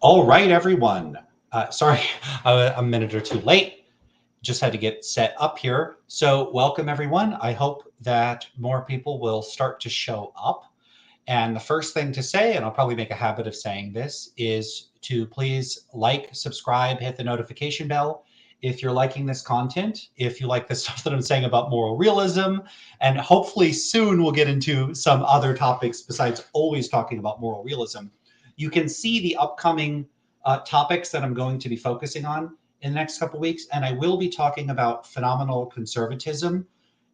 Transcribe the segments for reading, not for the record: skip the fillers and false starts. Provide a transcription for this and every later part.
All right, everyone. Sorry, I'm a minute or two late. Just had to get set up here. So welcome, everyone. I hope that more people will start to show up. And the first thing to say, and I'll probably make a habit of saying this, is to please like, subscribe, hit the notification bell if you're liking this content, if you like the stuff that I'm saying about moral realism, and hopefully soon we'll get into some other topics besides always talking about moral realism. You can see the upcoming topics that I'm going to be focusing on in the next couple of weeks, and I will be talking about phenomenal conservatism.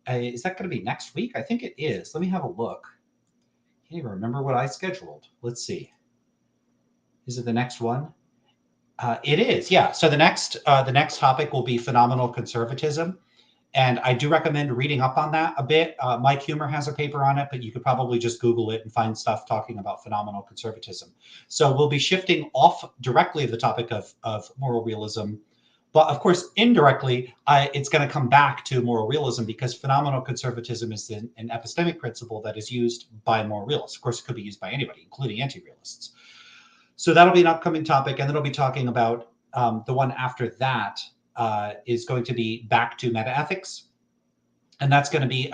Is that going to be next week? I think it is. Let me have a look. I can't even remember what I scheduled. Let's see. Is it the next one? It is, yeah. So the next topic will be phenomenal conservatism, and I do recommend reading up on that a bit. Mike Humer has a paper on it, but you could probably just Google it and find stuff talking about phenomenal conservatism. So we'll be shifting off directly of the topic of moral realism, but of course, indirectly, it's going to come back to moral realism because phenomenal conservatism is an epistemic principle that is used by moral realists. Of course, it could be used by anybody, including anti-realists. So that'll be an upcoming topic, and then I'll be talking about the one after that is going to be back to metaethics, and that's going to be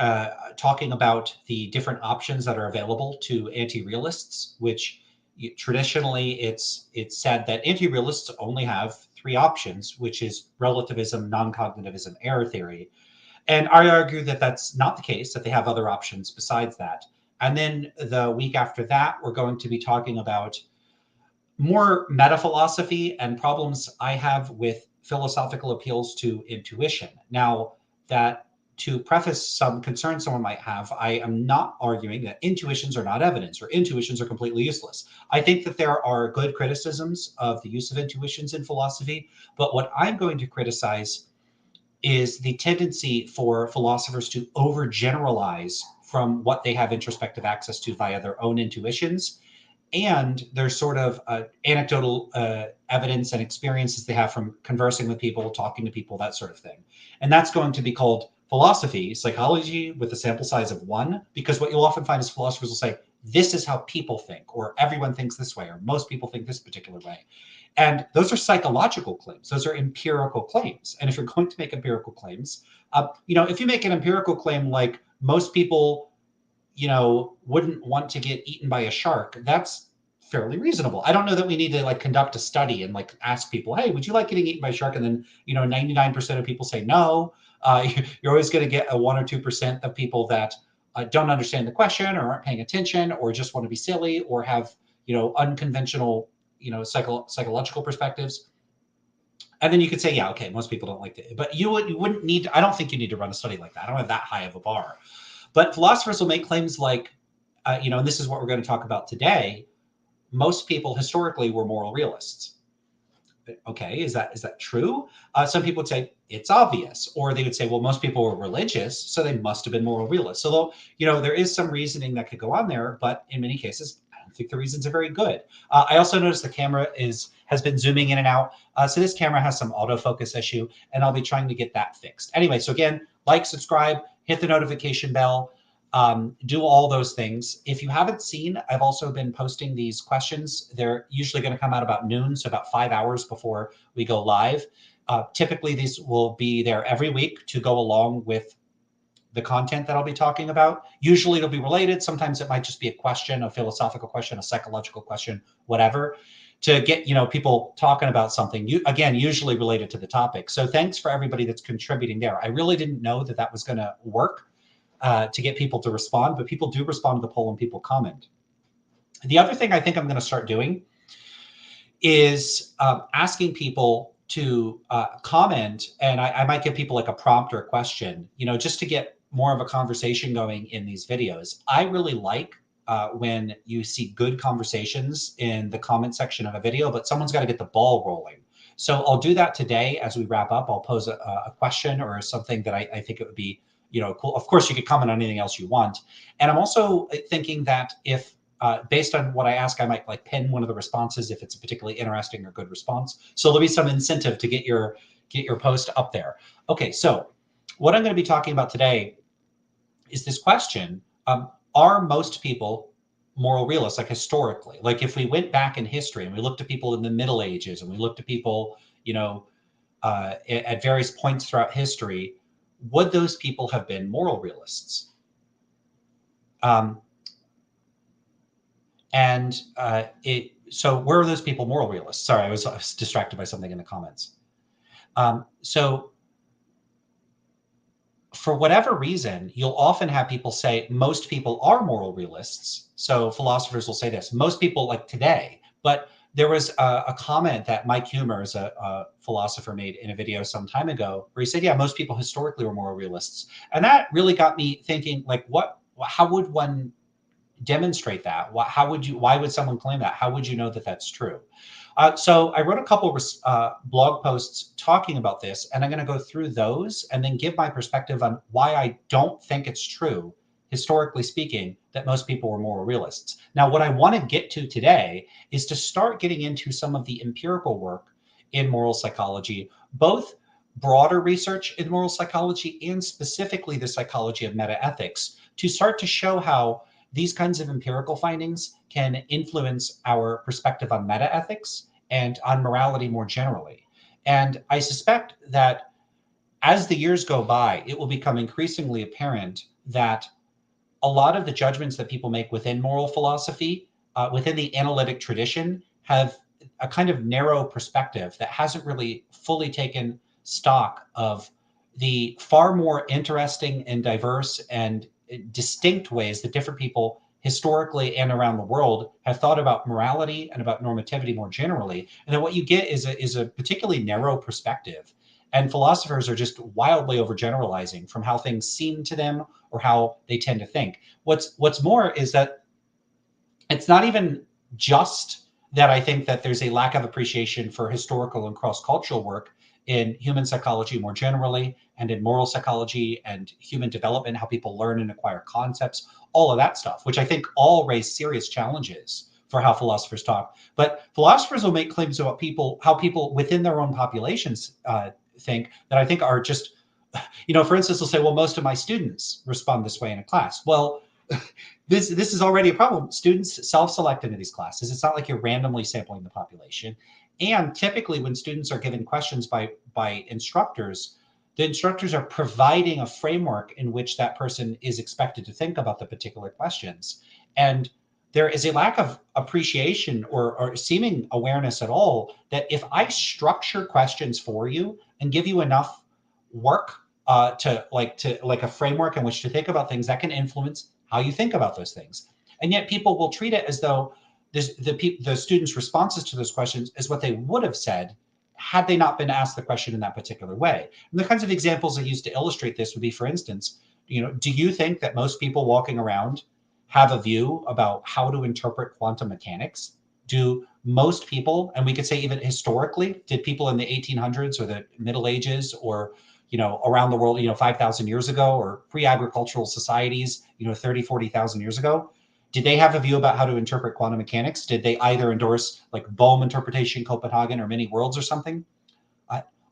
talking about the different options that are available to anti-realists, which traditionally it's said that anti-realists only have three options, which is relativism, non-cognitivism, error theory. And I argue that that's not the case, that they have other options besides that. And then the week after that, we're going to be talking about more metaphilosophy and problems I have with philosophical appeals to intuition. Now, that to preface some concerns someone might have, I am not arguing that intuitions are not evidence or intuitions are completely useless. I think that there are good criticisms of the use of intuitions in philosophy, but what I'm going to criticize is the tendency for philosophers to overgeneralize from what they have introspective access to via their own intuitions and there's sort of anecdotal evidence and experiences they have from conversing with people, talking to people, that sort of thing. And that's going to be called philosophy, psychology with a sample size of one, because what you'll often find is philosophers will say, this is how people think, or everyone thinks this way, or most people think this particular way. And those are psychological claims. Those are empirical claims. And if you're going to make empirical claims, if you make an empirical claim like most people wouldn't want to get eaten by a shark, that's fairly reasonable. I don't know that we need to like conduct a study and like ask people, hey, would you like getting eaten by a shark? And then, 99% of people say no. You're always going to get a 1 or 2% of people that don't understand the question or aren't paying attention or just want to be silly or have, unconventional, psychological perspectives. And then you could say, yeah, okay, most people don't like it. But you wouldn't need, I don't think you need to run a study like that. I don't have that high of a bar. But philosophers will make claims like, and this is what we're going to talk about today. Most people historically were moral realists. Okay, is that true? Some people would say it's obvious, or they would say, well, most people were religious, so they must have been moral realists. Although, there is some reasoning that could go on there, but in many cases, I don't think the reasons are very good. I also noticed the camera has been zooming in and out. So this camera has some autofocus issue, and I'll be trying to get that fixed. Anyway, so again, like, subscribe, hit the notification bell, do all those things. If you haven't seen, I've also been posting these questions. They're usually going to come out about noon, so about 5 hours before we go live. Typically, these will be there every week to go along with the content that I'll be talking about. Usually it'll be related. Sometimes it might just be a question, a philosophical question, a psychological question, whatever, to get people talking about something, again, usually related to the topic. So thanks for everybody that's contributing there. I really didn't know that was going to work to get people to respond, but people do respond to the poll and people comment. The other thing I think I'm going to start doing is asking people to comment, and I might give people like a prompt or a question, just to get more of a conversation going in these videos. I really like when you see good conversations in the comment section of a video, but someone's got to get the ball rolling. So I'll do that today as we wrap up. I'll pose a question or something that I think it would be, cool. Of course, you could comment on anything else you want. And I'm also thinking that if, based on what I ask, I might like pin one of the responses if it's a particularly interesting or good response. So there'll be some incentive to get your post up there. Okay, so what I'm going to be talking about today is this question. Are most people moral realists, like historically. Like if we went back in history and we looked at people in the Middle Ages and we looked at people, at various points throughout history, would those people have been moral realists? So where are those people moral realists? Sorry, I was distracted by something in the comments. So for whatever reason, you'll often have people say most people are moral realists. So philosophers will say this, most people like today, but there was a comment that Mike Humer, is a philosopher, made in a video some time ago where he said, yeah, most people historically were moral realists. And that really got me thinking, like, how would one demonstrate that? Why would someone claim that? How would you know that that's true? So I wrote a couple blog posts talking about this, and I'm going to go through those and then give my perspective on why I don't think it's true, historically speaking, that most people were moral realists. Now, what I want to get to today is to start getting into some of the empirical work in moral psychology, both broader research in moral psychology and specifically the psychology of metaethics, to start to show how these kinds of empirical findings can influence our perspective on metaethics and on morality more generally. And I suspect that as the years go by, it will become increasingly apparent that a lot of the judgments that people make within moral philosophy, within the analytic tradition, have a kind of narrow perspective that hasn't really fully taken stock of the far more interesting and diverse and distinct ways that different people historically and around the world have thought about morality and about normativity more generally. And then what you get is a particularly narrow perspective. And philosophers are just wildly overgeneralizing from how things seem to them or how they tend to think. What's more is that it's not even just that I think that there's a lack of appreciation for historical and cross-cultural work in human psychology more generally, and in moral psychology and human development, how people learn and acquire concepts, all of that stuff, which I think all raise serious challenges for how philosophers talk. But philosophers will make claims about how people within their own populations think, that I think are just, for instance, they'll say, well, most of my students respond this way in a class. Well, this is already a problem. Students self-select into these classes. It's not like you're randomly sampling the population. And typically when students are given questions by instructors, the instructors are providing a framework in which that person is expected to think about the particular questions. And there is a lack of appreciation or seeming awareness at all that if I structure questions for you and give you enough work to a framework in which to think about things, that can influence how you think about those things. And yet people will treat it as though the students' responses to those questions is what they would have said had they not been asked the question in that particular way. And the kinds of examples I use to illustrate this would be, for instance, do you think that most people walking around have a view about how to interpret quantum mechanics? Do most people, and we could say even historically, did people in the 1800s or the Middle Ages or around the world, 5,000 years ago, or pre-agricultural societies, 30, 40,000 years ago, did they have a view about how to interpret quantum mechanics? Did they either endorse like Bohm interpretation, Copenhagen, or many worlds or something?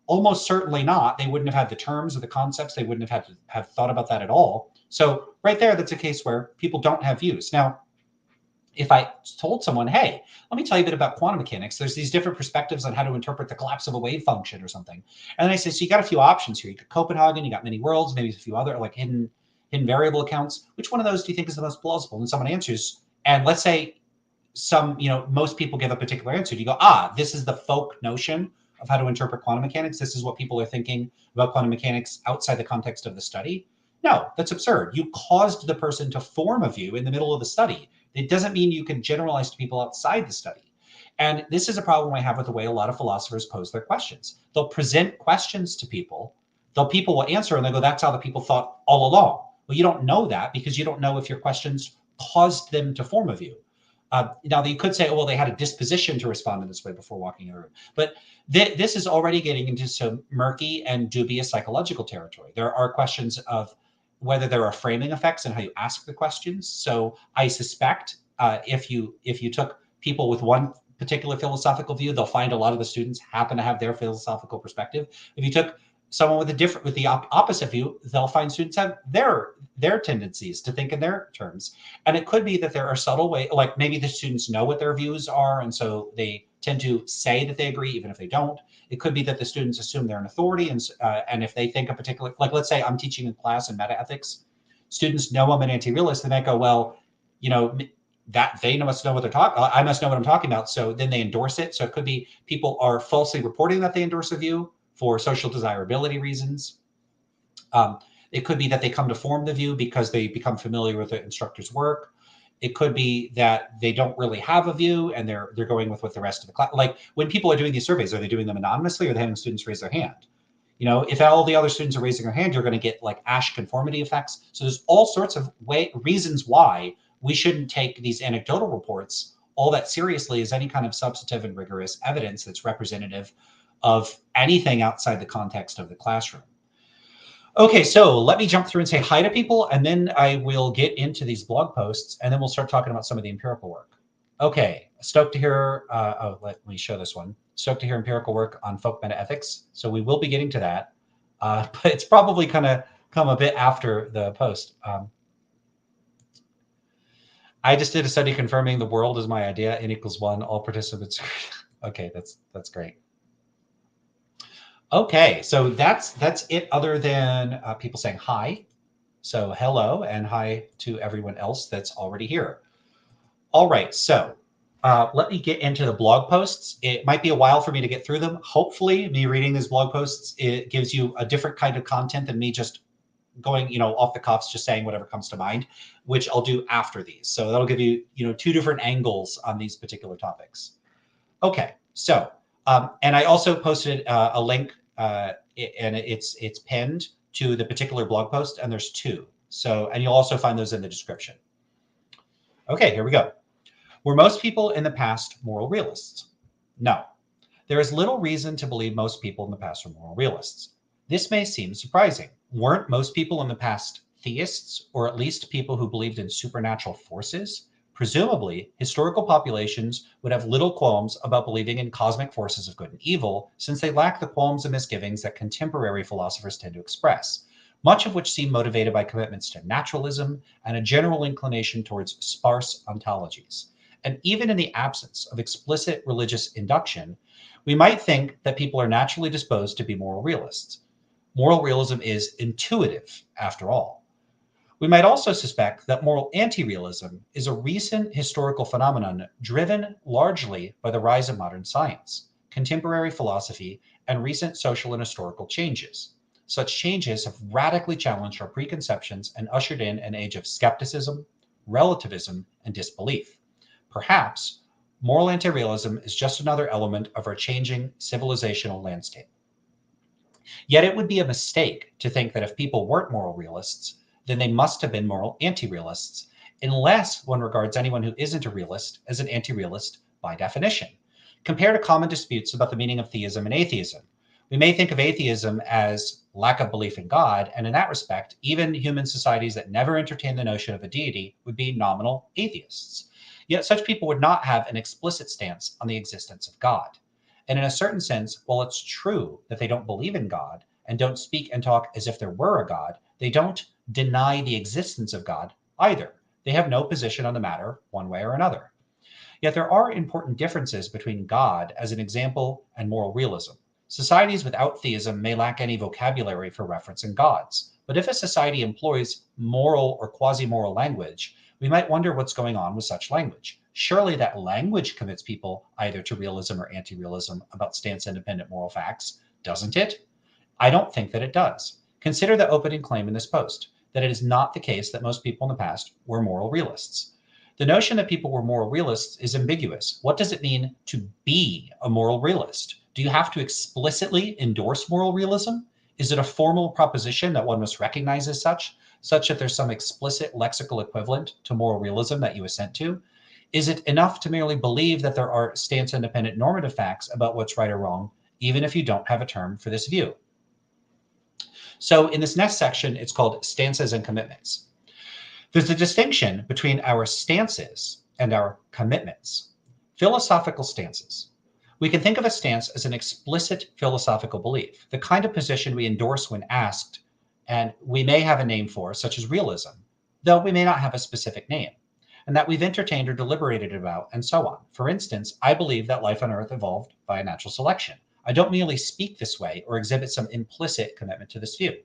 Almost certainly not. They wouldn't have had the terms or the concepts. They wouldn't have had to have thought about that at all. So right there, that's a case where people don't have views. Now, if I told someone, hey, let me tell you a bit about quantum mechanics, there's these different perspectives on how to interpret the collapse of a wave function or something. And then I say, so you got a few options here. You got Copenhagen, you got many worlds, maybe a few other like hidden variable accounts. Which one of those do you think is the most plausible? And someone answers, and let's say most people give a particular answer. You go, this is the folk notion of how to interpret quantum mechanics. This is what people are thinking about quantum mechanics outside the context of the study. No, that's absurd. You caused the person to form a view in the middle of the study. It doesn't mean you can generalize to people outside the study. And this is a problem I have with the way a lot of philosophers pose their questions. They'll present questions to people. People will answer and they go, that's how the people thought all along. Well, you don't know that because you don't know if your questions caused them to form a view. Now, you could say, well, they had a disposition to respond in this way before walking in the room. But this is already getting into some murky and dubious psychological territory. There are questions of whether there are framing effects in how you ask the questions. So I suspect if you took people with one particular philosophical view, they'll find a lot of the students happen to have their philosophical perspective. If you took someone with a different, with the opposite view, they'll find students have their tendencies to think in their terms. And it could be that there are subtle ways, like maybe the students know what their views are, and so they tend to say that they agree, even if they don't. It could be that the students assume they're an authority, and if they think a particular, like let's say I'm teaching a class in meta-ethics, students know I'm an anti-realist, and they go, well, you know, that they must know what they're talking, I must know what I'm talking about. So then they endorse it. So it could be people are falsely reporting that they endorse a view for social desirability reasons. It could be that they come to form the view because they become familiar with the instructor's work. It could be that they don't really have a view and they're going with what the rest of the class, like when people are doing these surveys, are they doing them anonymously, or are they having students raise their hand? You know, if all the other students are raising their hand, you're going to get like Ash conformity effects. So there's all sorts of reasons why we shouldn't take these anecdotal reports all that seriously as any kind of substantive and rigorous evidence that's representative of anything outside the context of the classroom. Okay, so let me jump through and say hi to people, and then I will get into these blog posts, and then we'll start talking about some of the empirical work. Okay, stoked to hear, let me show this one. Stoked to hear empirical work on folk meta-ethics. So we will be getting to that, but it's probably kind of come a bit after the post. I just did a study confirming the world is my idea, n equals 1, all participants. Okay, that's great. Okay, so that's it, other than people saying hi. So hello, and hi to everyone else that's already here. All right, so let me get into the blog posts. It might be a while for me to get through them. Hopefully, me reading these blog posts, it gives you a different kind of content than me just going, you know, off the cuffs, just saying whatever comes to mind, which I'll do after these. So that'll give you, you know, two different angles on these particular topics. Okay, so, and I also posted a link, and it's pinned to the particular blog post, and there's two. So, and you'll also find those in the description. Okay, here we go. Were most people in the past moral realists? No. There is little reason to believe most people in the past were moral realists. This may seem surprising. Weren't most people in the past theists, or at least people who believed in supernatural forces? Presumably, historical populations would have little qualms about believing in cosmic forces of good and evil, since they lack the qualms and misgivings that contemporary philosophers tend to express, much of which seem motivated by commitments to naturalism and a general inclination towards sparse ontologies. And even in the absence of explicit religious induction, we might think that people are naturally disposed to be moral realists. Moral realism is intuitive, after all. We might also suspect that moral anti-realism is a recent historical phenomenon driven largely by the rise of modern science, contemporary philosophy, and recent social and historical changes. Such changes have radically challenged our preconceptions and ushered in an age of skepticism, relativism, and disbelief. Perhaps moral anti-realism is just another element of our changing civilizational landscape. Yet it would be a mistake to think that if people weren't moral realists, then they must have been moral anti-realists, unless one regards anyone who isn't a realist as an anti-realist by definition. Compare to common disputes about the meaning of theism and atheism. We may think of atheism as lack of belief in God, and in that respect, even human societies that never entertain the notion of a deity would be nominal atheists. Yet such people would not have an explicit stance on the existence of God. And in a certain sense, while it's true that they don't believe in God and don't speak and talk as if there were a God, they don't deny the existence of God either. They have no position on the matter one way or another. Yet there are important differences between God as an example and moral realism. Societies without theism may lack any vocabulary for referencing gods, but if a society employs moral or quasi-moral language, we might wonder what's going on with such language. Surely that language commits people either to realism or anti-realism about stance-independent moral facts, doesn't it? I don't think that it does. Consider the opening claim in this post, that it is not the case that most people in the past were moral realists. The notion that people were moral realists is ambiguous. What does it mean to be a moral realist? Do you have to explicitly endorse moral realism? Is it a formal proposition that one must recognize as such that there's some explicit lexical equivalent to moral realism that you assent to? Is it enough to merely believe that there are stance-independent normative facts about what's right or wrong, even if you don't have a term for this view? So in this next section, it's called stances and commitments. There's a distinction between our stances and our commitments. Philosophical stances. We can think of a stance as an explicit philosophical belief, the kind of position we endorse when asked, and we may have a name for, such as realism, though we may not have a specific name, and that we've entertained or deliberated about, and so on. For instance, I believe that life on Earth evolved via natural selection. I don't merely speak this way or exhibit some implicit commitment to this view.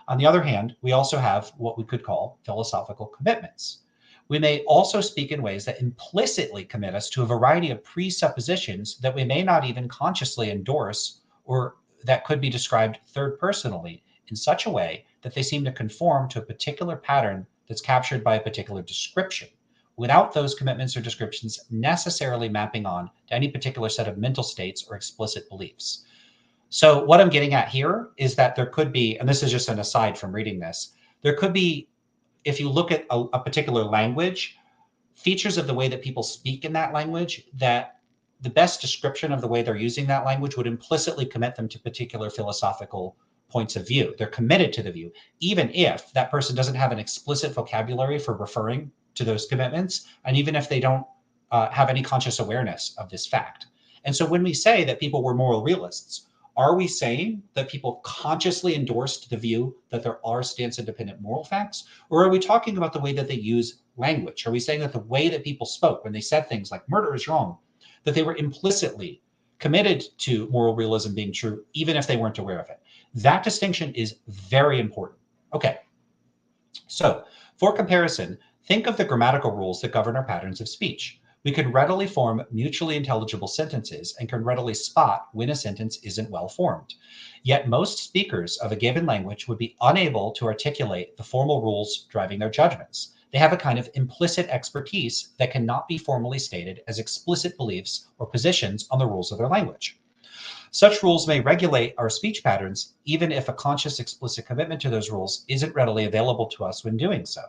On the other hand, we also have what we could call philosophical commitments. We may also speak in ways that implicitly commit us to a variety of presuppositions that we may not even consciously endorse, or that could be described third personally in such a way that they seem to conform to a particular pattern that's captured by a particular description, without those commitments or descriptions necessarily mapping on to any particular set of mental states or explicit beliefs. So what I'm getting at here is that there could be, and this is just an aside from reading this, there could be, if you look at a particular language, features of the way that people speak in that language, that the best description of the way they're using that language would implicitly commit them to particular philosophical points of view. They're committed to the view, even if that person doesn't have an explicit vocabulary for referring to those commitments, and even if they don't have any conscious awareness of this fact. And so when we say that people were moral realists, are we saying that people consciously endorsed the view that there are stance-independent moral facts? Or are we talking about the way that they use language? Are we saying that the way that people spoke when they said things like murder is wrong, that they were implicitly committed to moral realism being true, even if they weren't aware of it? That distinction is very important. Okay, so for comparison, think of the grammatical rules that govern our patterns of speech. We can readily form mutually intelligible sentences and can readily spot when a sentence isn't well formed. Yet most speakers of a given language would be unable to articulate the formal rules driving their judgments. They have a kind of implicit expertise that cannot be formally stated as explicit beliefs or positions on the rules of their language. Such rules may regulate our speech patterns, even if a conscious explicit commitment to those rules isn't readily available to us when doing so.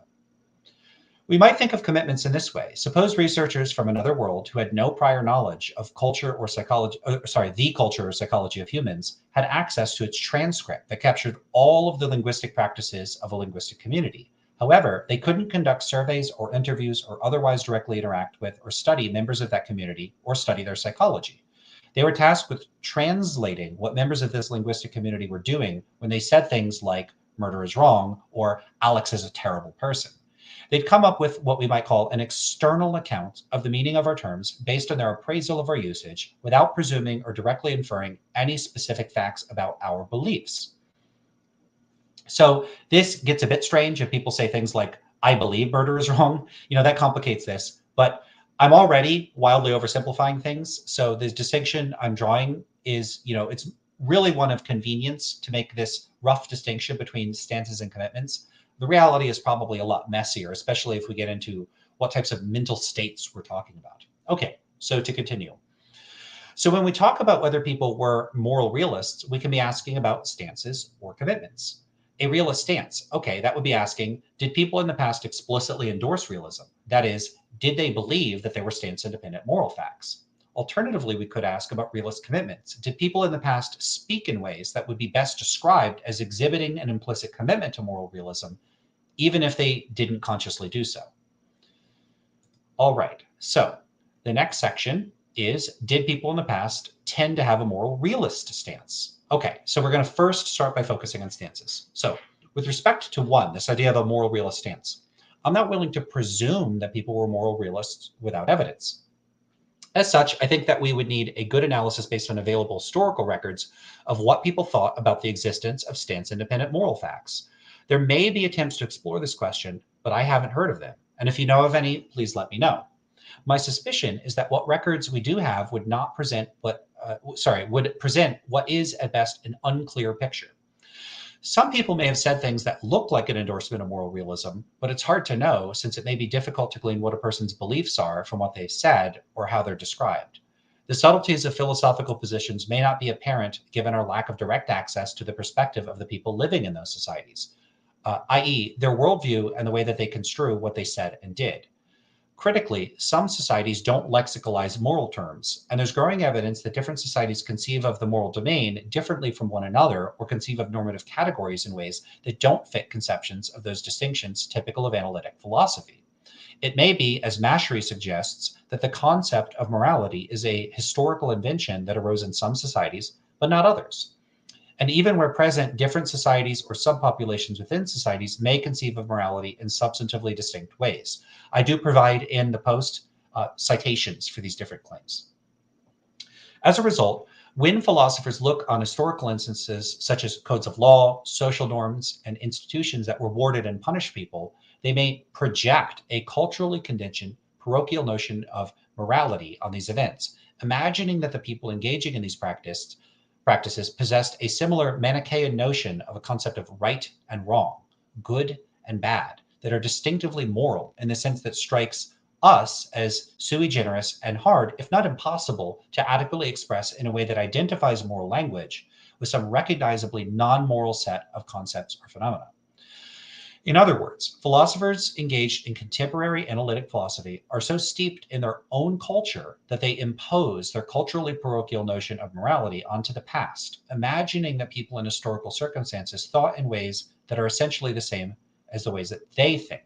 We might think of commitments in this way. Suppose researchers from another world who had no prior knowledge of culture or psychology, the culture or psychology of humans, had access to its transcript that captured all of the linguistic practices of a linguistic community. However, they couldn't conduct surveys or interviews or otherwise directly interact with or study members of that community or study their psychology. They were tasked with translating what members of this linguistic community were doing when they said things like murder is wrong or Alex is a terrible person. They'd come up with what we might call an external account of the meaning of our terms based on their appraisal of our usage without presuming or directly inferring any specific facts about our beliefs. So this gets a bit strange if people say things like, I believe murder is wrong. That complicates this, but I'm already wildly oversimplifying things. So the distinction I'm drawing is, it's really one of convenience to make this rough distinction between stances and commitments. The reality is probably a lot messier, especially if we get into what types of mental states we're talking about. Okay, so to continue. So when we talk about whether people were moral realists, we can be asking about stances or commitments. A realist stance, okay, that would be asking, did people in the past explicitly endorse realism? That is, did they believe that there were stance-independent moral facts? Alternatively, we could ask about realist commitments. Did people in the past speak in ways that would be best described as exhibiting an implicit commitment to moral realism, even if they didn't consciously do so? All right, so the next section is, did people in the past tend to have a moral realist stance? Okay, so we're going to first start by focusing on stances. So with respect to one, this idea of a moral realist stance, I'm not willing to presume that people were moral realists without evidence. As such, I think that we would need a good analysis based on available historical records of what people thought about the existence of stance-independent moral facts. There may be attempts to explore this question, but I haven't heard of them. And if you know of any, please let me know. My suspicion is that what records we do have would not present would present what is at best an unclear picture. Some people may have said things that look like an endorsement of moral realism, but it's hard to know since it may be difficult to glean what a person's beliefs are from what they've said or how they're described. The subtleties of philosophical positions may not be apparent given our lack of direct access to the perspective of the people living in those societies, i.e., their worldview and the way that they construe what they said and did. Critically, some societies don't lexicalize moral terms, and there's growing evidence that different societies conceive of the moral domain differently from one another or conceive of normative categories in ways that don't fit conceptions of those distinctions typical of analytic philosophy. It may be, as Mashry suggests, that the concept of morality is a historical invention that arose in some societies, but not others. And even where present, different societies or subpopulations within societies may conceive of morality in substantively distinct ways. I do provide in the post citations for these different claims. As a result, when philosophers look on historical instances such as codes of law, social norms, and institutions that rewarded and punished people, they may project a culturally conditioned parochial notion of morality on these events, imagining that the people engaging in these practices possessed a similar Manichaean notion of a concept of right and wrong, good and bad, that are distinctively moral in the sense that strikes us as sui generis and hard, if not impossible, to adequately express in a way that identifies moral language with some recognizably non-moral set of concepts or phenomena. In other words, philosophers engaged in contemporary analytic philosophy are so steeped in their own culture that they impose their culturally parochial notion of morality onto the past, imagining that people in historical circumstances thought in ways that are essentially the same as the ways that they think.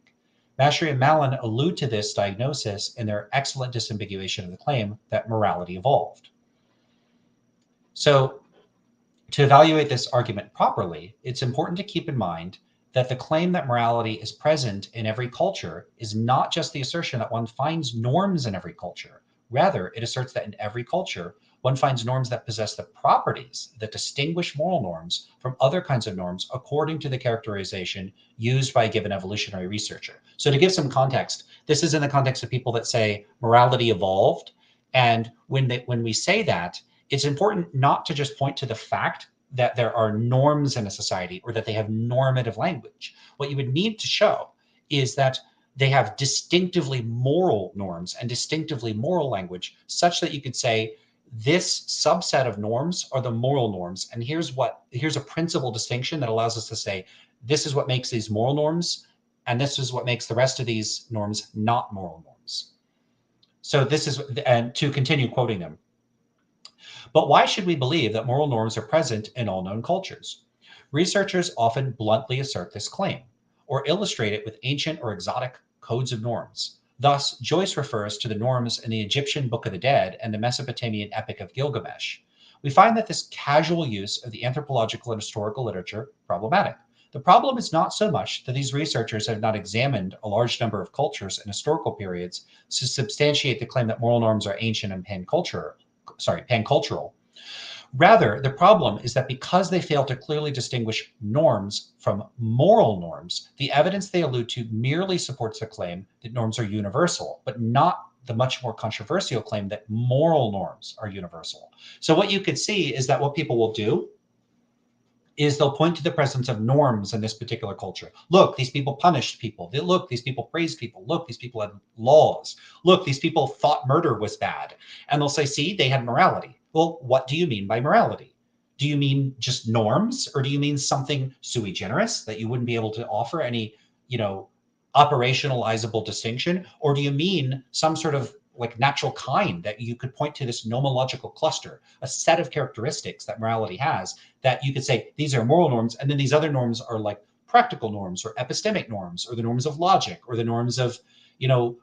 Mashry and Mallon allude to this diagnosis in their excellent disambiguation of the claim that morality evolved. So, to evaluate this argument properly, it's important to keep in mind that the claim that morality is present in every culture is not just the assertion that one finds norms in every culture. Rather, it asserts that in every culture, one finds norms that possess the properties that distinguish moral norms from other kinds of norms according to the characterization used by a given evolutionary researcher. So to give some context, this is in the context of people that say morality evolved. And when we say that, it's important not to just point to the fact that there are norms in a society or that they have normative language. What you would need to show is that they have distinctively moral norms and distinctively moral language such that you could say this subset of norms are the moral norms. And here's a principal distinction that allows us to say this is what makes these moral norms and this is what makes the rest of these norms not moral norms. So this is, and to continue quoting them. But why should we believe that moral norms are present in all known cultures? Researchers often bluntly assert this claim, or illustrate it with ancient or exotic codes of norms. Thus, Joyce refers to the norms in the Egyptian Book of the Dead and the Mesopotamian Epic of Gilgamesh. We find that this casual use of the anthropological and historical literature problematic. The problem is not so much that these researchers have not examined a large number of cultures and historical periods to substantiate the claim that moral norms are ancient and pancultural. Rather, the problem is that because they fail to clearly distinguish norms from moral norms, the evidence they allude to merely supports the claim that norms are universal, but not the much more controversial claim that moral norms are universal. So what you could see is that what people will do is they'll point to the presence of norms in this particular culture. Look, these people punished people. Look, these people praised people. Look, these people had laws. Look, these people thought murder was bad. And they'll say, see, they had morality. Well, what do you mean by morality? Do you mean just norms, or do you mean something sui generis that you wouldn't be able to offer any, operationalizable distinction? Or do you mean some sort of like natural kind that you could point to this nomological cluster, a set of characteristics that morality has that you could say these are moral norms, and then these other norms are like practical norms or epistemic norms or the norms of logic or the norms of,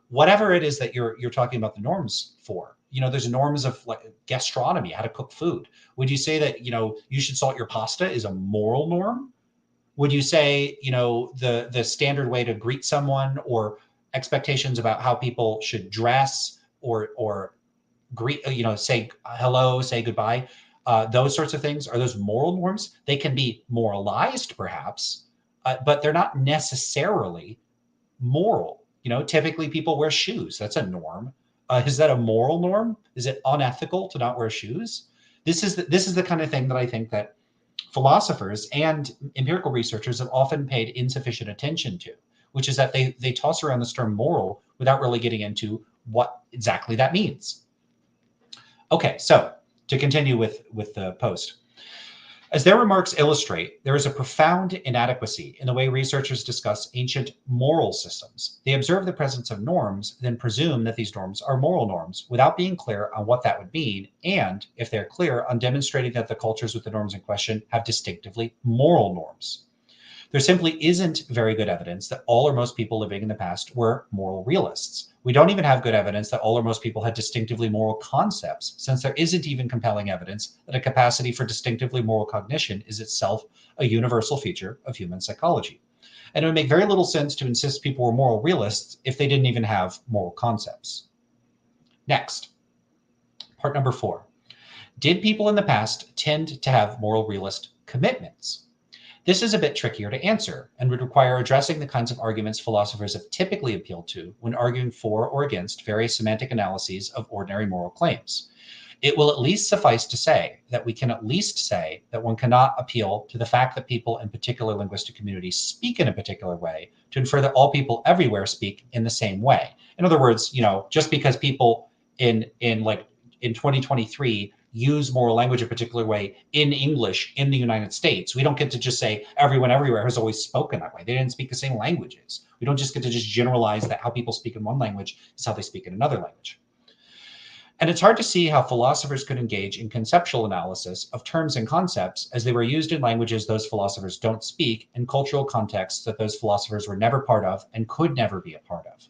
whatever it is that you're talking about the norms for. There's norms of like gastronomy, how to cook food. Would you say that, you should salt your pasta is a moral norm? Would you say, the standard way to greet someone or expectations about how people should dress or greet, say hello, say goodbye, those sorts of things, are those moral norms? They can be moralized perhaps, but they're not necessarily moral. Typically people wear shoes. That's a norm. Is that a moral norm? Is it unethical to not wear shoes? This is the kind of thing that I think that philosophers and empirical researchers have often paid insufficient attention to, which is that they toss around this term moral without really getting into what exactly that means. Okay, so to continue with the post. As their remarks illustrate, there is a profound inadequacy in the way researchers discuss ancient moral systems. They observe the presence of norms, then presume that these norms are moral norms without being clear on what that would mean, and, if they're clear, on demonstrating that the cultures with the norms in question have distinctively moral norms. There simply isn't very good evidence that all or most people living in the past were moral realists. We don't even have good evidence that all or most people had distinctively moral concepts, since there isn't even compelling evidence that a capacity for distinctively moral cognition is itself a universal feature of human psychology. And it would make very little sense to insist people were moral realists if they didn't even have moral concepts. Next, part number 4. Did people in the past tend to have moral realist commitments? This is a bit trickier to answer and would require addressing the kinds of arguments philosophers have typically appealed to when arguing for or against various semantic analyses of ordinary moral claims. It will at least suffice to say that we can at least say that one cannot appeal to the fact that people in particular linguistic communities speak in a particular way to infer that all people everywhere speak in the same way. In other words, just because people in 2023 use moral language a particular way in English in the United States, we don't get to just say everyone everywhere has always spoken that way. They didn't speak the same languages. We don't just get to just generalize that how people speak in one language is how they speak in another language. And it's hard to see how philosophers could engage in conceptual analysis of terms and concepts as they were used in languages those philosophers don't speak, in cultural contexts that those philosophers were never part of and could never be a part of.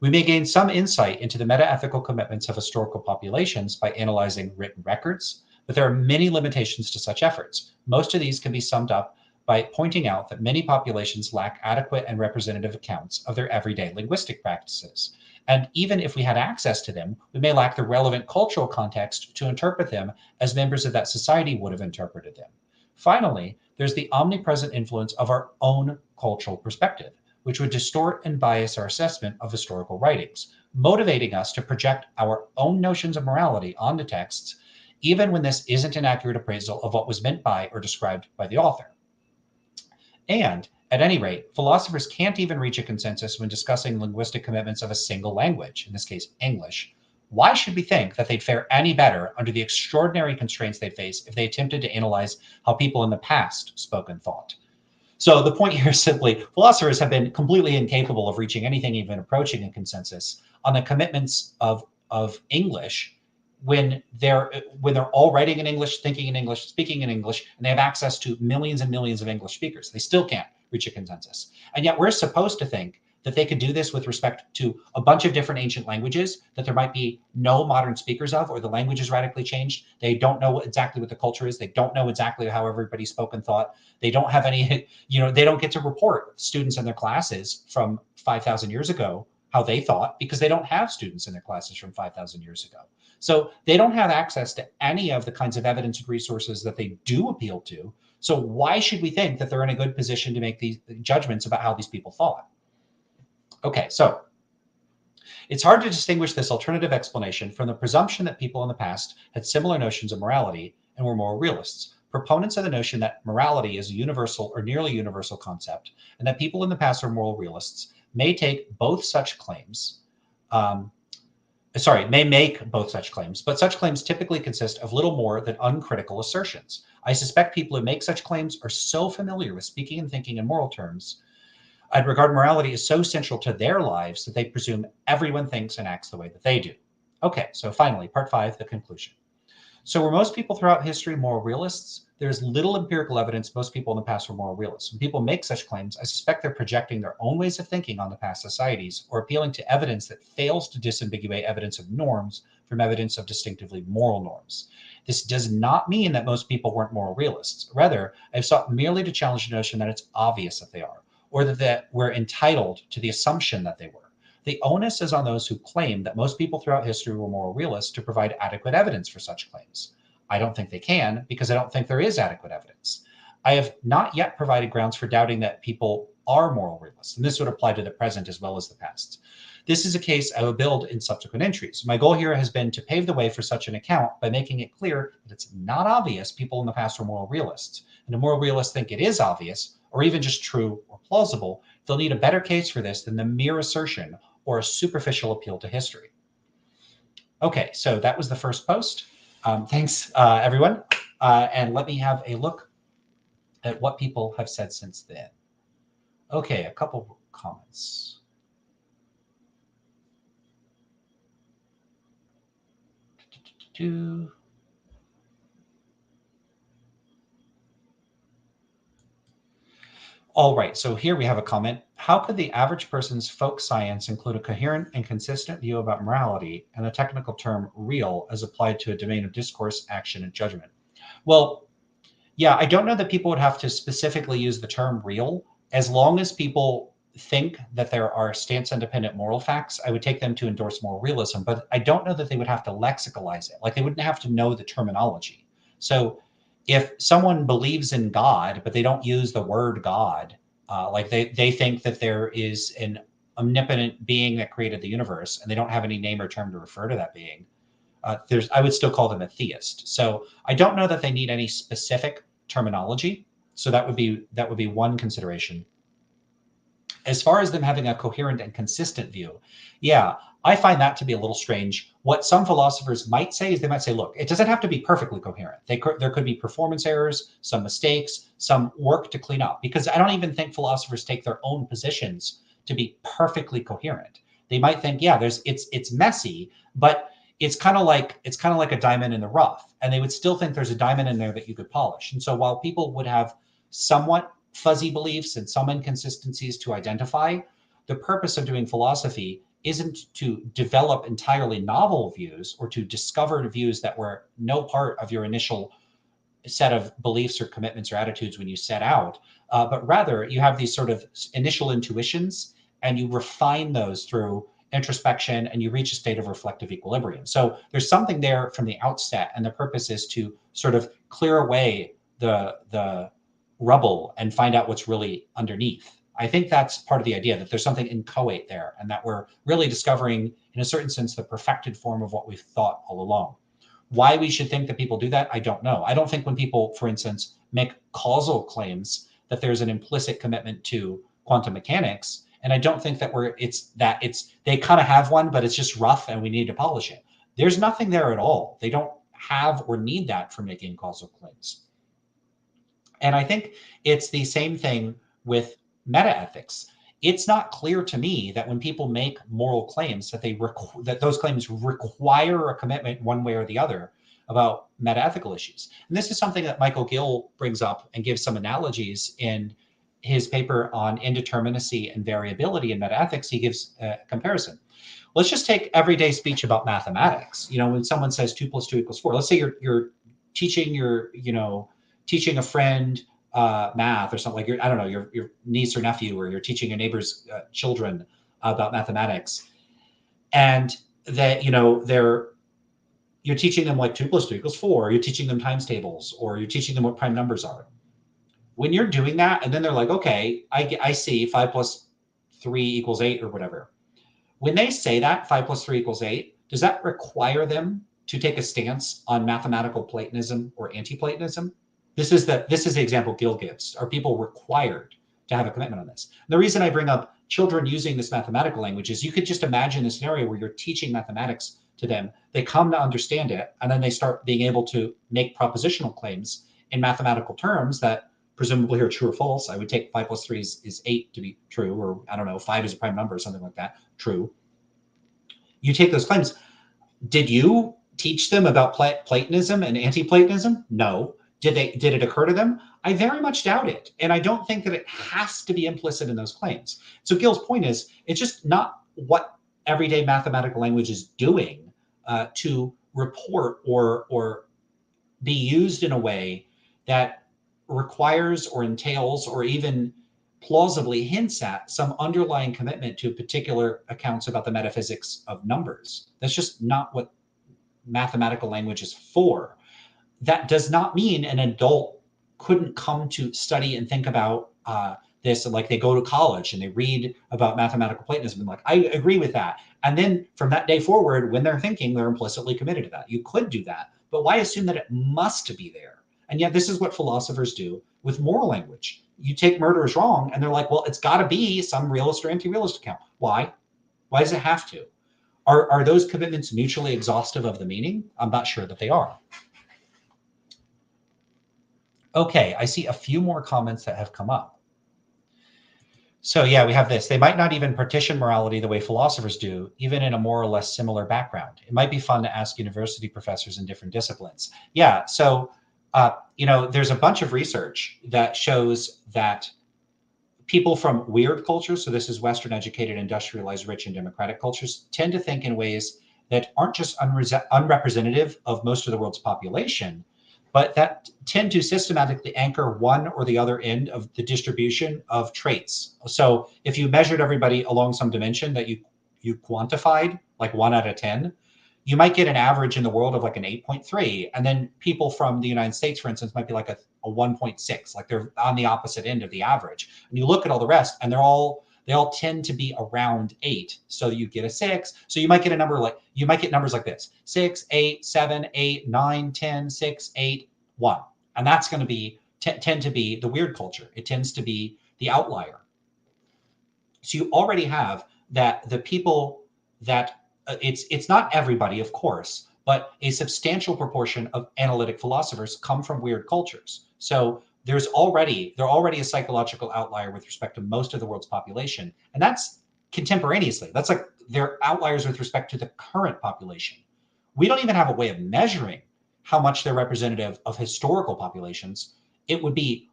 We may gain some insight into the meta-ethical commitments of historical populations by analyzing written records, but there are many limitations to such efforts. Most of these can be summed up by pointing out that many populations lack adequate and representative accounts of their everyday linguistic practices. And even if we had access to them, we may lack the relevant cultural context to interpret them as members of that society would have interpreted them. Finally, there's the omnipresent influence of our own cultural perspective, which would distort and bias our assessment of historical writings, motivating us to project our own notions of morality onto texts, even when this isn't an accurate appraisal of what was meant by or described by the author. And, at any rate, philosophers can't even reach a consensus when discussing linguistic commitments of a single language, in this case, English. Why should we think that they'd fare any better under the extraordinary constraints they'd face if they attempted to analyze how people in the past spoke and thought? So the point here is simply, philosophers have been completely incapable of reaching anything even approaching a consensus on the commitments of English when they're all writing in English, thinking in English, speaking in English, and they have access to millions and millions of English speakers. They still can't reach a consensus. And yet we're supposed to think that they could do this with respect to a bunch of different ancient languages that there might be no modern speakers of, or the language is radically changed. They don't know exactly what the culture is. They don't know exactly how everybody spoke and thought. They don't have any, they don't get to report students in their classes from 5,000 years ago how they thought, because they don't have students in their classes from 5,000 years ago. So they don't have access to any of the kinds of evidence and resources that they do appeal to. So why should we think that they're in a good position to make these judgments about how these people thought? Okay, so it's hard to distinguish this alternative explanation from the presumption that people in the past had similar notions of morality and were moral realists. Proponents of the notion that morality is a universal or nearly universal concept, and that people in the past are moral realists, may take both such claims. May make both such claims, but such claims typically consist of little more than uncritical assertions. I suspect people who make such claims are so familiar with speaking and thinking in moral terms and regard morality as so central to their lives that they presume everyone thinks and acts the way that they do. Okay, so finally, part 5, the conclusion. So were most people throughout history moral realists? There's little empirical evidence most people in the past were moral realists. When people make such claims, I suspect they're projecting their own ways of thinking on the past societies, or appealing to evidence that fails to disambiguate evidence of norms from evidence of distinctively moral norms. This does not mean that most people weren't moral realists. Rather, I've sought merely to challenge the notion that it's obvious that they are, or that we're entitled to the assumption that they were. The onus is on those who claim that most people throughout history were moral realists to provide adequate evidence for such claims. I don't think they can, because I don't think there is adequate evidence. I have not yet provided grounds for doubting that people are moral realists, and this would apply to the present as well as the past. This is a case I will build in subsequent entries. My goal here has been to pave the way for such an account by making it clear that it's not obvious people in the past were moral realists. And if moral realists think it is obvious, or even just true or plausible, they'll need a better case for this than the mere assertion or a superficial appeal to history. Okay, so that was the first post. Thanks, everyone. And let me have a look at what people have said since then. Okay, a couple comments. All right, so here we have a comment. How could the average person's folk science include a coherent and consistent view about morality and the technical term real as applied to a domain of discourse, action, and judgment? Well, yeah, I don't know that people would have to specifically use the term real. As long as people think that there are stance-independent moral facts, I would take them to endorse moral realism, but I don't know that they would have to lexicalize it. Like they wouldn't have to know the terminology. So if someone believes in God, but they don't use the word God, like they think that there is an omnipotent being that created the universe, and they don't have any name or term to refer to that being, I would still call them a theist. So I don't know that they need any specific terminology. So that would be one consideration. As far as them having a coherent and consistent view, yeah, I find that to be a little strange. What some philosophers might say is they might say, look, it doesn't have to be perfectly coherent. There could be performance errors, some mistakes, some work to clean up, because I don't even think philosophers take their own positions to be perfectly coherent. They might think, yeah, it's messy, but it's kind of like a diamond in the rough, and they would still think there's a diamond in there that you could polish. And so while people would have somewhat fuzzy beliefs and some inconsistencies to identify, the purpose of doing philosophy isn't to develop entirely novel views or to discover views that were no part of your initial set of beliefs or commitments or attitudes when you set out, but rather you have these sort of initial intuitions and you refine those through introspection and you reach a state of reflective equilibrium. So there's something there from the outset, and the purpose is to sort of clear away the rubble and find out what's really underneath. I think that's part of the idea, that there's something inchoate there and that we're really discovering, in a certain sense, the perfected form of what we've thought all along. Why we should think that people do that, I don't know. I don't think when people, for instance, make causal claims that there's an implicit commitment to quantum mechanics. And I don't think that they kind of have one, but it's just rough and we need to polish it. There's nothing there at all. They don't have or need that for making causal claims. And I think it's the same thing with metaethics. It's not clear to me that when people make moral claims that those claims require a commitment one way or the other about metaethical issues. And this is something that Michael Gill brings up and gives some analogies in his paper on indeterminacy and variability in metaethics. He gives a comparison. Let's just take everyday speech about mathematics. When someone says 2 + 2 = 4, let's say you're teaching a friend math or something, like your niece or nephew, or you're teaching your neighbor's children about mathematics, and that you're teaching them like 2 + 2 = 4. You're teaching them times tables, or you're teaching them what prime numbers are. When you're doing that, and then they're like, okay, I see 5 + 3 = 8 or whatever. When they say that 5 + 3 = 8, does that require them to take a stance on mathematical Platonism or anti-Platonism? This is the example Gill gives. Are people required to have a commitment on this? And the reason I bring up children using this mathematical language is you could just imagine a scenario where you're teaching mathematics to them. They come to understand it, and then they start being able to make propositional claims in mathematical terms that presumably are true or false. I would take 5 + 3 is 8 to be true, or 5 is a prime number or something like that, true. You take those claims. Did you teach them about Platonism and anti-Platonism? No. Did it occur to them? I very much doubt it. And I don't think that it has to be implicit in those claims. So Gill's point is, it's just not what everyday mathematical language is doing to report or be used in a way that requires or entails or even plausibly hints at some underlying commitment to particular accounts about the metaphysics of numbers. That's just not what mathematical language is for. That does not mean an adult couldn't come to study and think about this, like they go to college and they read about mathematical Platonism and like, I agree with that. And then from that day forward, when they're thinking, they're implicitly committed to that. You could do that, but why assume that it must be there? And yet this is what philosophers do with moral language. You take murder as wrong and they're like, well, it's got to be some realist or anti-realist account. Why? Why does it have to? Are those commitments mutually exhaustive of the meaning? I'm not sure that they are. Okay, I see a few more comments that have come up. So yeah, we have this. They might not even partition morality the way philosophers do, even in a more or less similar background. It might be fun to ask university professors in different disciplines. Yeah, so there's a bunch of research that shows that People from weird cultures, so this is Western educated, industrialized, rich, and democratic cultures, tend to think in ways that aren't just unrepresentative of most of the world's population, but that tend to systematically anchor one or the other end of the distribution of traits. So if you measured everybody along some dimension that you quantified, like 1 out of 10, you might get an average in the world of like an 8.3. And then people from the United States, for instance, might be like a 1.6, like they're on the opposite end of the average. And you look at all the rest and they all tend to be around 8. So you get a 6. So you might get a number like, you might get numbers like this: 6, 8, 7, 8, 9, 10, 6, 8, 1. And that's going to be tend to be the weird culture. It tends to be the outlier. So you already have that the people that it's not everybody, of course, but a substantial proportion of analytic philosophers come from weird cultures. So they're already a psychological outlier with respect to most of the world's population. And that's contemporaneously. That's like they're outliers with respect to the current population. We don't even have a way of measuring how much they're representative of historical populations. It would be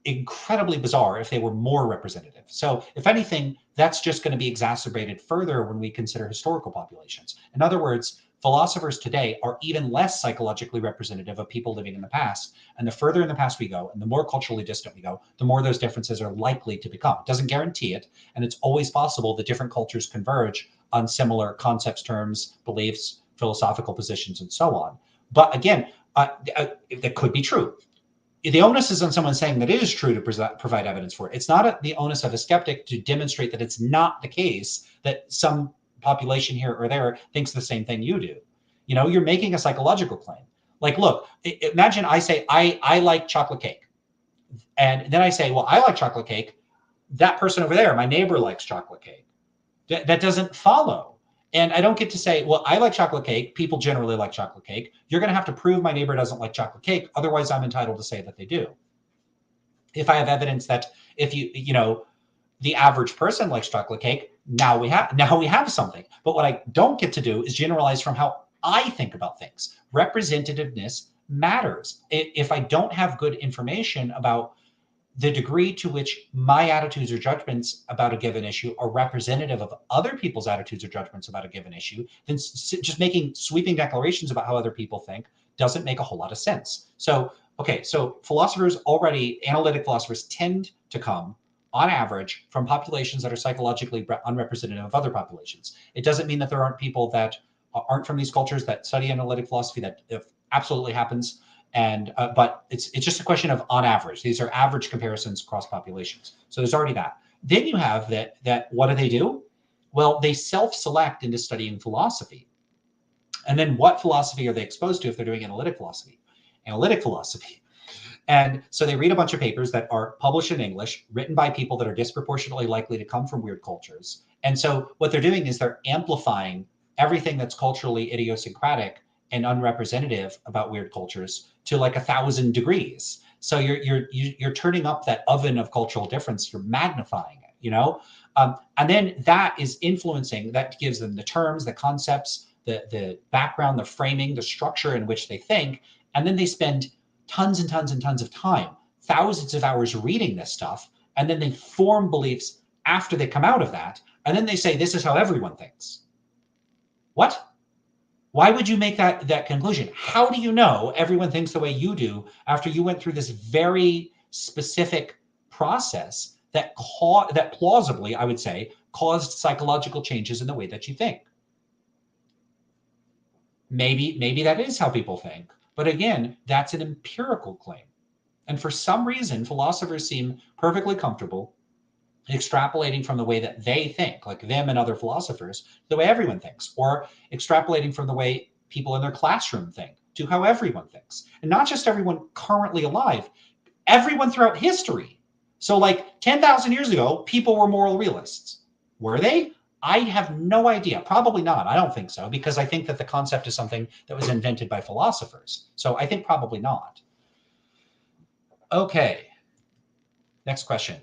incredibly bizarre if they were more representative. So if anything, that's just going to be exacerbated further when we consider historical populations. In other words, philosophers today are even less psychologically representative of people living in the past. And the further in the past we go, and the more culturally distant we go, the more those differences are likely to become. It doesn't guarantee it. And it's always possible that different cultures converge on similar concepts, terms, beliefs, philosophical positions, and so on. But again, that could be true. The onus is on someone saying that it is true to provide evidence for it. It's not the onus of a skeptic to demonstrate that it's not the case, that some population here or there thinks the same thing you do. You know, you're making a psychological claim. Like, look, imagine I say, I like chocolate cake. And then I say, well, I like chocolate cake. That person over there, my neighbor, likes chocolate cake. That doesn't follow. And I don't get to say, well, I like chocolate cake. People generally like chocolate cake. You're going to have to prove my neighbor doesn't like chocolate cake. Otherwise, I'm entitled to say that they do. If I have evidence that if the average person likes chocolate cake, now we have something. But what I don't get to do is generalize from how I think about things. Representativeness matters. If I don't have good information about the degree to which my attitudes or judgments about a given issue are representative of other people's attitudes or judgments about a given issue, then just making sweeping declarations about how other people think doesn't make a whole lot of sense. So, okay, so analytic philosophers tend to come, on average, from populations that are psychologically unrepresentative of other populations. It doesn't mean that there aren't people that aren't from these cultures that study analytic philosophy. That absolutely happens. But it's just a question of on average. These are average comparisons across populations. So there's already that. Then you have that what do? Well, they self-select into studying philosophy. And then what philosophy are they exposed to if they're doing analytic philosophy? Analytic philosophy. And so they read a bunch of papers that are published in English, written by people that are disproportionately likely to come from weird cultures. And so what they're doing is they're amplifying everything that's culturally idiosyncratic and unrepresentative about weird cultures to like 1,000 degrees. So you're turning up that oven of cultural difference. You're magnifying it, and then that is influencing. That gives them the terms, the concepts, the background, the framing, the structure in which they think, and then they spend tons and tons and tons of time, thousands of hours reading this stuff, and then they form beliefs after they come out of that, and then they say this is how everyone thinks. What? Why would you make that conclusion? How do you know everyone thinks the way you do after you went through this very specific process that plausibly, I would say, caused psychological changes in the way that you think? Maybe that is how people think. But again, that's an empirical claim. And for some reason, philosophers seem perfectly comfortable extrapolating from the way that they think, like them and other philosophers, the way everyone thinks, or extrapolating from the way people in their classroom think to how everyone thinks. And not just everyone currently alive, everyone throughout history. So like 10,000 years ago, people were moral realists. Were they? I have no idea. Probably not. I don't think so, because I think that the concept is something that was invented by philosophers. So I think probably not. Okay. Next question.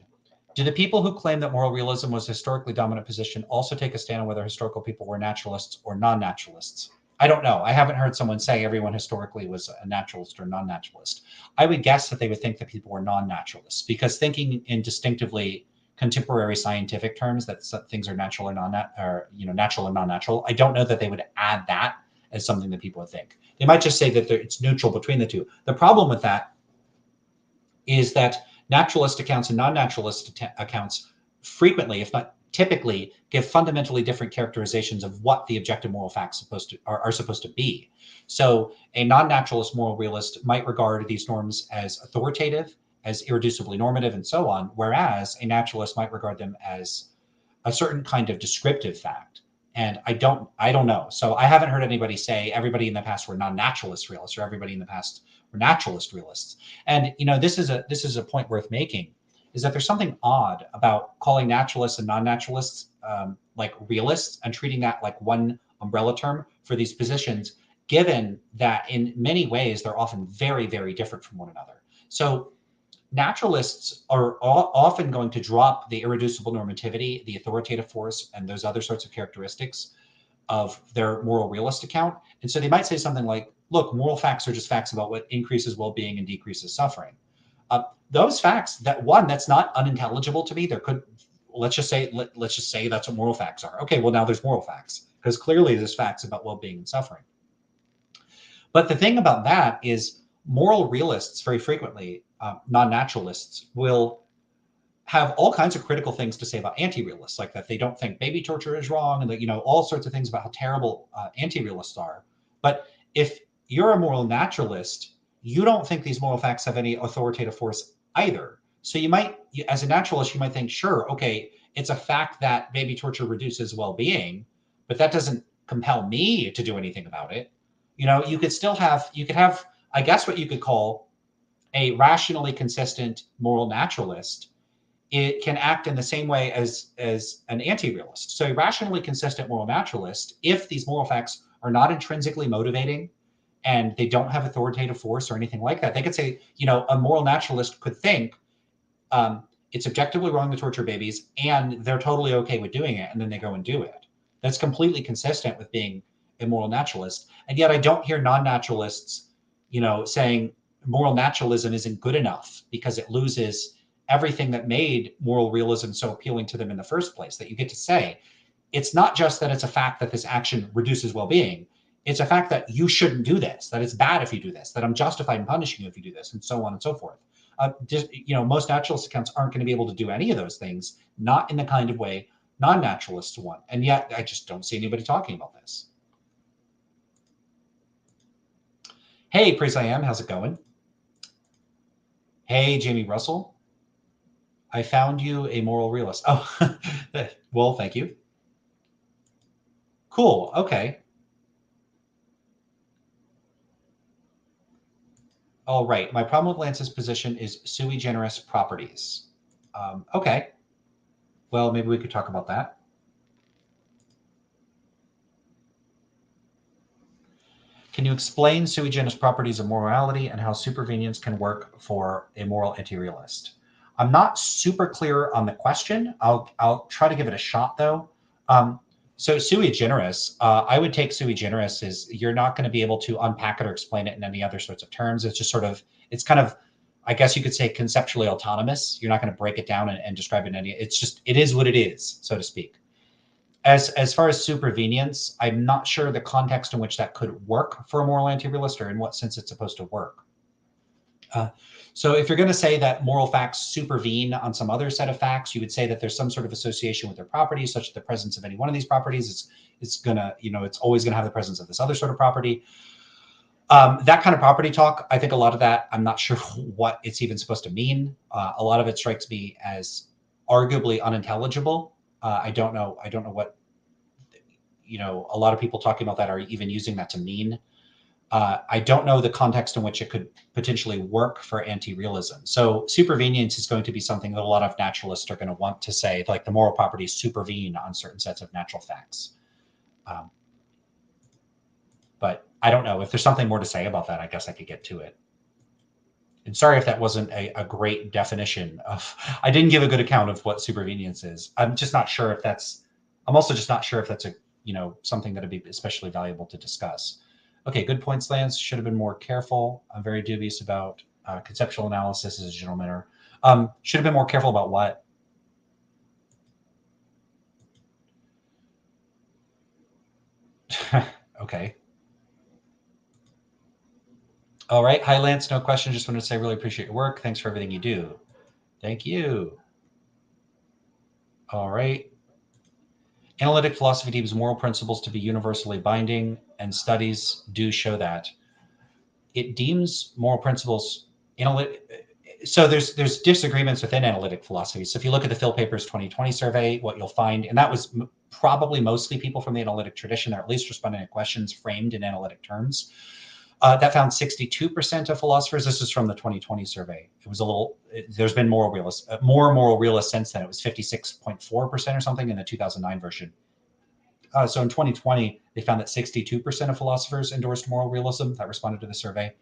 Do the people who claim that moral realism was a historically dominant position also take a stand on whether historical people were naturalists or non-naturalists? I don't know. I haven't heard someone say everyone historically was a naturalist or non-naturalist. I would guess that they would think that people were non-naturalists, because thinking in distinctively contemporary scientific terms that things are natural or natural or non-natural. I don't know that they would add that as something that people would think. They might just say that it's neutral between the two. The problem with that is that naturalist accounts and non-naturalist accounts frequently, if not typically, give fundamentally different characterizations of what the objective moral facts are supposed to be. So a non-naturalist moral realist might regard these norms as authoritative, as irreducibly normative, and so on, whereas a naturalist might regard them as a certain kind of descriptive fact. And I don't know. So I haven't heard anybody say everybody in the past were non-naturalist realists or everybody in the past were naturalist realists. And this is a point worth making, is that there's something odd about calling naturalists and non-naturalists like realists and treating that like one umbrella term for these positions, given that in many ways they're often very, very different from one another. So naturalists are often going to drop the irreducible normativity, the authoritative force, and those other sorts of characteristics of their moral realist account. And so they might say something like, look, moral facts are just facts about what increases well-being and decreases suffering. Those facts, that's not unintelligible to me. Let's just say that's what moral facts are. Okay, well, now there's moral facts, because clearly there's facts about well-being and suffering. But the thing about that is moral realists very frequently, non-naturalists, will have all kinds of critical things to say about anti-realists, like that they don't think baby torture is wrong, and that all sorts of things about how terrible anti-realists are. But if you're a moral naturalist, you don't think these moral facts have any authoritative force either. So as a naturalist, you might think, sure, okay, it's a fact that baby torture reduces well-being, but that doesn't compel me to do anything about it. You could have, I guess, what you could call a rationally consistent moral naturalist. It can act in the same way as an anti-realist. So a rationally consistent moral naturalist, if these moral facts are not intrinsically motivating and they don't have authoritative force or anything like that, they could say, a moral naturalist could think it's objectively wrong to torture babies and they're totally okay with doing it, and then they go and do it. That's completely consistent with being a moral naturalist. And yet I don't hear non-naturalists, saying moral naturalism isn't good enough because it loses everything that made moral realism so appealing to them in the first place. That you get to say, it's not just that it's a fact that this action reduces well-being. It's a fact that you shouldn't do this, that it's bad if you do this, that I'm justified in punishing you if you do this, and so on and so forth. Most naturalist accounts aren't going to be able to do any of those things, not in the kind of way non-naturalists want. And yet I just don't see anybody talking about this. Hey, Praise I Am, how's it going? Hey, Jamie Russell. I found you a moral realist. Oh, well, thank you. Cool, okay. All right, my problem with Lance's position is sui generis properties. Okay, well, maybe we could talk about that. Can you explain sui generis properties of morality and how supervenience can work for a moral anti-realist? I'm not super clear on the question. I'll try to give it a shot though. So sui generis, I would take sui generis as you're not going to be able to unpack it or explain it in any other sorts of terms. It's just it's kind of, I guess you could say, conceptually autonomous. You're not going to break it down and describe it in any, it is what it is, so to speak. As far as supervenience, I'm not sure the context in which that could work for a moral anti-realist or in what sense it's supposed to work. So if you're going to say that moral facts supervene on some other set of facts, you would say that there's some sort of association with their properties, such that the presence of any one of these properties it's always going to have the presence of this other sort of property. That kind of property talk, I think a lot of that, I'm not sure what it's even supposed to mean. A lot of it strikes me as arguably unintelligible. I don't know what, a lot of people talking about that are even using that to mean. I don't know the context in which it could potentially work for anti-realism. So supervenience is going to be something that a lot of naturalists are going to want to say, like the moral properties supervene on certain sets of natural facts. But I don't know. If there's something more to say about that, I guess I could get to it. And sorry if that wasn't a great definition of, I didn't give a good account of what supervenience is. I'm just not sure if that's, I'm also just not sure if that's something that'd be especially valuable to discuss. Okay, good points, Lance. Should have been more careful. I'm very dubious about conceptual analysis as a general matter. Should have been more careful about what? Okay. All right. Hi, Lance. No question. Just wanted to say I really appreciate your work. Thanks for everything you do. Thank you. All right. Analytic philosophy deems moral principles to be universally binding, and studies do show that. It deems moral principles so there's disagreements within analytic philosophy. So if you look at the Phil Papers 2020 survey, what you'll find, and that was probably mostly people from the analytic tradition, or at least responding to questions framed in analytic terms, that found 62% of philosophers. This is from the 2020 survey. It was a little. There's been more moral realists since then. It was 56.4% or something in the 2009 version. So in 2020, they found that 62% of philosophers endorsed moral realism that responded to the survey.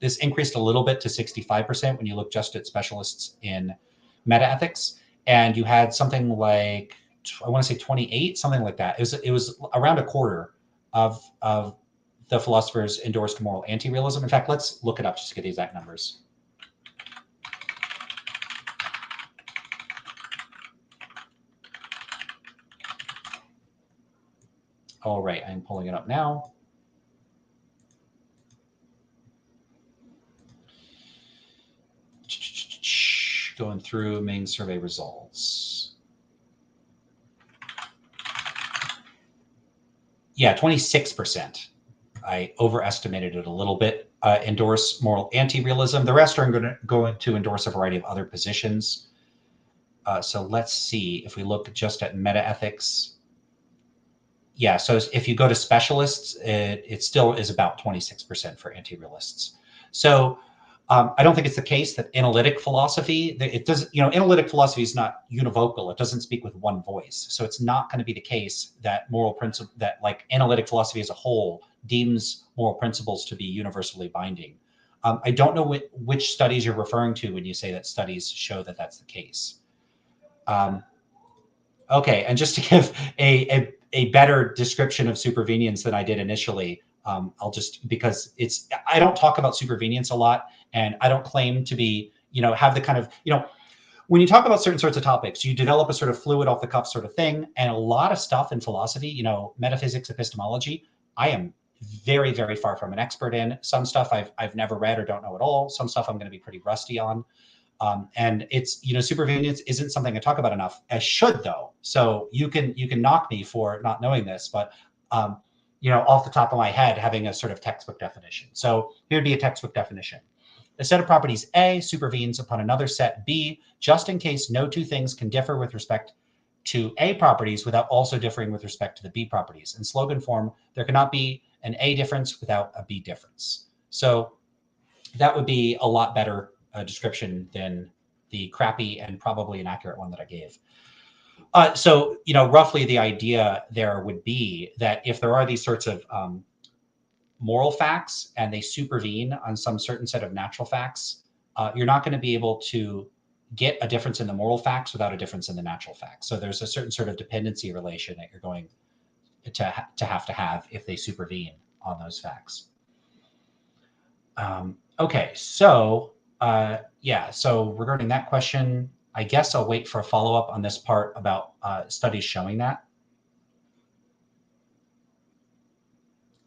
This increased a little bit to 65% when you look just at specialists in metaethics. And you had something like, I want to say 28, something like that. It was around a quarter of the philosophers endorsed moral anti-realism. In fact, let's look it up just to get the exact numbers. All right, I'm pulling it up now. Going through main survey results. Yeah, 26%. I overestimated it a little bit. Endorse moral anti-realism. The rest are going to endorse a variety of other positions. So let's see if we look just at metaethics. Yeah, so if you go to specialists, it still is about 26% for anti-realists. So I don't think it's the case that analytic philosophy, analytic philosophy is not univocal. It doesn't speak with one voice. So it's not going to be the case that like analytic philosophy as a whole deems moral principles to be universally binding. I don't know which studies you're referring to when you say that studies show that that's the case. Okay, and just to give a better description of supervenience than I did initially, because I don't talk about supervenience a lot, and I don't claim to be, have the kind of, when you talk about certain sorts of topics, you develop a sort of fluid off the cuff sort of thing. And a lot of stuff in philosophy, metaphysics, epistemology, I am very, very far from an expert in. Some stuff I've never read or don't know at all. Some stuff I'm going to be pretty rusty on. And it's, supervenience isn't something I talk about enough. I should, though. So you can knock me for not knowing this, but off the top of my head, having a sort of textbook definition. So here would be a textbook definition. A set of properties A supervenes upon another set B, just in case no two things can differ with respect to A properties without also differing with respect to the B properties. In slogan form, there cannot be an A difference without a B difference. So that would be a lot better description than the crappy and probably inaccurate one that I gave. So roughly the idea there would be that if there are these sorts of moral facts and they supervene on some certain set of natural facts, you're not going to be able to get a difference in the moral facts without a difference in the natural facts. So there's a certain sort of dependency relation that you're going to have if they supervene on those facts. Okay, so so regarding that question, I guess I'll wait for a follow-up on this part about studies showing that.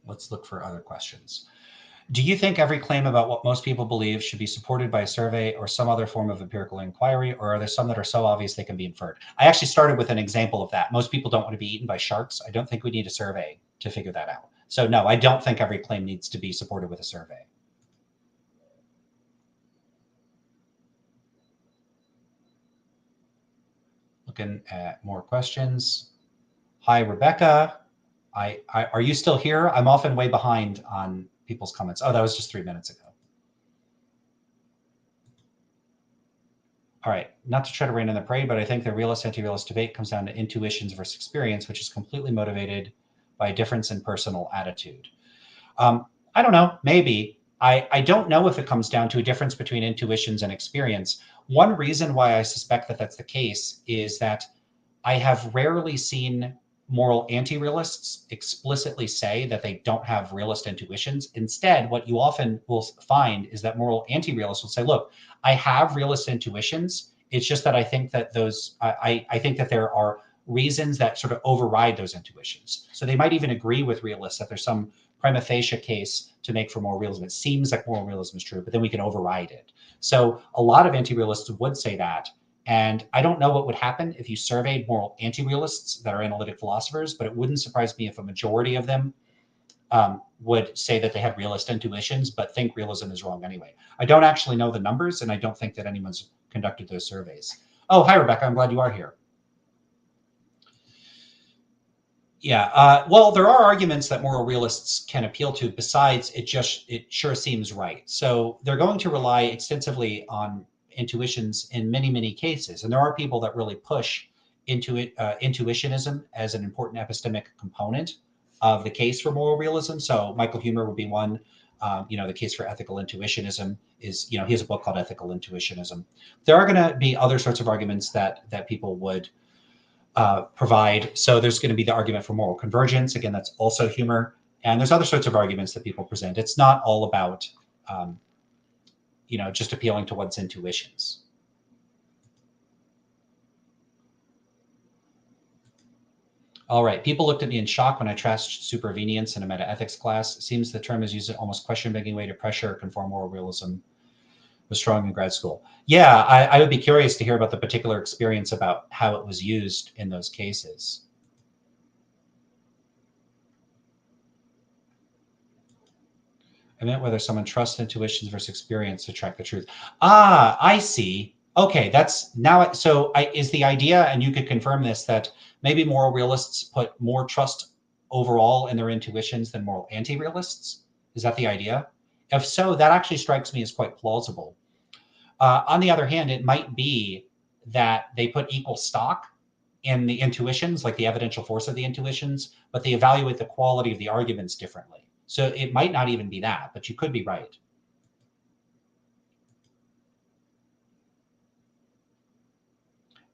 Let's look for other questions. Do you think every claim about what most people believe should be supported by a survey or some other form of empirical inquiry, or are there some that are so obvious they can be inferred? I actually started with an example of that. Most people don't want to be eaten by sharks. I don't think we need a survey to figure that out. So no, I don't think every claim needs to be supported with a survey. Looking at more questions. Hi, Rebecca. Are you still here? I'm often way behind on people's comments. Oh, that was just 3 minutes ago. All right, not to try to rain on the parade, but I think the realist anti-realist debate comes down to intuitions versus experience, which is completely motivated by a difference in personal attitude. I don't know, maybe. I don't know if it comes down to a difference between intuitions and experience. One reason why I suspect that that's the case is that I have rarely seen moral anti-realists explicitly say that they don't have realist intuitions. Instead, what you often will find is that moral anti-realists will say, look, I have realist intuitions. It's just that I think that I think that there are reasons that sort of override those intuitions. So they might even agree with realists that there's some prima facie case to make for moral realism. It seems like moral realism is true, but then we can override it. So a lot of anti-realists would say that. And I don't know what would happen if you surveyed moral anti-realists that are analytic philosophers, but it wouldn't surprise me if a majority of them would say that they have realist intuitions, but think realism is wrong anyway. I don't actually know the numbers, and I don't think that anyone's conducted those surveys. Oh, hi, Rebecca. I'm glad you are here. Yeah, well, there are arguments that moral realists can appeal to besides it sure seems right. So they're going to rely extensively on intuitions in many, many cases. And there are people that really push intuitionism as an important epistemic component of the case for moral realism. So Michael Huemer would be one. The case for ethical intuitionism is, he has a book called Ethical Intuitionism. There are going to be other sorts of arguments that people would provide. So there's going to be the argument for moral convergence. Again, that's also Huemer. And there's other sorts of arguments that people present. It's not all about, just appealing to one's intuitions. All right, people looked at me in shock when I trashed supervenience in a metaethics class. It seems the term is used in almost question-begging way to pressure conform moral realism was strong in grad school. Yeah, I would be curious to hear about the particular experience about how it was used in those cases. I meant whether someone trusts intuitions versus experience to track the truth. Ah, I see. Okay, that's now. So is the idea, and you could confirm this, that maybe moral realists put more trust overall in their intuitions than moral anti-realists? Is that the idea? If so, that actually strikes me as quite plausible. On the other hand, it might be that they put equal stock in the intuitions, like the evidential force of the intuitions, but they evaluate the quality of the arguments differently. So it might not even be that, but you could be right.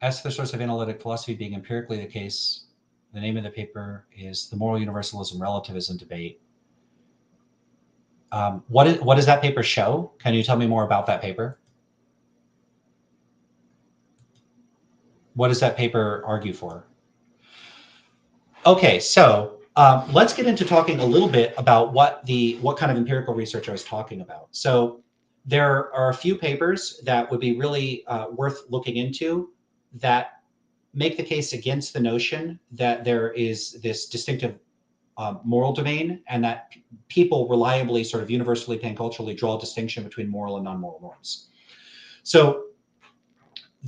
As to the source of analytic philosophy being empirically the case, the name of the paper is The Moral Universalism Relativism Debate. What does that paper show? Can you tell me more about that paper? What does that paper argue for? Okay, so let's get into talking a little bit about what kind of empirical research I was talking about. So there are a few papers that would be really worth looking into that make the case against the notion that there is this distinctive moral domain and that people reliably, sort of universally, pan-culturally draw a distinction between moral and non-moral norms. So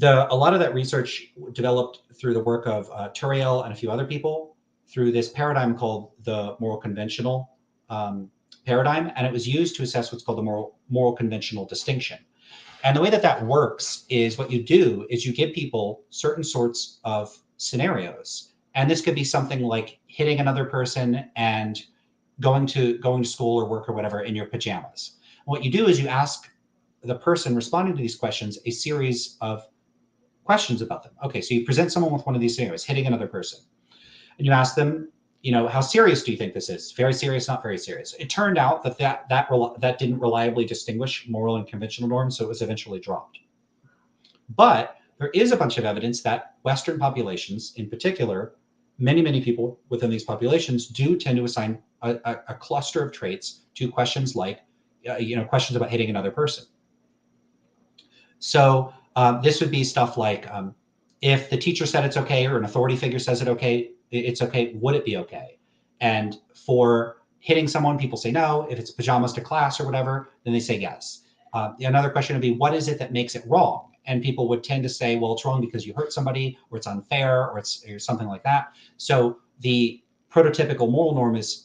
a lot of that research developed through the work of Turiel and a few other people through this paradigm called the moral conventional paradigm, and it was used to assess what's called the moral conventional distinction. And the way that works is what you do is you give people certain sorts of scenarios. And this could be something like hitting another person and going to school or work or whatever in your pajamas. What you do is you ask the person responding to these questions a series of questions about them. Okay, so you present someone with one of these scenarios, hitting another person. And you ask them, how serious do you think this is? Very serious, not very serious. It turned out that didn't reliably distinguish moral and conventional norms, so it was eventually dropped. But there is a bunch of evidence that Western populations, in particular, many people within these populations do tend to assign a cluster of traits to questions like, questions about hitting another person. So this would be stuff like, if the teacher said it's okay, or an authority figure says it's okay, would it be okay? And for hitting someone, people say no. If it's pajamas to class or whatever, then they say yes. Another question would be, what is it that makes it wrong? And people would tend to say, well, it's wrong because you hurt somebody, or it's unfair, or it's something like that. So the prototypical moral norm is,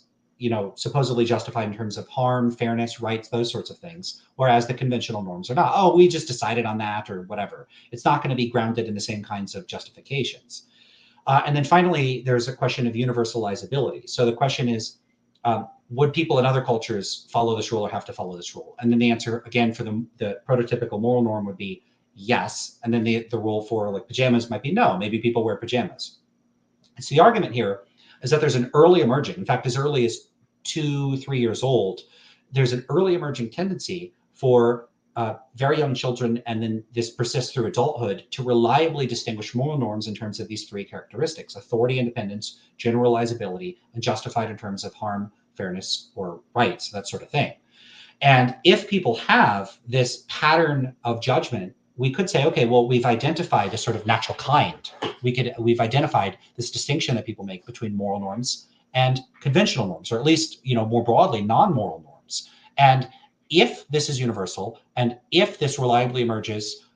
supposedly justified in terms of harm, fairness, rights, those sorts of things. Whereas the conventional norms are not. Oh, we just decided on that or whatever. It's not going to be grounded in the same kinds of justifications. And then finally, there's a question of universalizability. So the question is, would people in other cultures follow this rule or have to follow this rule? And then the answer, again, for the prototypical moral norm would be yes. And then the rule for like pajamas might be no. Maybe people wear pajamas. And so the argument here is that there's an early emerging, in fact, as early as 2-3 years old, there's an early emerging tendency for very young children, and then this persists through adulthood, to reliably distinguish moral norms in terms of these three characteristics: authority, independence, generalizability, and justified in terms of harm, fairness, or rights, that sort of thing. And if people have this pattern of judgment, we could say, okay, well, we've identified a sort of natural kind. We've identified this distinction that people make between moral norms and conventional norms, or at least, more broadly, non-moral norms. And if this is universal, and if this reliably emerges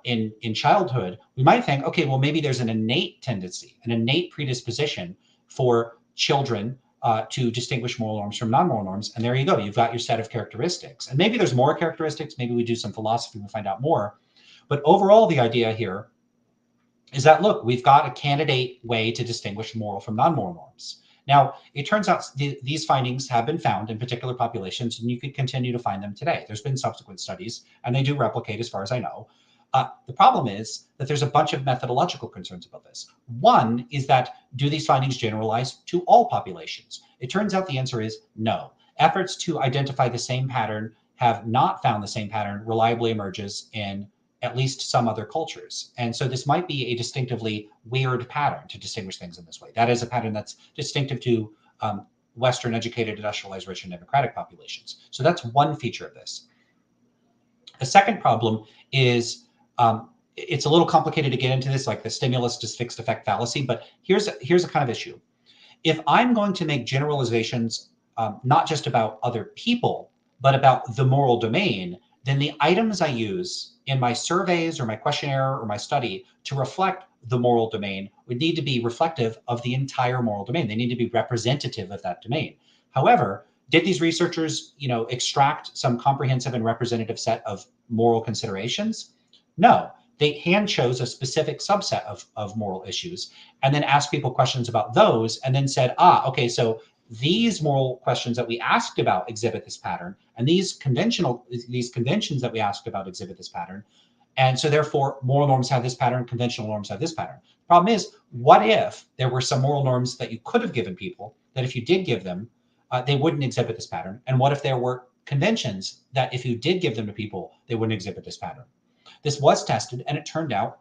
in childhood, we might think, okay, well, maybe there's an innate tendency, an innate predisposition for children to distinguish moral norms from non-moral norms. And there you go. You've got your set of characteristics. And maybe there's more characteristics. Maybe we do some philosophy and we find out more. But overall, the idea here is that, look, we've got a candidate way to distinguish moral from non-moral norms. Now, it turns out these findings have been found in particular populations, and you could continue to find them today. There's been subsequent studies, and they do replicate as far as I know. The problem is that there's a bunch of methodological concerns about this. One is that, do these findings generalize to all populations? It turns out the answer is no. Efforts to identify the same pattern have not found the same pattern reliably emerges in at least some other cultures. And so this might be a distinctively weird pattern to distinguish things in this way. That is a pattern that's distinctive to Western educated, industrialized, rich, and democratic populations. So that's one feature of this. The second problem is, it's a little complicated to get into this, like the stimulus to fixed effect fallacy, but here's a kind of issue. If I'm going to make generalizations, not just about other people, but about the moral domain, then the items I use in my surveys or my questionnaire or my study to reflect the moral domain would need to be reflective of the entire moral domain. They need to be representative of that domain. However, did these researchers, extract some comprehensive and representative set of moral considerations? No, they hand chose a specific subset of moral issues and then asked people questions about those and then said, okay, so these moral questions that we asked about exhibit this pattern, and these conventions that we asked about exhibit this pattern. And so therefore, moral norms have this pattern, conventional norms have this pattern. The problem is, what if there were some moral norms that you could have given people that if you did give them, they wouldn't exhibit this pattern? And what if there were conventions that if you did give them to people, they wouldn't exhibit this pattern? This was tested, and it turned out,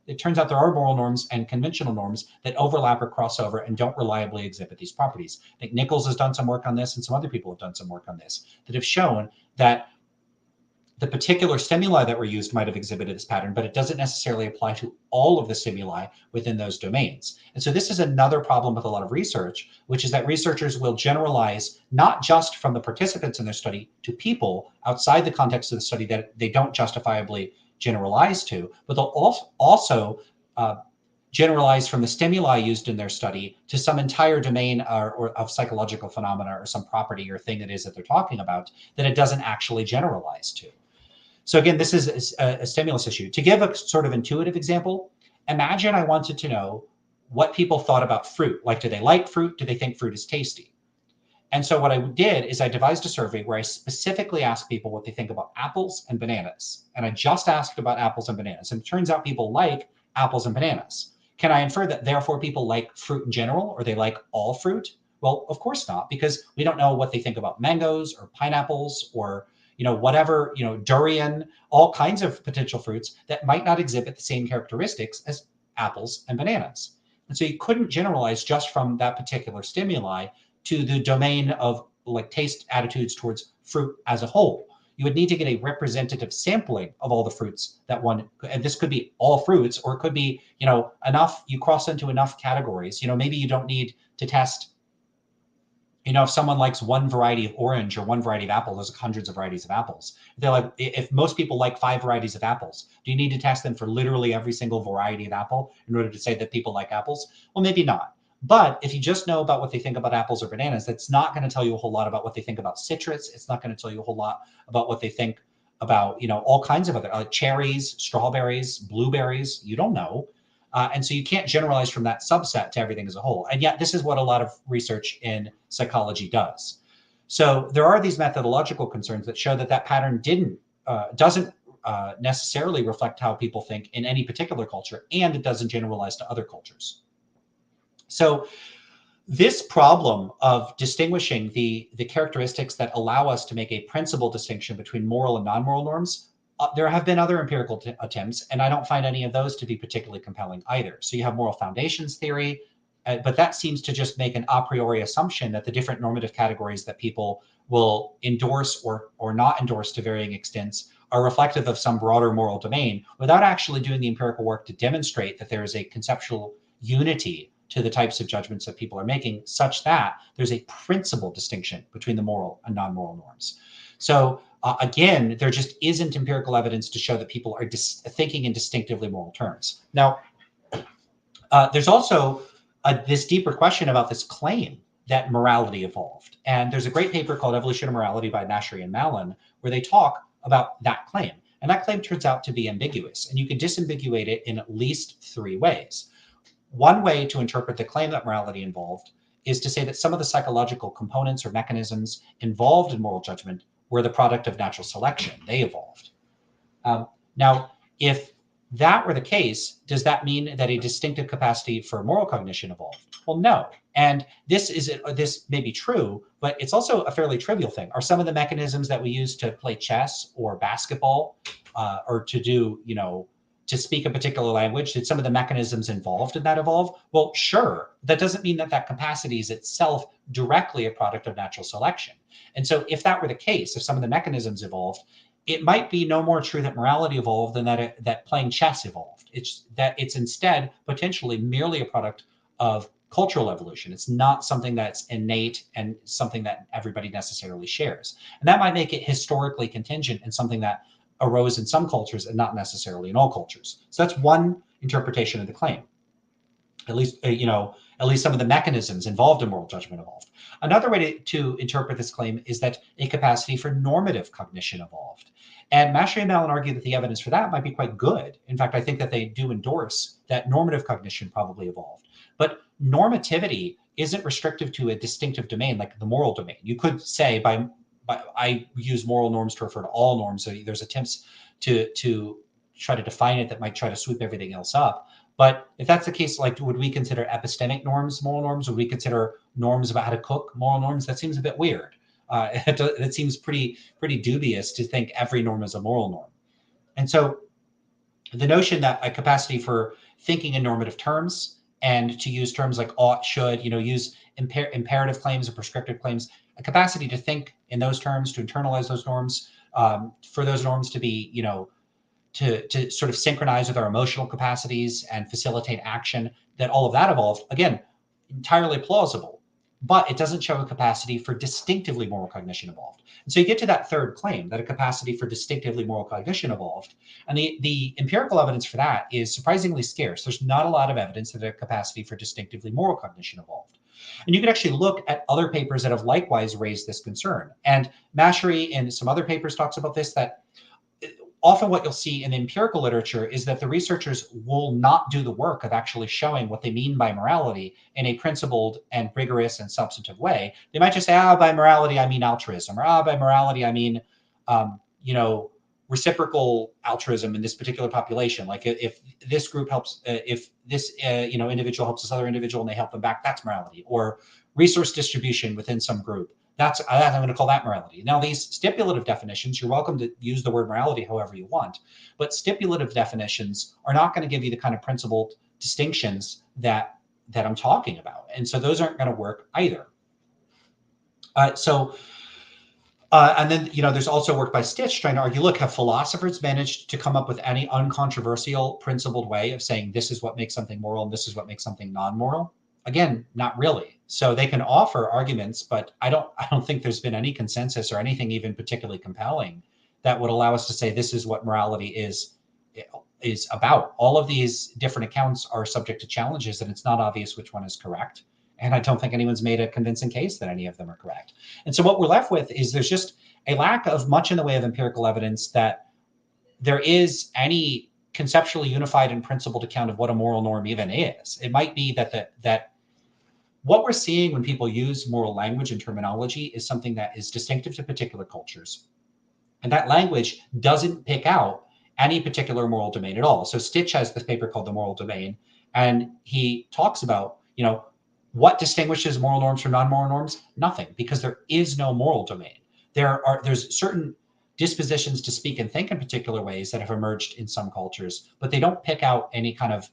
it turns out there are moral norms and conventional norms that overlap or cross over and don't reliably exhibit these properties. I think Nichols has done some work on this, and some other people have done some work on this, that have shown that the particular stimuli that were used might have exhibited this pattern, but it doesn't necessarily apply to all of the stimuli within those domains. And so this is another problem with a lot of research, which is that researchers will generalize not just from the participants in their study to people outside the context of the study that they don't justifiably generalize to, but they'll also generalize from the stimuli used in their study to some entire domain or of psychological phenomena or some property or thing it is that they're talking about that it doesn't actually generalize to. So again, this is a stimulus issue. To give a sort of intuitive example, imagine I wanted to know what people thought about fruit. Like, do they like fruit? Do they think fruit is tasty? And so what I did is I devised a survey where I specifically asked people what they think about apples and bananas. And I just asked about apples and bananas. And it turns out people like apples and bananas. Can I infer that therefore people like fruit in general, or they like all fruit? Well, of course not, because we don't know what they think about mangoes or pineapples or whatever, durian, all kinds of potential fruits that might not exhibit the same characteristics as apples and bananas. And so you couldn't generalize just from that particular stimuli to the domain of like taste attitudes towards fruit as a whole. You would need to get a representative sampling of all the fruits that one, and this could be all fruits, or it could be, enough, you cross into enough categories. Maybe you don't need to test, if someone likes one variety of orange or one variety of apple, there's hundreds of varieties of apples. They're like, if most people like 5 varieties of apples, do you need to test them for literally every single variety of apple in order to say that people like apples? Well, maybe not. But if you just know about what they think about apples or bananas, that's not going to tell you a whole lot about what they think about citrus. It's not going to tell you a whole lot about what they think about, all kinds of other cherries, strawberries, blueberries. You don't know. And so you can't generalize from that subset to everything as a whole. And yet this is what a lot of research in psychology does. So there are these methodological concerns that show that that pattern doesn't necessarily reflect how people think in any particular culture, and it doesn't generalize to other cultures. So this problem of distinguishing the characteristics that allow us to make a principal distinction between moral and non-moral norms there have been other empirical attempts, and I don't find any of those to be particularly compelling either. So you have moral foundations theory, but that seems to just make an a priori assumption that the different normative categories that people will endorse or not endorse to varying extents are reflective of some broader moral domain without actually doing the empirical work to demonstrate that there is a conceptual unity to the types of judgments that people are making, such that there's a principal distinction between the moral and non-moral norms. So again, there just isn't empirical evidence to show that people are thinking in distinctively moral terms. Now, there's also this deeper question about this claim that morality evolved. And there's a great paper called Evolution of Morality by Mashry and Mallon, where they talk about that claim. And that claim turns out to be ambiguous. And you can disambiguate it in at least 3 ways. One way to interpret the claim that morality evolved is to say that some of the psychological components or mechanisms involved in moral judgment were the product of natural selection. They evolved. Now, if that were the case, does that mean that a distinctive capacity for moral cognition evolved? Well, no. And this may be true, but it's also a fairly trivial thing. Are some of the mechanisms that we use to play chess or basketball or to do, to speak a particular language, did some of the mechanisms involved in that evolve? Well, sure. That doesn't mean that that capacity is itself directly a product of natural selection. And so if that were the case, if some of the mechanisms evolved, it might be no more true that morality evolved than that playing chess evolved. It's instead potentially merely a product of cultural evolution. It's not something that's innate and something that everybody necessarily shares. And that might make it historically contingent and something that arose in some cultures and not necessarily in all cultures. So that's one interpretation of the claim. At least some of the mechanisms involved in moral judgment evolved. Another way to interpret this claim is that a capacity for normative cognition evolved. And Mashry and Mallon argue that the evidence for that might be quite good. In fact, I think that they do endorse that normative cognition probably evolved. But normativity isn't restrictive to a distinctive domain like the moral domain. You could say I use moral norms to refer to all norms. So there's attempts to try to define it that might try to sweep everything else up. But if that's the case, like, would we consider epistemic norms moral norms? Would we consider norms about how to cook moral norms? That seems a bit weird. It seems pretty dubious to think every norm is a moral norm. And so the notion that a capacity for thinking in normative terms and to use terms like ought, should, use imperative claims or prescriptive claims, a capacity to think in those terms, to internalize those norms, for those norms to be, to sort of synchronize with our emotional capacities and facilitate action, that all of that evolved, again, entirely plausible, but it doesn't show a capacity for distinctively moral cognition evolved. And so you get to that third claim, that a capacity for distinctively moral cognition evolved. And the empirical evidence for that is surprisingly scarce. There's not a lot of evidence that a capacity for distinctively moral cognition evolved. And you can actually look at other papers that have likewise raised this concern. And Mashry in some other papers talks about this, that often what you'll see in empirical literature is that the researchers will not do the work of actually showing what they mean by morality in a principled and rigorous and substantive way. They might just say, by morality, I mean altruism, or by morality, I mean, reciprocal altruism in this particular population. Like if this group helps, if this, individual helps this other individual and they help them back, that's morality. Or resource distribution within some group. I'm going to call that morality. Now, these stipulative definitions, you're welcome to use the word morality however you want, but stipulative definitions are not going to give you the kind of principled distinctions that I'm talking about. And so those aren't going to work either. And then, there's also work by Stitch trying to argue, look, have philosophers managed to come up with any uncontroversial, principled way of saying this is what makes something moral and this is what makes something non-moral? Again, not really. So they can offer arguments, but I don't think there's been any consensus or anything even particularly compelling that would allow us to say this is what morality is about. All of these different accounts are subject to challenges, and it's not obvious which one is correct. And I don't think anyone's made a convincing case that any of them are correct. And so what we're left with is there's just a lack of much in the way of empirical evidence that there is any conceptually unified and principled account of what a moral norm even is. It might be that what we're seeing when people use moral language and terminology is something that is distinctive to particular cultures. And that language doesn't pick out any particular moral domain at all. So Stitch has this paper called The Moral Domain, and he talks about, what distinguishes moral norms from non-moral norms? Nothing, because there is no moral domain. There's certain dispositions to speak and think in particular ways that have emerged in some cultures, but they don't pick out any kind of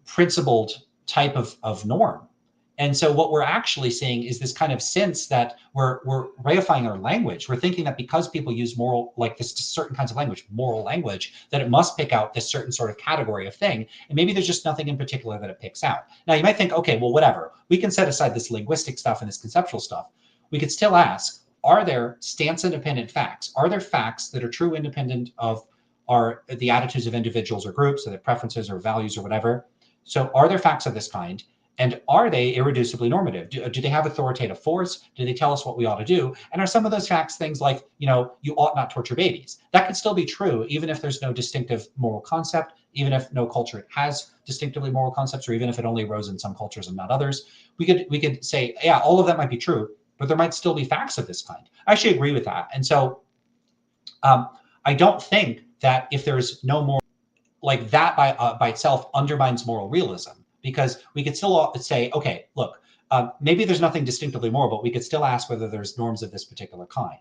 principled type of norm. And so what we're actually seeing is this kind of sense that we're reifying our language. We're thinking that because people use moral, like this certain kinds of language, moral language, that it must pick out this certain sort of category of thing. And maybe there's just nothing in particular that it picks out. Now you might think, okay, well, whatever. We can set aside this linguistic stuff and this conceptual stuff. We could still ask, are there stance-independent facts? Are there facts that are true independent of the attitudes of individuals or groups, or their preferences or values or whatever? So are there facts of this kind? And are they irreducibly normative? Do they have authoritative force? Do they tell us what we ought to do? And are some of those facts things like, you ought not torture babies? That could still be true, even if there's no distinctive moral concept, even if no culture has distinctively moral concepts, or even if it only arose in some cultures and not others. We could say, yeah, all of that might be true, but there might still be facts of this kind. I actually agree with that. And so I don't think that if there's no moral, like that by itself undermines moral realism, because we could still say, okay, look, maybe there's nothing distinctively moral, but we could still ask whether there's norms of this particular kind.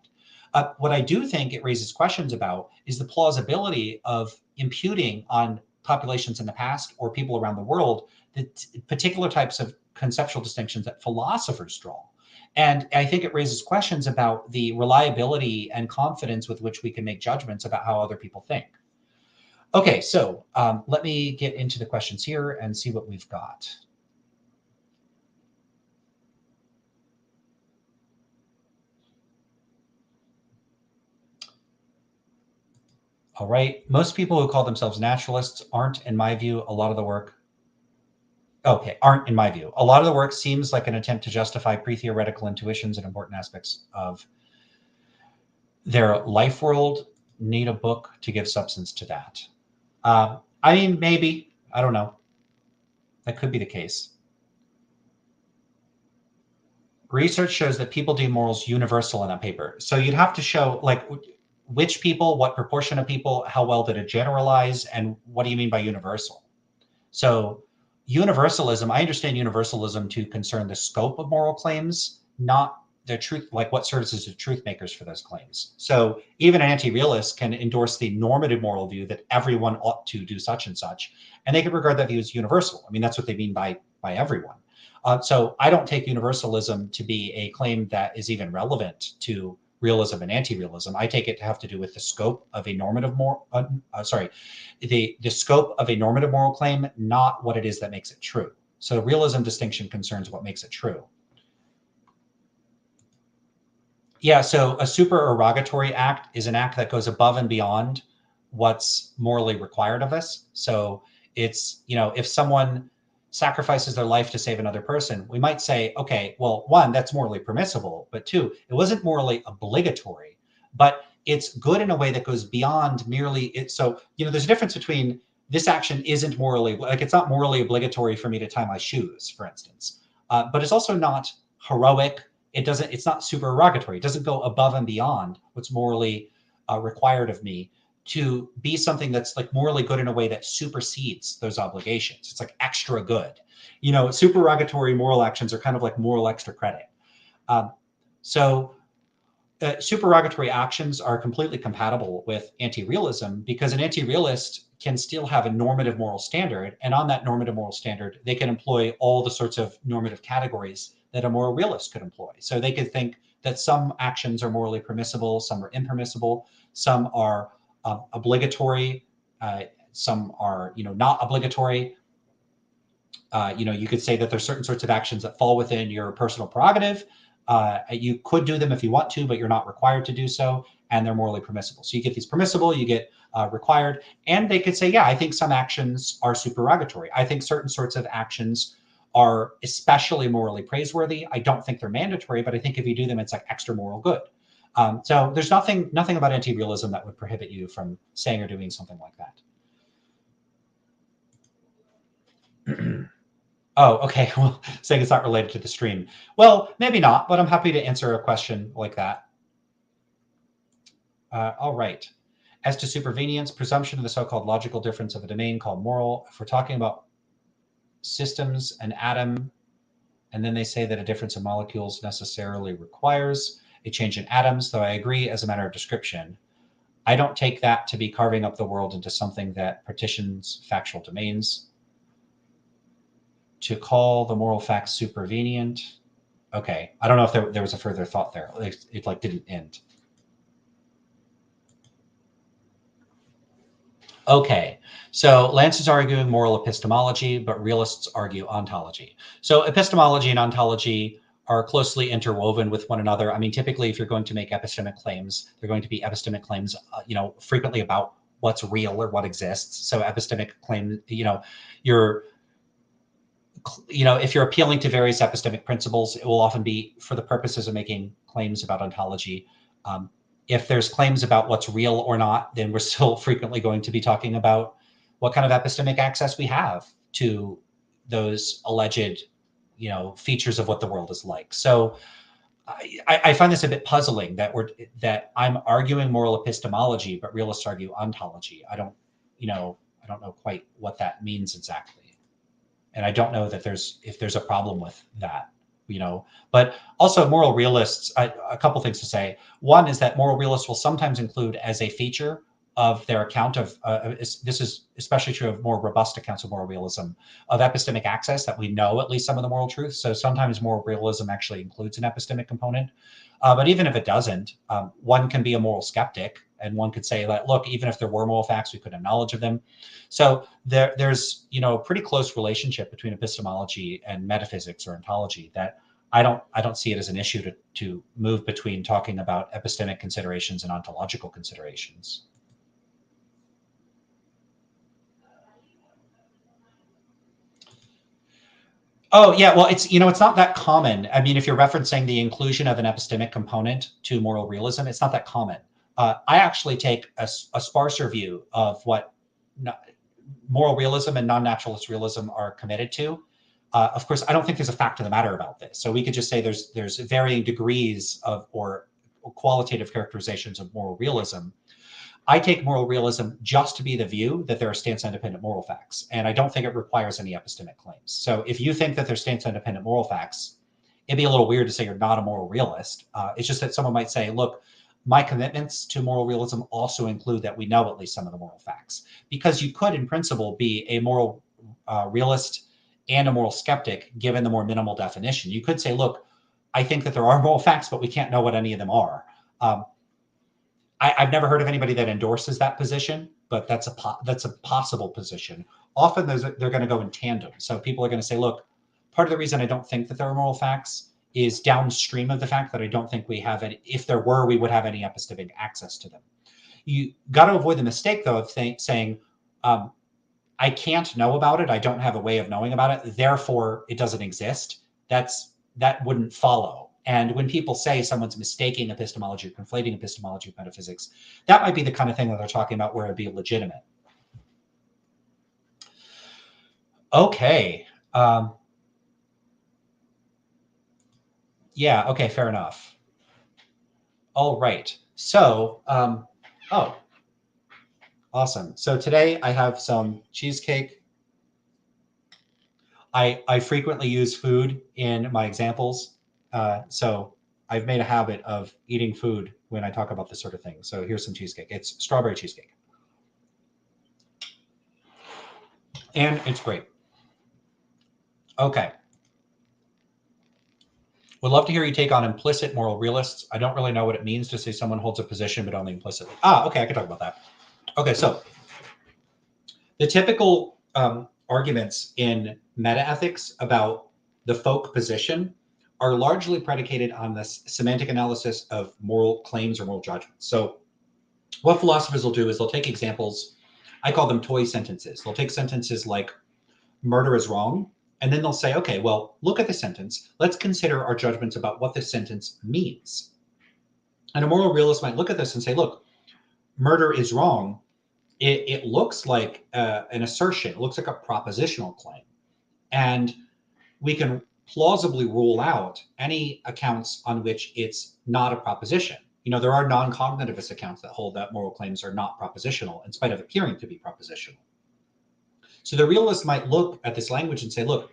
What I do think it raises questions about is the plausibility of imputing on populations in the past or people around the world the particular types of conceptual distinctions that philosophers draw. And I think it raises questions about the reliability and confidence with which we can make judgments about how other people think. Okay, so let me get into the questions here and see what we've got. All right, most people who call themselves naturalists aren't, in my view, a lot of the work. Okay, aren't, in my view. A lot of the work seems like an attempt to justify pre-theoretical intuitions and important aspects of their life world. Need a book to give substance to that. I mean, maybe, I don't know. That could be the case. Research shows that people deem morals universal in that paper. So you'd have to show like which people, what proportion of people, how well did it generalize, and what do you mean by universal? So universalism, I understand universalism to concern the scope of moral claims, not the truth, like what services to truth makers for those claims. So even an anti-realist can endorse the normative moral view that everyone ought to do such and such, and they can regard that view as universal. I mean, that's what they mean by everyone. So I don't take universalism to be a claim that is even relevant to realism and anti-realism. I take it to have to do with the scope of a normative the scope of a normative moral claim, not what it is that makes it true. So the realism distinction concerns what makes it true. Yeah, so a supererogatory act is an act that goes above and beyond what's morally required of us. So it's, if someone sacrifices their life to save another person, we might say, okay, well, one, that's morally permissible, but two, it wasn't morally obligatory, but it's good in a way that goes beyond merely it. So, there's a difference between this action isn't morally, like it's not morally obligatory for me to tie my shoes, for instance, but it's also not heroic. It's not supererogatory. It doesn't go above and beyond what's morally required of me to be something that's like morally good in a way that supersedes those obligations. It's like extra good. Supererogatory moral actions are kind of like moral extra credit. Supererogatory actions are completely compatible with anti-realism because an anti-realist can still have a normative moral standard. And on that normative moral standard, they can employ all the sorts of normative categories that a moral realist could employ. So they could think that some actions are morally permissible, some are impermissible, some are obligatory, some are not obligatory. You could say that there's certain sorts of actions that fall within your personal prerogative. You could do them if you want to, but you're not required to do so, and they're morally permissible. So you get these permissible, you get required, and they could say, yeah, I think some actions are supererogatory. I think certain sorts of actions are especially morally praiseworthy. I don't think they're mandatory, but I think if you do them, it's like extra moral good. So there's nothing about anti-realism that would prohibit you from saying or doing something like that. Oh, okay. Well, saying it's not related to the stream. Well, maybe not, but I'm happy to answer a question like that. All right. As to supervenience, presumption of the so-called logical difference of a domain called moral, if we're talking about systems, an atom, and then they say that a difference of molecules necessarily requires, a change in atoms, though I agree as a matter of description. I don't take that to be carving up the world into something that partitions factual domains. To call the moral facts supervenient. Okay, I don't know if there was a further thought there. It like didn't end. Okay, so Lance is arguing moral epistemology, but realists argue ontology. So epistemology and ontology are closely interwoven with one another. I mean, typically, if you're going to make epistemic claims, they're going to be epistemic claims, frequently about what's real or what exists. So epistemic claim, if you're appealing to various epistemic principles, it will often be for the purposes of making claims about ontology. If there's claims about what's real or not, then we're still frequently going to be talking about what kind of epistemic access we have to those alleged, features of what the world is like. So I find this a bit puzzling that I'm arguing moral epistemology, but realists argue ontology. I don't know quite what that means exactly. And I don't know that if there's a problem with that. But also moral realists, a couple things to say. One is that moral realists will sometimes include as a feature of their account of, this is especially true of more robust accounts of moral realism, of epistemic access, that we know at least some of the moral truths. So sometimes moral realism actually includes an epistemic component. But even if it doesn't, one can be a moral skeptic, and one could say that, look, even if there were moral facts, we could have knowledge of them. So there's a pretty close relationship between epistemology and metaphysics or ontology that I don't see it as an issue to move between talking about epistemic considerations and ontological considerations. Oh yeah, well it's not that common. I mean, if you're referencing the inclusion of an epistemic component to moral realism, it's not that common. I actually take a sparser view of what moral realism and non-naturalist realism are committed to. Of course, I don't think there's a fact of the matter about this. So we could just say there's varying degrees of or qualitative characterizations of moral realism. I take moral realism just to be the view that there are stance-independent moral facts, and I don't think it requires any epistemic claims. So if you think that there's stance-independent moral facts, it'd be a little weird to say you're not a moral realist. It's just that someone might say, look, my commitments to moral realism also include that we know at least some of the moral facts, because you could, in principle, be a moral realist and a moral skeptic, given the more minimal definition. You could say, look, I think that there are moral facts, but we can't know what any of them are. I've never heard of anybody that endorses that position, but that's a possible position. Often they're going to go in tandem. So people are going to say, look, part of the reason I don't think that there are moral facts is downstream of the fact that I don't think we have any. If there were, we would have any epistemic access to them. You got to avoid the mistake, though, of saying, I can't know about it. I don't have a way of knowing about it. Therefore, it doesn't exist. That wouldn't follow. And when people say someone's mistaking epistemology or conflating epistemology with metaphysics, that might be the kind of thing that they're talking about where it'd be legitimate. Okay. Yeah, okay, fair enough. All right. So, oh, awesome. So today I have some cheesecake. I frequently use food in my examples. So I've made a habit of eating food when I talk about this sort of thing. So here's some cheesecake. It's strawberry cheesecake. And it's great. Okay. Would love to hear your take on implicit moral realists. I don't really know what it means to say someone holds a position, but only implicitly. Okay, I can talk about that. Okay, so the typical arguments in metaethics about the folk position are largely predicated on this semantic analysis of moral claims or moral judgments. So what philosophers will do is they'll take examples, I call them toy sentences. They'll take sentences like murder is wrong, and then they'll say, okay, well, look at the sentence. Let's consider our judgments about what this sentence means. And a moral realist might look at this and say, look, murder is wrong. It looks like an assertion. It looks like a propositional claim. And we can plausibly rule out any accounts on which it's not a proposition. There are non-cognitivist accounts that hold that moral claims are not propositional in spite of appearing to be propositional. So the realist might look at this language and say, look,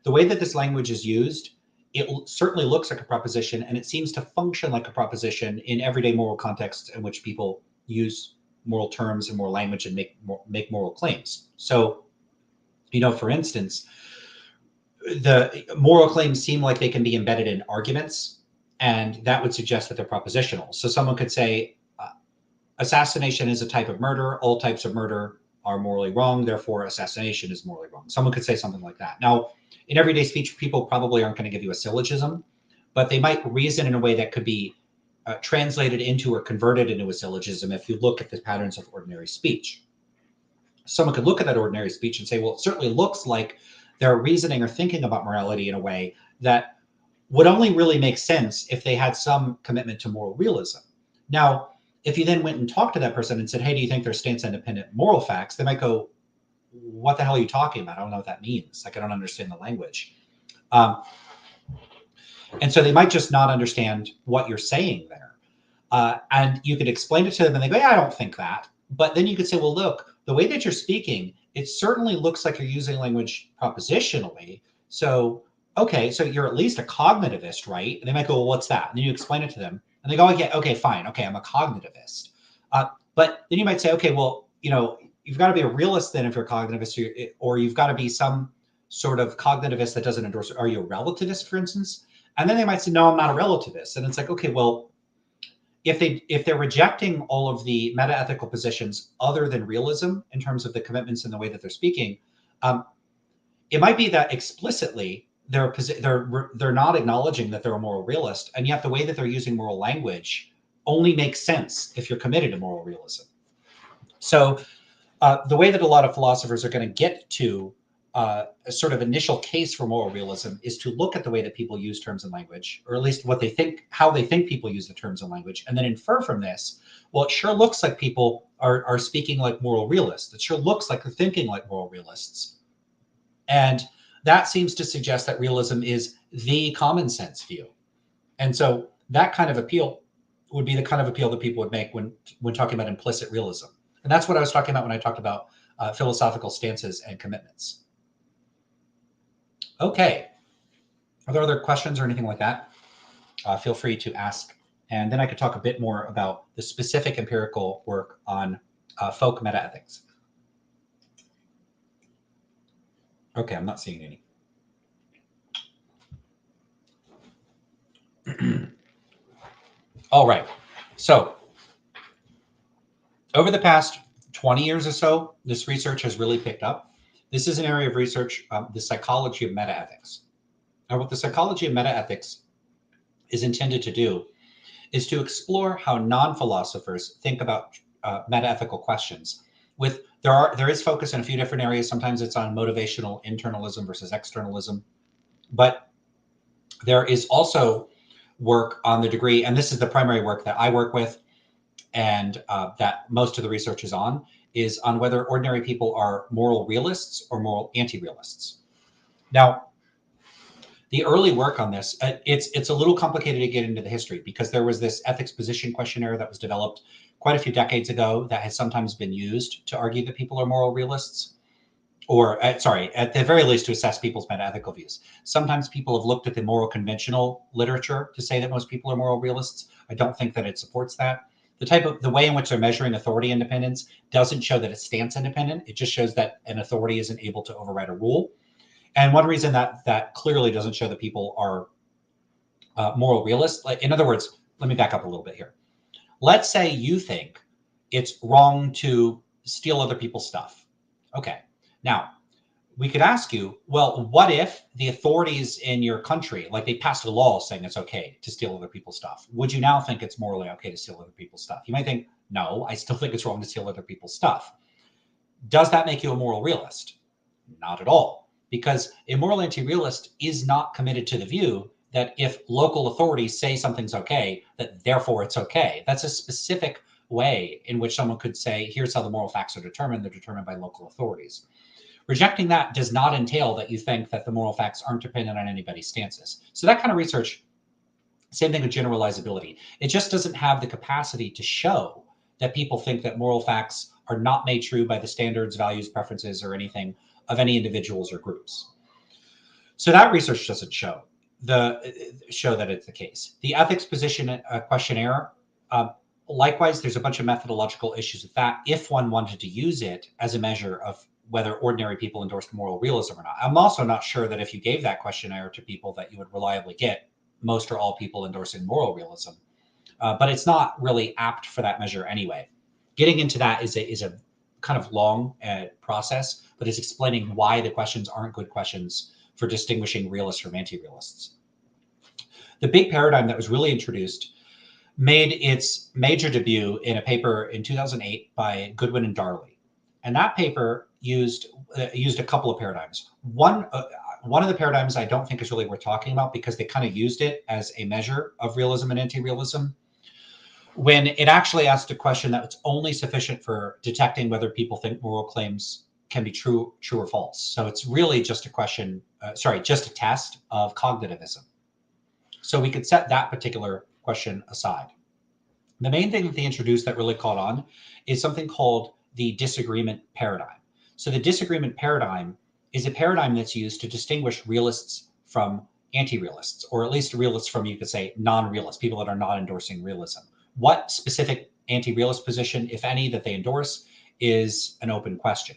the way that this language is used it certainly looks like a proposition, and it seems to function like a proposition in everyday moral contexts in which people use moral terms and moral language and make moral claims. So, for instance, the moral claims seem like they can be embedded in arguments, and that would suggest that they're propositional. So someone could say, assassination is a type of murder. All types of murder are morally wrong. Therefore, assassination is morally wrong. Someone could say something like that. Now, in everyday speech, people probably aren't going to give you a syllogism, but they might reason in a way that could be translated into or converted into a syllogism if you look at the patterns of ordinary speech. Someone could look at that ordinary speech and say, well, it certainly looks like they're reasoning or thinking about morality in a way that would only really make sense if they had some commitment to moral realism. Now, if you then went and talked to that person and said, hey, do you think they're stance-independent moral facts? They might go, what the hell are you talking about? I don't know what that means. Like, I don't understand the language. And so they might just not understand what you're saying there. And you could explain it to them and they go, yeah, I don't think that. But then you could say, well, look, the way that you're speaking, it certainly looks like you're using language propositionally. So, okay, so you're at least a cognitivist, right? And they might go, well, what's that? And then you explain it to them. And they go, yeah, okay, fine. Okay, I'm a cognitivist. But then you might say, okay, well, you've got to be a realist then if you're a cognitivist, or you've got to be some sort of cognitivist that doesn't endorse it. Are you a relativist, for instance? And then they might say, no, I'm not a relativist. And it's like, okay, well, if they're rejecting all of the meta-ethical positions other than realism in terms of the commitments and the way that they're speaking, it might be that explicitly they're not acknowledging that they're a moral realist, and yet the way that they're using moral language only makes sense if you're committed to moral realism. So the way that a lot of philosophers are going to get to a sort of initial case for moral realism is to look at the way that people use terms and language, or at least how they think people use the terms and language, and then infer from this, well, it sure looks like people are speaking like moral realists. It sure looks like they're thinking like moral realists. And that seems to suggest that realism is the common sense view. And so that kind of appeal would be the kind of appeal that people would make when talking about implicit realism. And that's what I was talking about when I talked about philosophical stances and commitments. Okay. Are there other questions or anything like that? Feel free to ask. And then I could talk a bit more about the specific empirical work on folk metaethics. Okay, I'm not seeing any. All right. So over the past 20 years or so, this research has really picked up. This is an area of research, the psychology of metaethics. Now, what the psychology of metaethics is intended to do is to explore how non-philosophers think about metaethical questions. There is focus in a few different areas. Sometimes it's on motivational internalism versus externalism, but there is also work on the degree, and this is the primary work that I work with, and that most of the research is on whether ordinary people are moral realists or moral anti-realists. Now, the early work on this, it's a little complicated to get into the history, because there was this ethics position questionnaire that was developed quite a few decades ago that has sometimes been used to argue that people are moral realists, or at the very least to assess people's metaethical views. Sometimes people have looked at the moral conventional literature to say that most people are moral realists. I don't think that it supports that. The way in which they're measuring authority independence doesn't show that it's stance independent. It just shows that an authority isn't able to override a rule. And one reason that clearly doesn't show that people are moral realists, in other words, let me back up a little bit here. Let's say you think it's wrong to steal other people's stuff. Okay. Now, we could ask you, well, what if the authorities in your country, like they passed a law saying it's okay to steal other people's stuff? Would you now think it's morally okay to steal other people's stuff? You might think, no, I still think it's wrong to steal other people's stuff. Does that make you a moral realist? Not at all, because a moral anti-realist is not committed to the view that if local authorities say something's okay, that therefore it's okay. That's a specific way in which someone could say, here's how the moral facts are determined. They're determined by local authorities. Rejecting that does not entail that you think that the moral facts aren't dependent on anybody's stances. So that kind of research, same thing with generalizability. It just doesn't have the capacity to show that people think that moral facts are not made true by the standards, values, preferences, or anything of any individuals or groups. So that research doesn't show. show that it's the case. The ethics position questionnaire, likewise, there's a bunch of methodological issues with that if one wanted to use it as a measure of whether ordinary people endorsed moral realism or not. I'm also not sure that if you gave that questionnaire to people that you would reliably get most or all people endorsing moral realism. But it's not really apt for that measure anyway. Getting into that is a kind of long process, but it's explaining why the questions aren't good questions for distinguishing realists from anti-realists. The big paradigm that was really introduced made its major debut in a paper in 2008 by Goodwin and Darley. And that paper used a couple of paradigms. One of the paradigms I don't think is really worth talking about because they kind of used it as a measure of realism and anti-realism, when it actually asked a question that was only sufficient for detecting whether people think moral claims can be true or false. So it's really just a question, just a test of cognitivism. So we could set that particular question aside. The main thing that they introduced that really caught on is something called the disagreement paradigm. So the disagreement paradigm is a paradigm that's used to distinguish realists from anti-realists, or at least realists from, you could say, non-realists, people that are not endorsing realism. What specific anti-realist position, if any, that they endorse is an open question.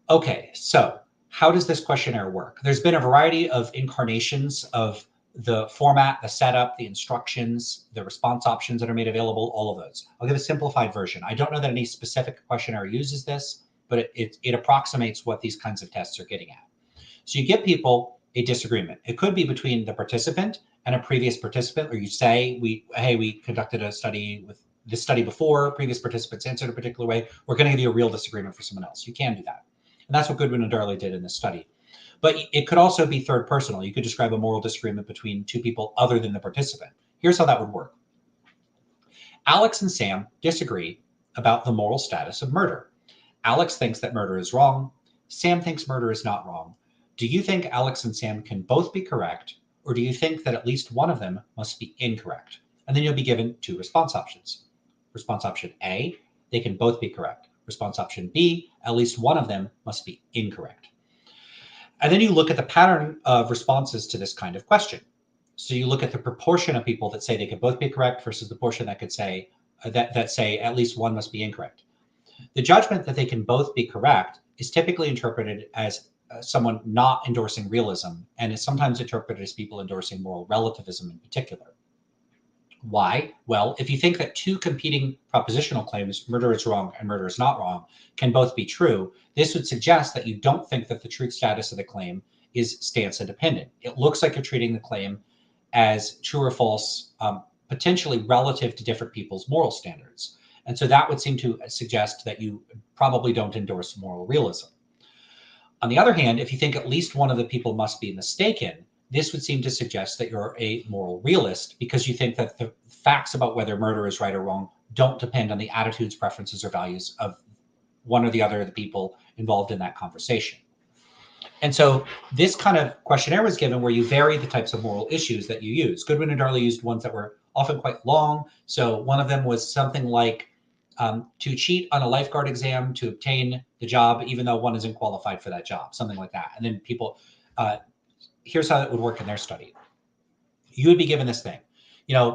Okay, so how does this questionnaire work? There's been a variety of incarnations of the format, the setup, the instructions, the response options that are made available, all of those. I'll give a simplified version. I don't know that any specific questionnaire uses this, but it approximates what these kinds of tests are getting at. So you give people a disagreement. It could be between the participant and a previous participant, or you say, we conducted a study with this study before, previous participants answered a particular way. We're going to give you a real disagreement for someone else. You can do that. And that's what Goodwin and Darley did in this study. But it could also be third personal. You could describe a moral disagreement between two people other than the participant. Here's how that would work. Alex and Sam disagree about the moral status of murder. Alex thinks that murder is wrong. Sam thinks murder is not wrong. Do you think Alex and Sam can both be correct, or do you think that at least one of them must be incorrect? And then you'll be given two response options. Response option A, they can both be correct. Response option B, at least one of them must be incorrect. And then you look at the pattern of responses to this kind of question. So you look at the proportion of people that say they can both be correct versus the portion that could say that say at least one must be incorrect. The judgment that they can both be correct is typically interpreted as someone not endorsing realism, and is sometimes interpreted as people endorsing moral relativism in particular. Why? Well, if you think that two competing propositional claims, murder is wrong and murder is not wrong, can both be true, this would suggest that you don't think that the truth status of the claim is stance independent. It looks like you're treating the claim as true or false, potentially relative to different people's moral standards. And so that would seem to suggest that you probably don't endorse moral realism. On the other hand, if you think at least one of the people must be mistaken, this would seem to suggest that you're a moral realist because you think that the facts about whether murder is right or wrong don't depend on the attitudes, preferences, or values of one or the other of the people involved in that conversation. And so this kind of questionnaire was given where you vary the types of moral issues that you use. Goodwin and Darley used ones that were often quite long. So one of them was something like to cheat on a lifeguard exam to obtain the job, even though one isn't qualified for that job, something like that. And then people, here's how it would work in their study. You would be given this thing,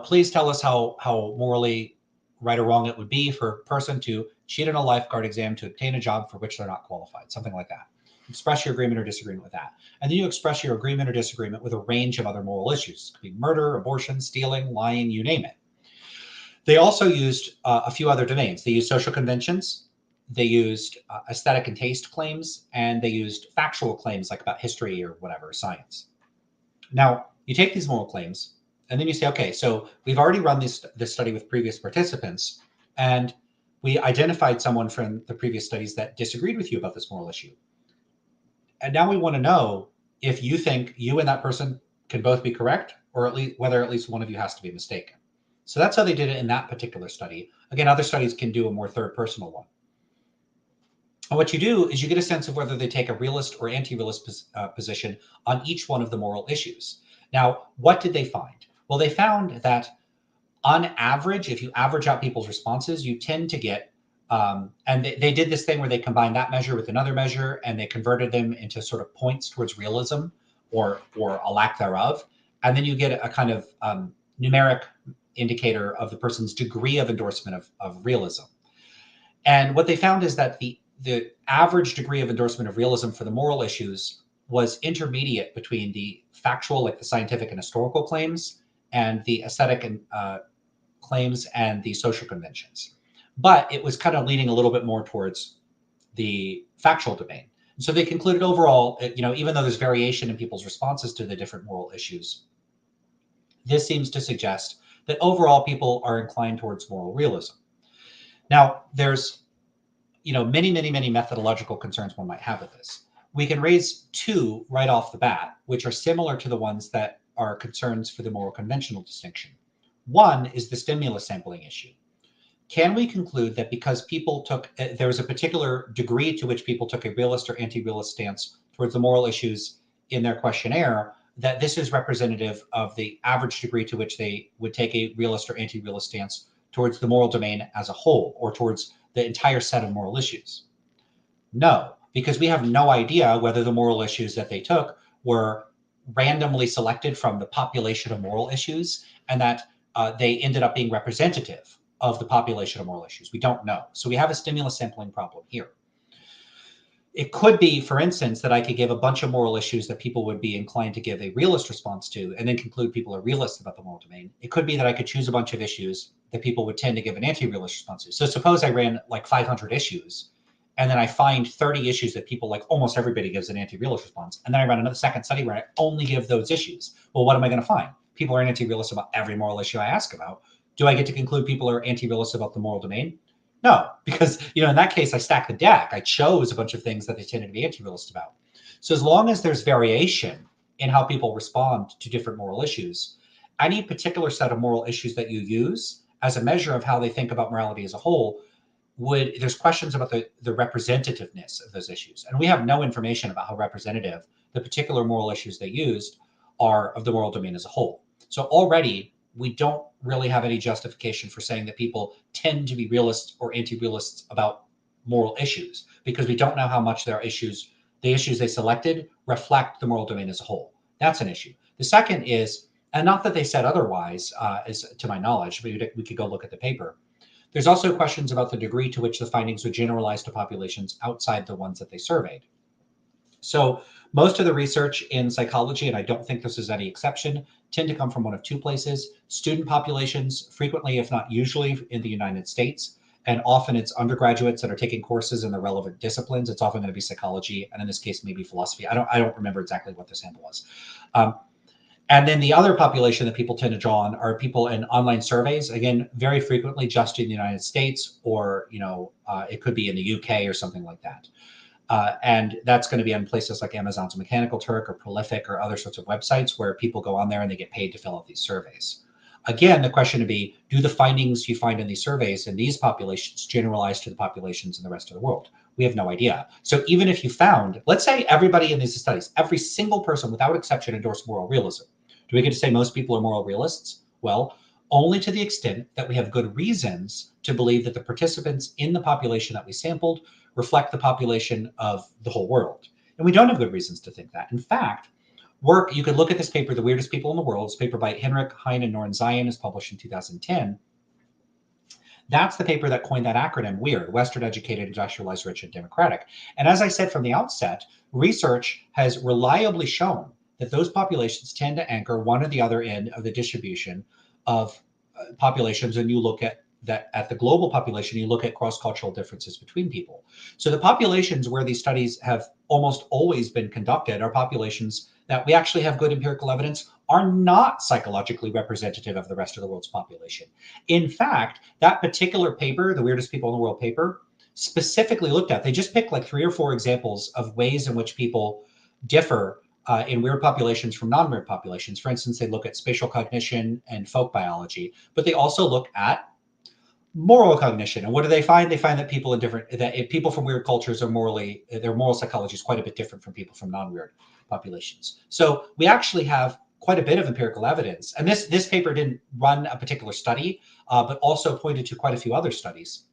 please tell us how morally right or wrong it would be for a person to cheat on a lifeguard exam to obtain a job for which they're not qualified, something like that. Express your agreement or disagreement with that. And then you express your agreement or disagreement with a range of other moral issues. It could be murder, abortion, stealing, lying, you name it. They also used a few other domains. They used social conventions, they used aesthetic and taste claims, and they used factual claims like about history or whatever, science. Now, you take these moral claims, and then you say, okay, so we've already run this study with previous participants, and we identified someone from the previous studies that disagreed with you about this moral issue. And now we want to know if you think you and that person can both be correct, or at least whether at least one of you has to be mistaken. So that's how they did it in that particular study. Again, other studies can do a more third personal one. And what you do is you get a sense of whether they take a realist or anti-realist position on each one of the moral issues. Now, what did they find? Well, they found that on average, if you average out people's responses, you tend to get, and they did this thing where they combined that measure with another measure and they converted them into sort of points towards realism, or a lack thereof. And then you get a kind of numeric indicator of the person's degree of endorsement of realism. And what they found is that the average degree of endorsement of realism for the moral issues was intermediate between the factual, like the scientific and historical claims, and the aesthetic and claims and the social conventions. But it was kind of leaning a little bit more towards the factual domain. And so they concluded overall, even though there's variation in people's responses to the different moral issues, this seems to suggest that overall people are inclined towards moral realism. Now, there's many methodological concerns one might have with this. We can raise two right off the bat, which are similar to the ones that are concerns for the moral conventional distinction. One is the stimulus sampling issue. Can we conclude that because people there was a particular degree to which people took a realist or anti-realist stance towards the moral issues in their questionnaire, that this is representative of the average degree to which they would take a realist or anti-realist stance towards the moral domain as a whole, or towards the entire set of moral issues? No, because we have no idea whether the moral issues that they took were randomly selected from the population of moral issues, and that they ended up being representative of the population of moral issues. We don't know. So we have a stimulus sampling problem here. It could be, for instance, that I could give a bunch of moral issues that people would be inclined to give a realist response to, and then conclude people are realists about the moral domain. It could be that I could choose a bunch of issues that people would tend to give an anti-realist response to. So suppose I ran like 500 issues, and then I find 30 issues that people, like almost everybody, gives an anti-realist response. And then I run another second study where I only give those issues. Well, what am I going to find? People are anti-realist about every moral issue I ask about. Do I get to conclude people are anti-realist about the moral domain? No, because in that case, I stacked the deck. I chose a bunch of things that they tended to be anti-realist about. So as long as there's variation in how people respond to different moral issues, any particular set of moral issues that you use as a measure of how they think about morality as a whole, there's questions about the representativeness of those issues. And we have no information about how representative the particular moral issues they used are of the moral domain as a whole. So already, we don't really have any justification for saying that people tend to be realists or anti-realists about moral issues, because we don't know how much the issues they selected reflect the moral domain as a whole. That's an issue. The second is, and not that they said otherwise, is to my knowledge, we could go look at the paper. There's also questions about the degree to which the findings would generalize to populations outside the ones that they surveyed. So most of the research in psychology, and I don't think this is any exception, tend to come from one of two places: student populations, frequently, if not usually, in the United States. And often it's undergraduates that are taking courses in the relevant disciplines. It's often going to be psychology, and in this case, maybe philosophy. I don't remember exactly what the sample was. And then the other population that people tend to draw on are people in online surveys, again, very frequently just in the United States, or it could be in the UK or something like that. And that's going to be on places like Amazon's Mechanical Turk or Prolific or other sorts of websites where people go on there and they get paid to fill out these surveys. Again, the question would be, do the findings you find in these surveys in these populations generalize to the populations in the rest of the world? We have no idea. So even if you found, let's say everybody in these studies, every single person without exception endorsed moral realism, do we get to say most people are moral realists? Well, only to the extent that we have good reasons to believe that the participants in the population that we sampled reflect the population of the whole world. And we don't have good reasons to think that. In fact, you could look at this paper, The Weirdest People in the World. This paper by Henrik, Hein, and Noren Zion is published in 2010. That's the paper that coined that acronym, WEIRD, Western Educated, Industrialized, Rich, and Democratic. And as I said from the outset, research has reliably shown that those populations tend to anchor one or the other end of the distribution of populations. And you look at the global population, you look at cross-cultural differences between people. So the populations where these studies have almost always been conducted are populations that we actually have good empirical evidence are not psychologically representative of the rest of the world's population. In fact, that particular paper, The Weirdest People in the World paper, specifically looked at, they just picked like 3 or 4 examples of ways in which people differ in weird populations from non-weird populations. For instance, they look at spatial cognition and folk biology, but they also look at moral cognition. And what do they find? They find that people from weird cultures are their moral psychology is quite a bit different from people from non-weird populations. So we actually have quite a bit of empirical evidence. And this paper didn't run a particular study, but also pointed to quite a few other studies.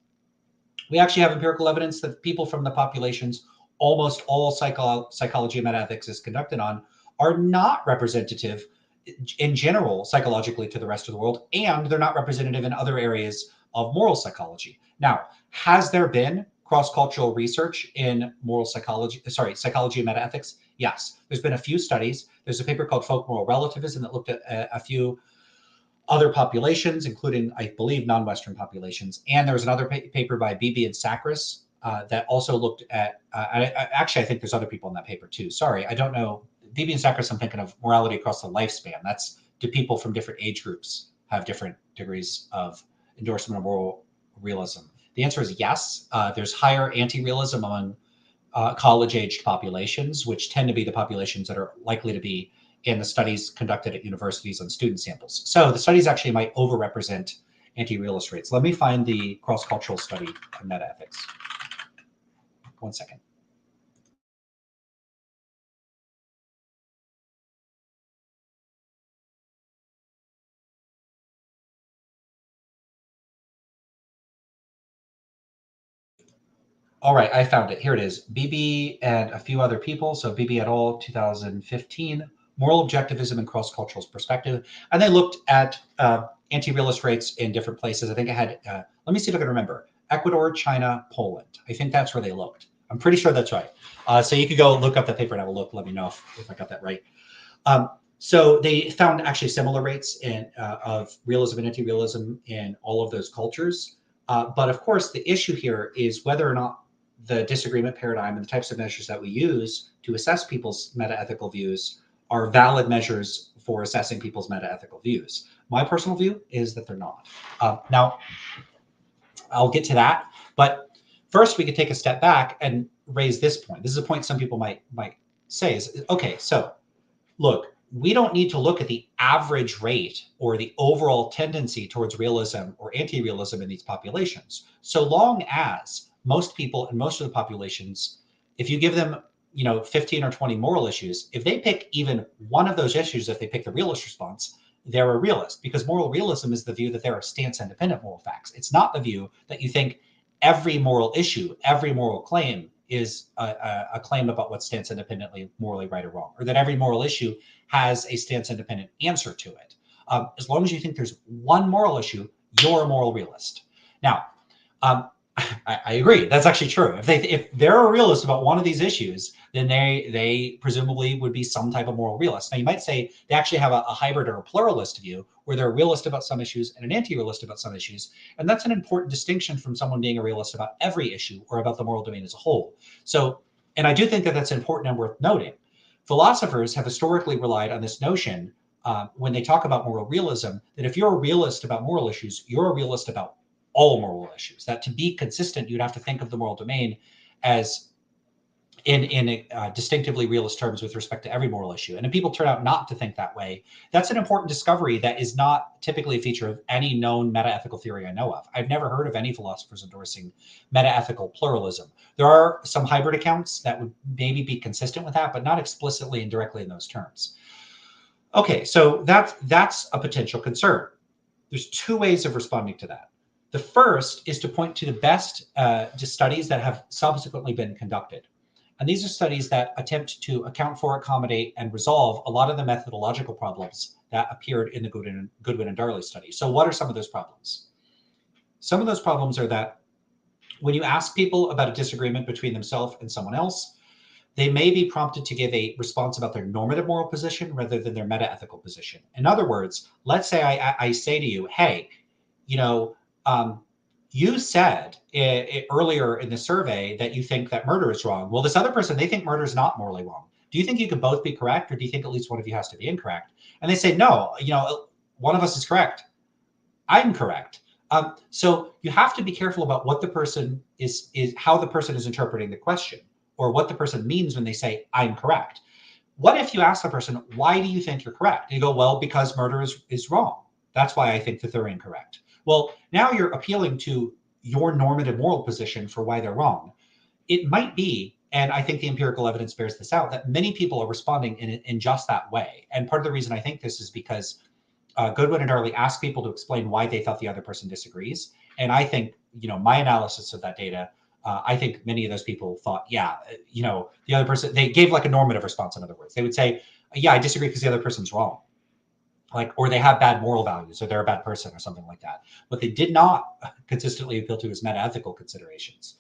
We actually have empirical evidence that people from the populations almost all psychology and metaethics is conducted on are not representative in general psychologically to the rest of the world, and they're not representative in other areas of moral psychology. Now, has there been cross-cultural research in psychology and metaethics? Yes, there's been a few studies. There's a paper called Folk Moral Relativism that looked at a few other populations, including, I believe, non-Western populations. And there was another paper by Beebe and Sakris that also looked at, actually, I think there's other people in that paper too. Sorry, I don't know. Beebe and Sakris, I'm thinking of morality across the lifespan. That's, do people from different age groups have different degrees of endorsement of moral realism? The answer is yes. There's higher anti-realism among college-aged populations, which tend to be the populations that are likely to be in the studies conducted at universities on student samples. So the studies actually might overrepresent anti-realist rates. Let me find the cross-cultural study on metaethics. 1 second. All right, I found it. Here it is. Beebe and a few other people. So Beebe et al., 2015, moral objectivism and cross-cultural perspective. And they looked at anti-realist rates in different places. I think it had, let me see if I can remember, Ecuador, China, Poland. I think that's where they looked. I'm pretty sure that's right. So you could go look up the paper and have a look. Let me know if I got that right. So they found actually similar rates of realism and anti-realism in all of those cultures. But of course, the issue here is whether or not the disagreement paradigm and the types of measures that we use to assess people's metaethical views are valid measures for assessing people's metaethical views. My personal view is that they're not. Now, I'll get to that, but first we could take a step back and raise this point. This is a point some people might say is, okay, so look, we don't need to look at the average rate or the overall tendency towards realism or anti-realism in these populations. So long as most people in most of the populations, if you give them 15 or 20 moral issues, if they pick even one of those issues, if they pick the realist response, they're a realist, because moral realism is the view that there are stance-independent moral facts. It's not the view that you think every moral issue, every moral claim is a claim about what stance independently morally right or wrong, or that every moral issue has a stance independent answer to it. As long as you think there's one moral issue, you're a moral realist. Now, I agree. That's actually true. If they're a realist about one of these issues, then they presumably would be some type of moral realist. Now, you might say they actually have a hybrid or a pluralist view where they're a realist about some issues and an anti-realist about some issues. And that's an important distinction from someone being a realist about every issue or about the moral domain as a whole. So, and I do think that that's important and worth noting. Philosophers have historically relied on this notion when they talk about moral realism, that if you're a realist about moral issues, you're a realist about all moral issues. That to be consistent, you'd have to think of the moral domain as in distinctively realist terms with respect to every moral issue. And if people turn out not to think that way, that's an important discovery that is not typically a feature of any known metaethical theory I know of. I've never heard of any philosophers endorsing metaethical pluralism. There are some hybrid accounts that would maybe be consistent with that, but not explicitly and directly in those terms. Okay, so that's a potential concern. There's two ways of responding to that. The first is to point to the best studies that have subsequently been conducted. And these are studies that attempt to account for, accommodate, and resolve a lot of the methodological problems that appeared in the Goodwin and Darley study. So what are some of those problems? Some of those problems are that when you ask people about a disagreement between themselves and someone else, they may be prompted to give a response about their normative moral position rather than their metaethical position. In other words, let's say I say to you, hey, you said earlier in the survey that you think that murder is wrong. Well, this other person, they think murder is not morally wrong. Do you think you can both be correct, or do you think at least one of you has to be incorrect? And they say, no, one of us is correct. I'm correct. So you have to be careful about what the person is how the person is interpreting the question, or what the person means when they say, I'm correct. What if you ask the person, why do you think you're correct? And you go, well, because murder is wrong. That's why I think that they're incorrect. Well, now you're appealing to your normative moral position for why they're wrong. It might be, and I think the empirical evidence bears this out, that many people are responding in just that way. And part of the reason I think this is because Goodwin and Darley asked people to explain why they thought the other person disagrees. And I think, my analysis of that data, I think many of those people thought, the other person, they gave like a normative response, in other words. They would say, yeah, I disagree because the other person's wrong. Like, or they have bad moral values, or they're a bad person, or something like that. What they did not consistently appeal to is meta-ethical considerations.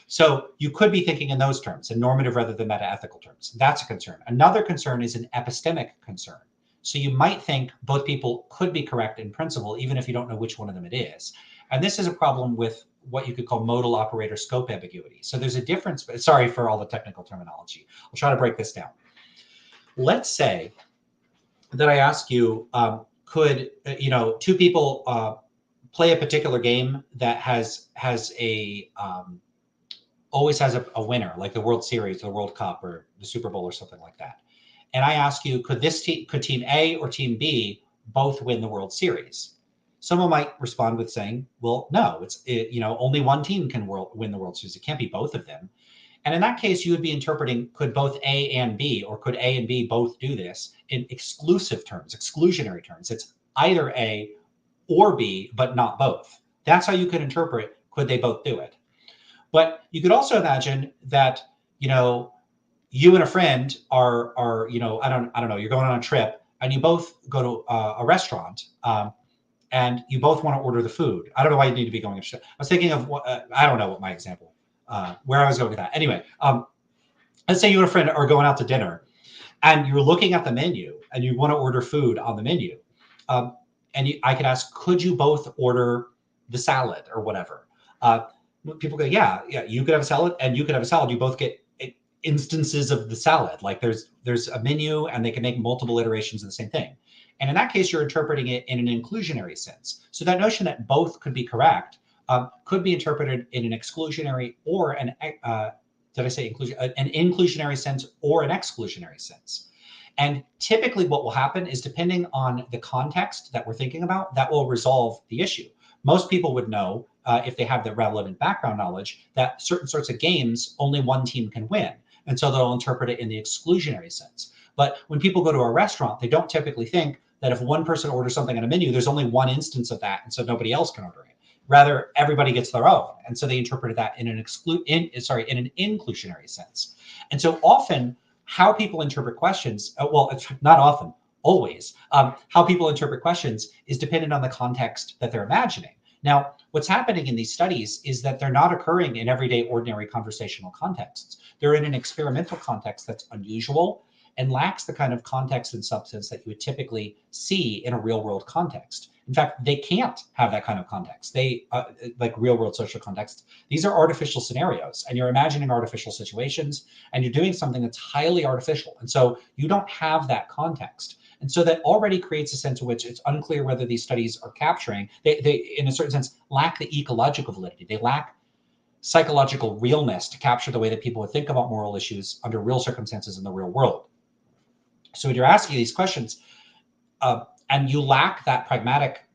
So you could be thinking in those terms, in normative rather than meta-ethical terms. That's a concern. Another concern is an epistemic concern. So you might think both people could be correct in principle, even if you don't know which one of them it is. And this is a problem with what you could call modal operator scope ambiguity. So there's a difference. Sorry for all the technical terminology. I'll try to break this down. Let's say that I ask you, could two people play a particular game that has a always has a winner, like the World Series, the World Cup, or the Super Bowl, or something like that. And I ask you, could team A or team B both win the World Series? Someone might respond with saying, well, no, only one team can win the World Series. It can't be both of them. And in that case, you would be interpreting, could both A and B, or could A and B both do this in exclusive terms, exclusionary terms? It's either A or B, but not both. That's how you could interpret, could they both do it? But you could also imagine that, you and a friend are I don't know, you're going on a trip and you both go to a restaurant, and you both want to order the food. I don't know why you need to be going. I was thinking of I don't know what my example, where I was going with that. Anyway, let's say you and a friend are going out to dinner, and you're looking at the menu, and you want to order food on the menu, I could ask, could you both order the salad or whatever? People go, yeah, you could have a salad, and you could have a salad. You both get instances of the salad. Like there's a menu, and they can make multiple iterations of the same thing. And in that case, you're interpreting it in an inclusionary sense. So that notion that both could be correct could be interpreted in an exclusionary or an inclusionary sense or an exclusionary sense. And typically what will happen is, depending on the context that we're thinking about, that will resolve the issue. Most people would know, if they have the relevant background knowledge, that certain sorts of games, only one team can win. And so they'll interpret it in the exclusionary sense. But when people go to a restaurant, they don't typically think that if one person orders something on a menu, there's only one instance of that, and so nobody else can order it. Rather, everybody gets their own. And so they interpreted that in an inclusionary sense. And so often, how people interpret questions, well, it's not often, always, how people interpret questions is dependent on the context that they're imagining. Now, what's happening in these studies is that they're not occurring in everyday ordinary conversational contexts. They're in an experimental context that's unusual and lacks the kind of context and substance that you would typically see in a real world context. In fact, they can't have that kind of context. They like real world social context. These are artificial scenarios, and you're imagining artificial situations, and you're doing something that's highly artificial. And so you don't have that context. And so that already creates a sense in which it's unclear whether these studies are capturing, they in a certain sense, lack the ecological validity. They lack psychological realness to capture the way that people would think about moral issues under real circumstances in the real world. So when you're asking these questions, and you lack that pragmatic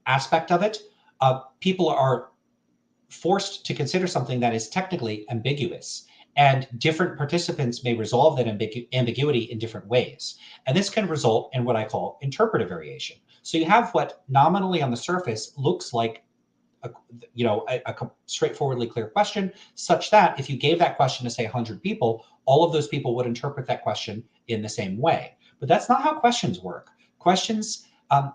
aspect of it, people are forced to consider something that is technically ambiguous, and different participants may resolve that ambiguity in different ways. And this can result in what I call interpretive variation. So you have what nominally on the surface looks like a straightforwardly clear question, such that if you gave that question to, say, 100 people, all of those people would interpret that question in the same way. But that's not how questions work. Questions are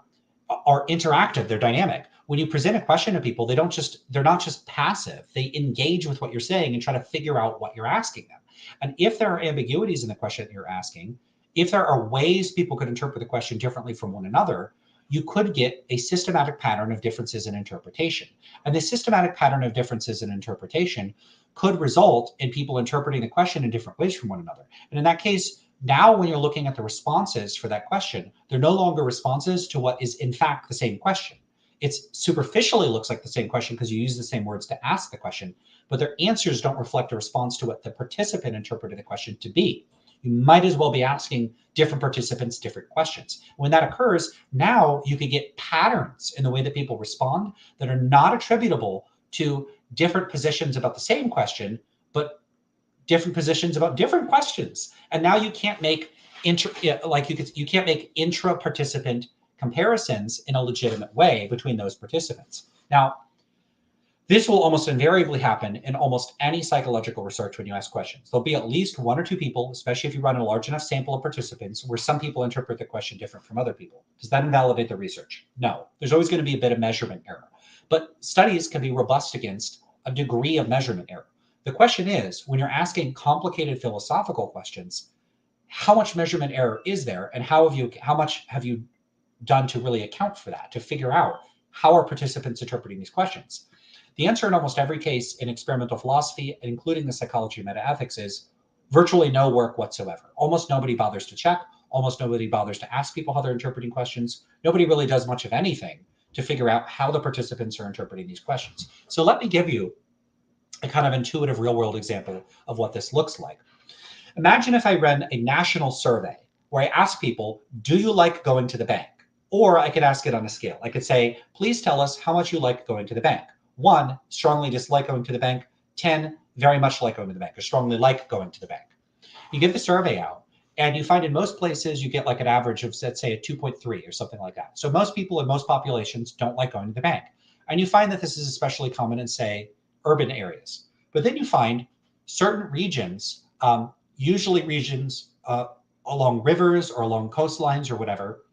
interactive, they're dynamic. When you present a question to people, they're not just passive. They engage with what you're saying and try to figure out what you're asking them. And if there are ambiguities in the question that you're asking, if there are ways people could interpret the question differently from one another, you could get a systematic pattern of differences in interpretation. And the systematic pattern of differences in interpretation could result in people interpreting the question in different ways from one another. And in that case, now when you're looking at the responses for that question, they're no longer responses to what is in fact the same question. It superficially looks like the same question because you use the same words to ask the question, but their answers don't reflect a response to what the participant interpreted the question to be. You might as well be asking different participants different questions. When that occurs, now you could get patterns in the way that people respond that are not attributable to different positions about the same question, but different positions about different questions. And now you can't make intra-participant comparisons in a legitimate way between those participants. Now, This will almost invariably happen in almost any psychological research when you ask questions. There'll be at least one or two people, especially if you run a large enough sample of participants, where some people interpret the question different from other people. Does that invalidate the research? No. There's always going to be a bit of measurement error. But studies can be robust against a degree of measurement error. The question is, when you're asking complicated philosophical questions, how much measurement error is there, and how much have you done to really account for that, to figure out how are participants interpreting these questions? The answer in almost every case in experimental philosophy, including the psychology of metaethics, is virtually no work whatsoever. Almost nobody bothers to check. Almost nobody bothers to ask people how they're interpreting questions. Nobody really does much of anything to figure out how the participants are interpreting these questions. So let me give you a kind of intuitive real-world example of what this looks like. Imagine if I ran a national survey where I ask people, do you like going to the bank? Or I could ask it on a scale. I could say, please tell us how much you like going to the bank. 1, strongly dislike going to the bank. 10, very much like going to the bank, or strongly like going to the bank. You give the survey out, and you find in most places you get like an average of, let's say, a 2.3 or something like that. So most people in most populations don't like going to the bank. And you find that this is especially common in, say, urban areas. But then you find certain regions, usually regions along rivers or along coastlines or whatever,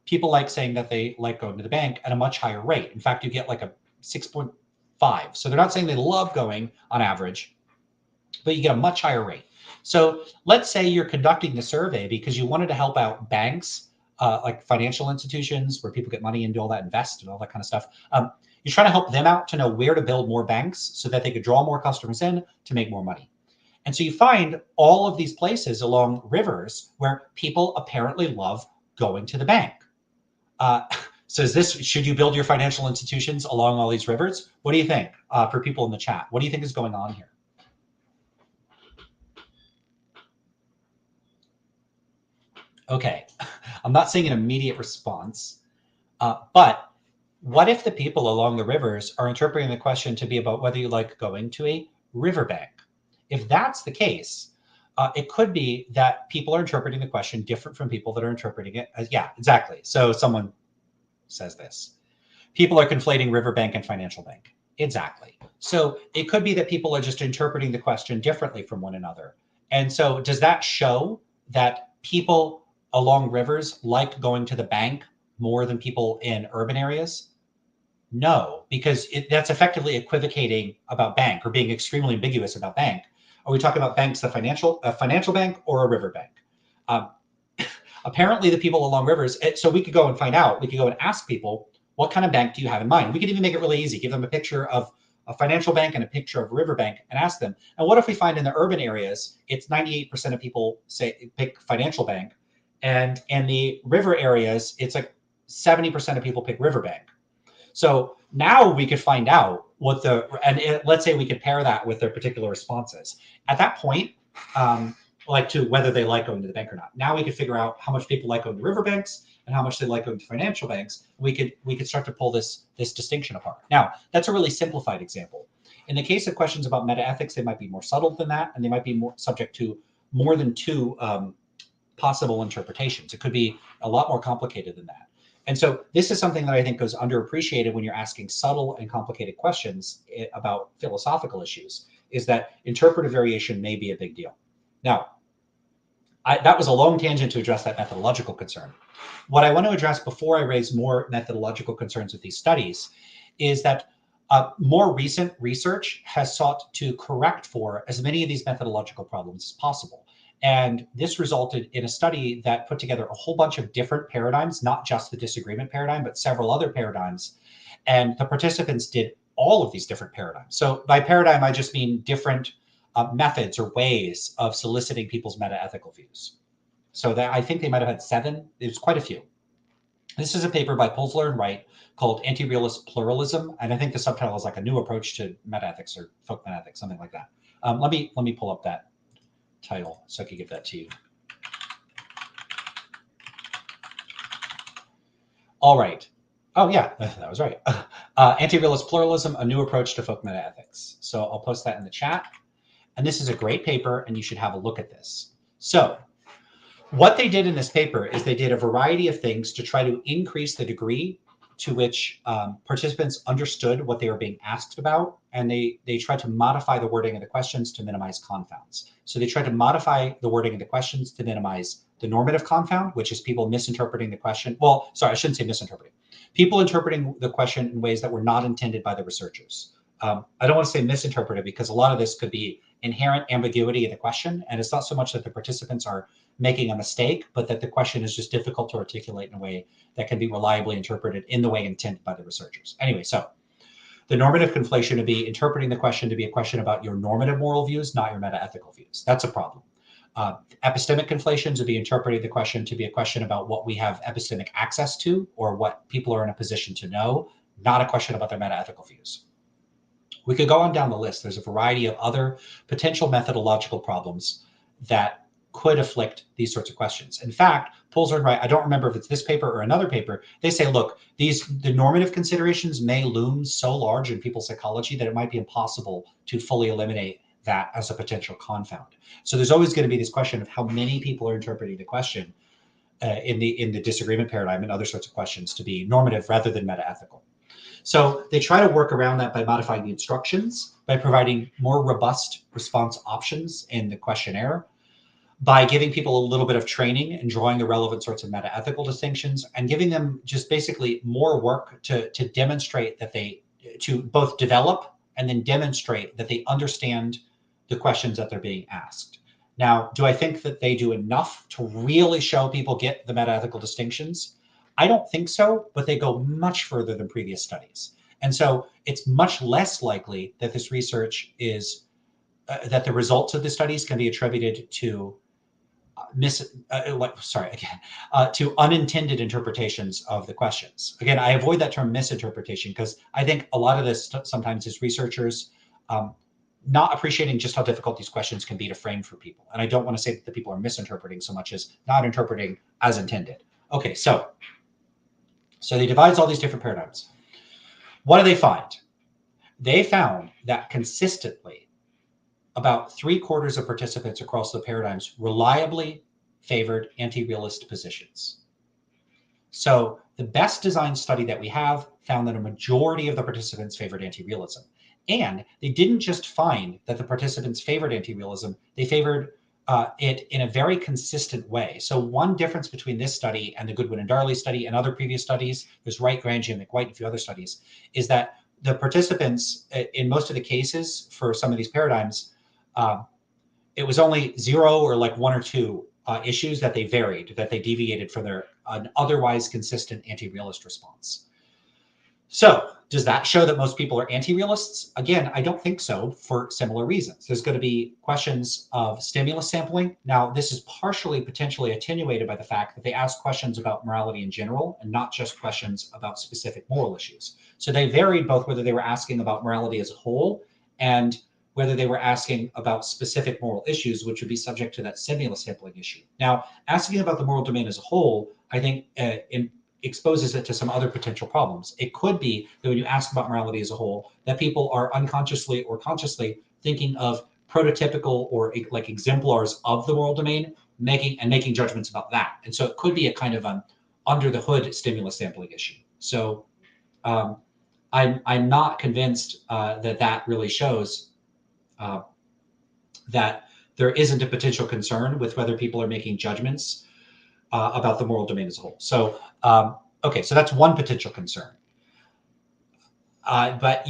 people like saying that they like going to the bank at a much higher rate. In fact, you get like a 6.5. So they're not saying they love going on average, but you get a much higher rate. So let's say you're conducting the survey because you wanted to help out banks, like financial institutions where people get money and do all that, invest and all that kind of stuff. You're trying to help them out to know where to build more banks so that they could draw more customers in to make more money. And so you find all of these places along rivers where people apparently love going to the bank. So should you build your financial institutions along all these rivers? What do you think for people in the chat? What do you think is going on here? Okay, I'm not seeing an immediate response, but what if the people along the rivers are interpreting the question to be about whether you like going to a riverbank? If that's the case, it could be that people are interpreting the question different from people that are interpreting it as, yeah, exactly. So someone says this. People are conflating riverbank and financial bank. Exactly. So it could be that people are just interpreting the question differently from one another. And so does that show that people along rivers like going to the bank more than people in urban areas? No, because that's effectively equivocating about bank or being extremely ambiguous about bank. Are we talking about banks, a financial bank or a river bank? Apparently the people along rivers, so we could go and find out, we could go and ask people, what kind of bank do you have in mind? We could even make it really easy, give them a picture of a financial bank and a picture of a river bank and ask them. And what if we find in the urban areas, it's 98% of people say pick financial bank. And in the river areas, it's like 70% of people pick river bank. So now we could find out what let's say we could pair that with their particular responses. At that point, like to whether they like going to the bank or not. Now we could figure out how much people like going to river banks and how much they like going to financial banks. We could start to pull this distinction apart. Now, that's a really simplified example. In the case of questions about metaethics, they might be more subtle than that, and they might be more subject to more than two possible interpretations. It could be a lot more complicated than that. And so this is something that I think goes underappreciated when you're asking subtle and complicated questions about philosophical issues, is that interpretive variation may be a big deal. Now, that was a long tangent to address that methodological concern. What I want to address before I raise more methodological concerns with these studies is that more recent research has sought to correct for as many of these methodological problems as possible. And this resulted in a study that put together a whole bunch of different paradigms, not just the disagreement paradigm, but several other paradigms. And the participants did all of these different paradigms. So by paradigm, I just mean different methods or ways of soliciting people's metaethical views. So that I think they might have had 7. It was quite a few. This is a paper by Pulsler and Wright called Antirealist Pluralism. And I think the subtitle is like a new approach to metaethics or folk metaethics, something like that. Let me pull up that title so I can give that to you. All right. Oh yeah, that was right. Anti-realist pluralism, a new approach to folk metaethics. So I'll post that in the chat. And this is a great paper and you should have a look at this. So what they did in this paper is they did a variety of things to try to increase the degree to which participants understood what they were being asked about, and they tried to modify the wording of the questions to minimize confounds. So they tried to modify the wording of the questions to minimize the normative confound, which is people misinterpreting the question. Well, sorry, I shouldn't say misinterpreting. People interpreting the question in ways that were not intended by the researchers. I don't want to say misinterpreted, because a lot of this could be inherent ambiguity in the question, and it's not so much that the participants are making a mistake, but that the question is just difficult to articulate in a way that can be reliably interpreted in the way intended by the researchers. Anyway, so the normative conflation would be interpreting the question to be a question about your normative moral views, not your meta-ethical views. That's a problem. Epistemic conflations would be interpreting the question to be a question about what we have epistemic access to, or what people are in a position to know, not a question about their meta-ethical views. We could go on down the list. There's a variety of other potential methodological problems that could afflict these sorts of questions. In fact, Polzer and Wright, I don't remember if it's this paper or another paper, they say, look, the normative considerations may loom so large in people's psychology that it might be impossible to fully eliminate that as a potential confound. So there's always going to be this question of how many people are interpreting the question in the disagreement paradigm and other sorts of questions to be normative rather than meta-ethical. So they try to work around that by modifying the instructions, by providing more robust response options in the questionnaire, by giving people a little bit of training and drawing the relevant sorts of meta-ethical distinctions, and giving them just basically more work to demonstrate that to both develop and then demonstrate that they understand the questions that they're being asked. Now, do I think that they do enough to really show people get the meta-ethical distinctions? I don't think so, but they go much further than previous studies. And so it's much less likely that this research is, that the results of the studies can be attributed to to unintended interpretations of the questions. Again, I avoid that term misinterpretation, because I think a lot of this sometimes is researchers not appreciating just how difficult these questions can be to frame for people. And I don't want to say that the people are misinterpreting so much as not interpreting as intended. Okay, so they devise all these different paradigms. What do they find? They found that consistently, about 3/4 of participants across the paradigms reliably favored anti-realist positions. So the best designed study that we have found that a majority of the participants favored anti-realism. And they didn't just find that the participants favored anti-realism, they favored it in a very consistent way. So one difference between this study and the Goodwin and Darley study and other previous studies, there's Wright, Grangi, and McWhite, and a few other studies, is that the participants, in most of the cases for some of these paradigms, it was only 0 or like 1 or 2 issues that they varied, that they deviated from their otherwise consistent anti-realist response. So does that show that most people are anti-realists? Again, I don't think so, for similar reasons. There's going to be questions of stimulus sampling. Now, this is partially potentially attenuated by the fact that they ask questions about morality in general and not just questions about specific moral issues. So they varied both whether they were asking about morality as a whole and whether they were asking about specific moral issues, which would be subject to that stimulus sampling issue. Now, asking about the moral domain as a whole, I think exposes it to some other potential problems. It could be that when you ask about morality as a whole, that people are unconsciously or consciously thinking of prototypical or like exemplars of the moral domain, making judgments about that. And so it could be a kind of an under the hood stimulus sampling issue. So I'm not convinced that really shows that there isn't a potential concern with whether people are making judgments about the moral domain as a whole. So, okay, so that's one potential concern. But,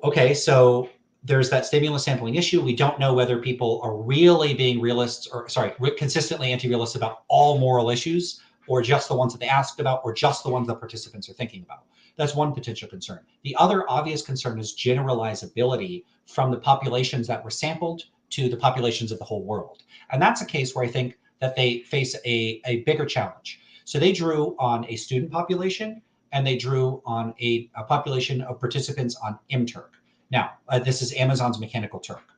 okay, so there's that stimulus sampling issue. We don't know whether people are really being realists consistently anti-realists about all moral issues, or just the ones that they asked about, or just the ones that participants are thinking about. That's one potential concern. The other obvious concern is generalizability from the populations that were sampled to the populations of the whole world. And that's a case where I think that they face a bigger challenge. So they drew on a student population, and they drew on a population of participants on MTurk. Now, this is Amazon's Mechanical Turk.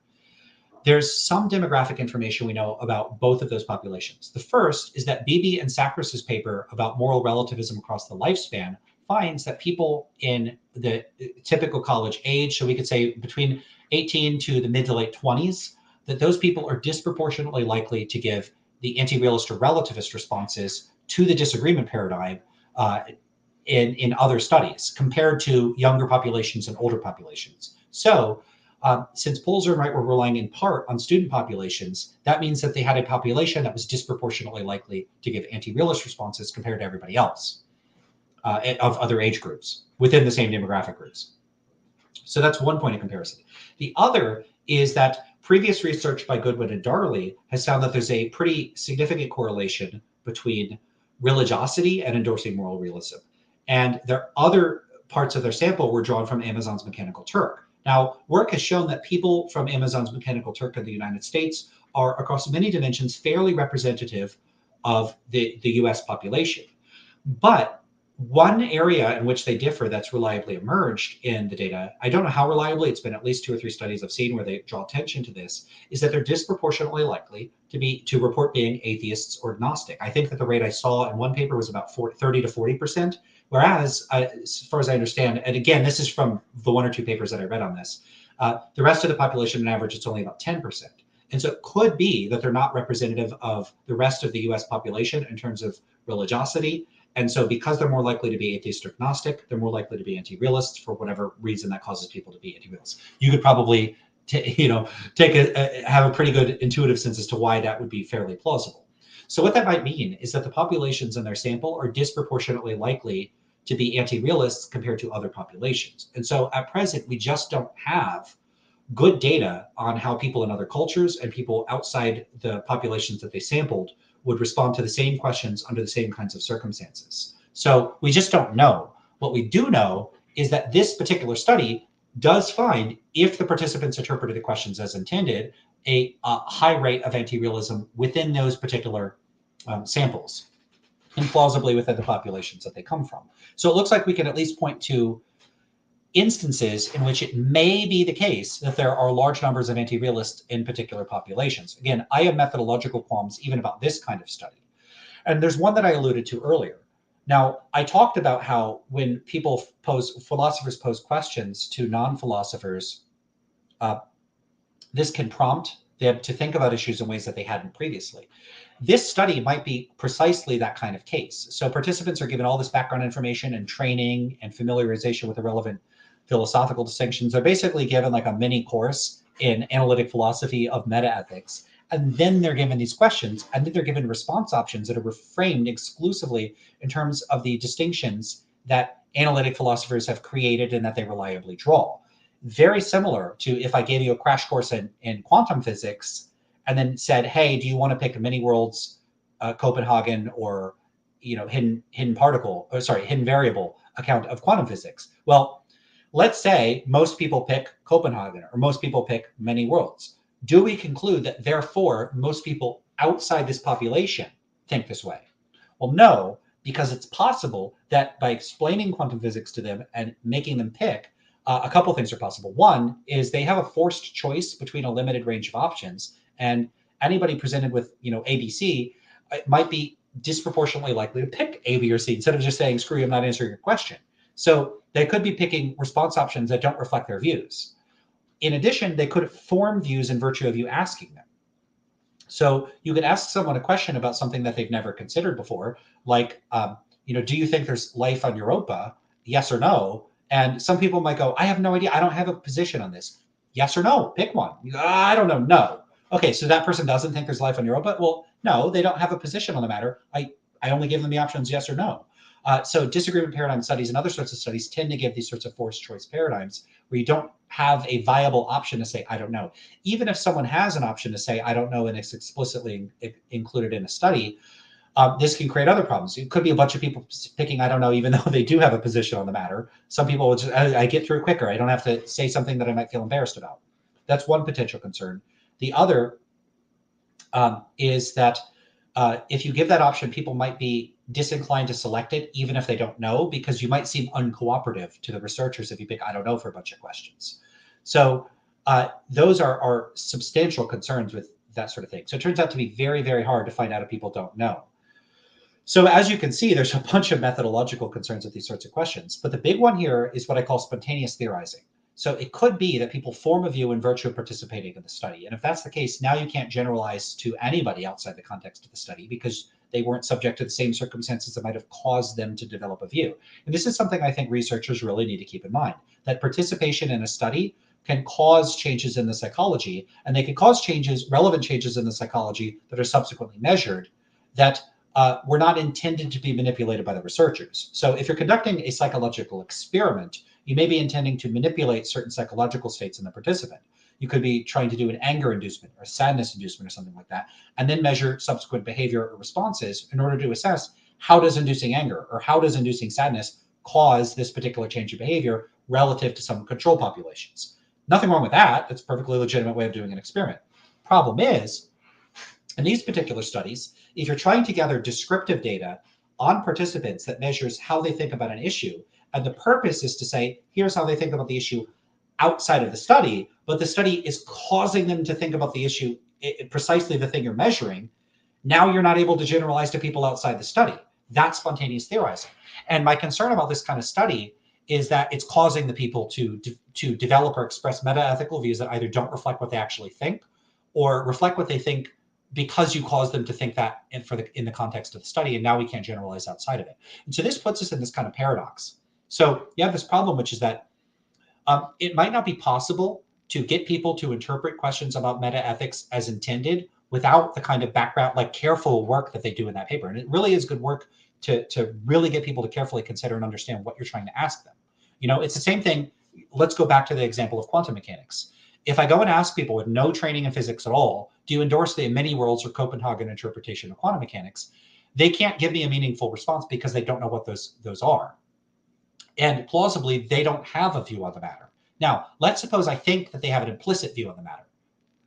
There's some demographic information we know about both of those populations. The first is that Beebe and Saccharus's paper about moral relativism across the lifespan finds that people in the typical college age, so we could say between 18 to the mid to late 20s, that those people are disproportionately likely to give the anti-realist or relativist responses to the disagreement paradigm in other studies compared to younger populations and older populations. So since Polzer and Wright were relying in part on student populations, that means that they had a population that was disproportionately likely to give anti-realist responses compared to everybody else of other age groups within the same demographic groups. So that's one point of comparison. The other is that previous research by Goodwin and Darley has found that there's a pretty significant correlation between religiosity and endorsing moral realism. And their other parts of their sample were drawn from Amazon's Mechanical Turk. Now, work has shown that people from Amazon's Mechanical Turk in the United States are, across many dimensions, fairly representative of the US population. But one area in which they differ that's reliably emerged in the data, I don't know how reliably, it's been at least 2 or 3 studies I've seen where they draw attention to this, is that they're disproportionately likely to report being atheists or agnostic. I think that the rate I saw in one paper was about 30 to 40%, whereas as far as I understand, and again, this is from the 1 or 2 papers that I read on this, the rest of the population on average, it's only about 10%. And so it could be that they're not representative of the rest of the US population in terms of religiosity. And so because they're more likely to be atheist or agnostic, they're more likely to be anti-realists for whatever reason that causes people to be anti-realists. You could probably have a pretty good intuitive sense as to why that would be fairly plausible. So what that might mean is that the populations in their sample are disproportionately likely to be anti-realists compared to other populations. And so at present, we just don't have good data on how people in other cultures and people outside the populations that they sampled would respond to the same questions under the same kinds of circumstances. So we just don't know. What we do know is that this particular study does find, if the participants interpreted the questions as intended, a high rate of anti-realism within those particular samples, implausibly within the populations that they come from. So it looks like we can at least point to instances in which it may be the case that there are large numbers of anti-realists in particular populations. Again, I have methodological qualms even about this kind of study. And there's one that I alluded to earlier. Now, I talked about how when philosophers pose questions to non-philosophers, this can prompt them to think about issues in ways that they hadn't previously. This study might be precisely that kind of case. So participants are given all this background information and training and familiarization with the relevant philosophical distinctions. They're basically given like a mini course in analytic philosophy of meta-ethics. And then they're given these questions, and then they're given response options that are reframed exclusively in terms of the distinctions that analytic philosophers have created and that they reliably draw. Very similar to if I gave you a crash course in quantum physics and then said, hey, do you want to pick many worlds, Copenhagen, or hidden variable account of quantum physics? Well, let's say most people pick Copenhagen or most people pick many worlds. Do we conclude that therefore most people outside this population think this way? Well, no, because it's possible that by explaining quantum physics to them and making them pick, a couple things are possible. One is they have a forced choice between a limited range of options, and anybody presented with A, B, C might be disproportionately likely to pick A, B, or C instead of just saying, screw you, I'm not answering your question. So they could be picking response options that don't reflect their views. In addition, they could form views in virtue of you asking them. So you could ask someone a question about something that they've never considered before, like, do you think there's life on Europa? Yes or no? And some people might go, I have no idea. I don't have a position on this. Yes or no? Pick one. I don't know. No. Okay, so that person doesn't think there's life on Europa? Well, no, they don't have a position on the matter. I only give them the options yes or no. So disagreement paradigm studies and other sorts of studies tend to give these sorts of forced choice paradigms where you don't have a viable option to say, I don't know. Even if someone has an option to say, I don't know, and it's explicitly included in a study, this can create other problems. It could be a bunch of people picking, I don't know, even though they do have a position on the matter. Some people will just, I get through quicker. I don't have to say something that I might feel embarrassed about. That's one potential concern. The other is that if you give that option, people might be disinclined to select it, even if they don't know, because you might seem uncooperative to the researchers if you pick, I don't know, for a bunch of questions. So those are substantial concerns with that sort of thing. So it turns out to be very, very hard to find out if people don't know. So as you can see, there's a bunch of methodological concerns with these sorts of questions. But the big one here is what I call spontaneous theorizing. So it could be that people form a view in virtue of participating in the study. And if that's the case, now you can't generalize to anybody outside the context of the study because they weren't subject to the same circumstances that might have caused them to develop a view. And this is something I think researchers really need to keep in mind, that participation in a study can cause changes in the psychology, and they can cause changes, relevant changes in the psychology that are subsequently measured that were not intended to be manipulated by the researchers. So if you're conducting a psychological experiment, you may be intending to manipulate certain psychological states in the participant. You could be trying to do an anger inducement or sadness inducement or something like that, and then measure subsequent behavior or responses in order to assess how does inducing anger or how does inducing sadness cause this particular change of behavior relative to some control populations. Nothing wrong with that. That's a perfectly legitimate way of doing an experiment. Problem is, in these particular studies, if you're trying to gather descriptive data on participants that measures how they think about an issue, and the purpose is to say, here's how they think about the issue outside of the study, but the study is causing them to think about the issue, precisely the thing you're measuring, now you're not able to generalize to people outside the study. That's spontaneous theorizing. And my concern about this kind of study is that it's causing the people to develop or express meta-ethical views that either don't reflect what they actually think or reflect what they think because you cause them to think that in the context of the study, and now we can't generalize outside of it. And so this puts us in this kind of paradox. So you have this problem, which is that it might not be possible to get people to interpret questions about meta-ethics as intended without the kind of background, like careful work that they do in that paper. And it really is good work to really get people to carefully consider and understand what you're trying to ask them. You know, it's the same thing. Let's go back to the example of quantum mechanics. If I go and ask people with no training in physics at all, do you endorse the many worlds or Copenhagen interpretation of quantum mechanics? They can't give me a meaningful response because they don't know what those are. And plausibly, they don't have a view on the matter. Now, let's suppose I think that they have an implicit view on the matter.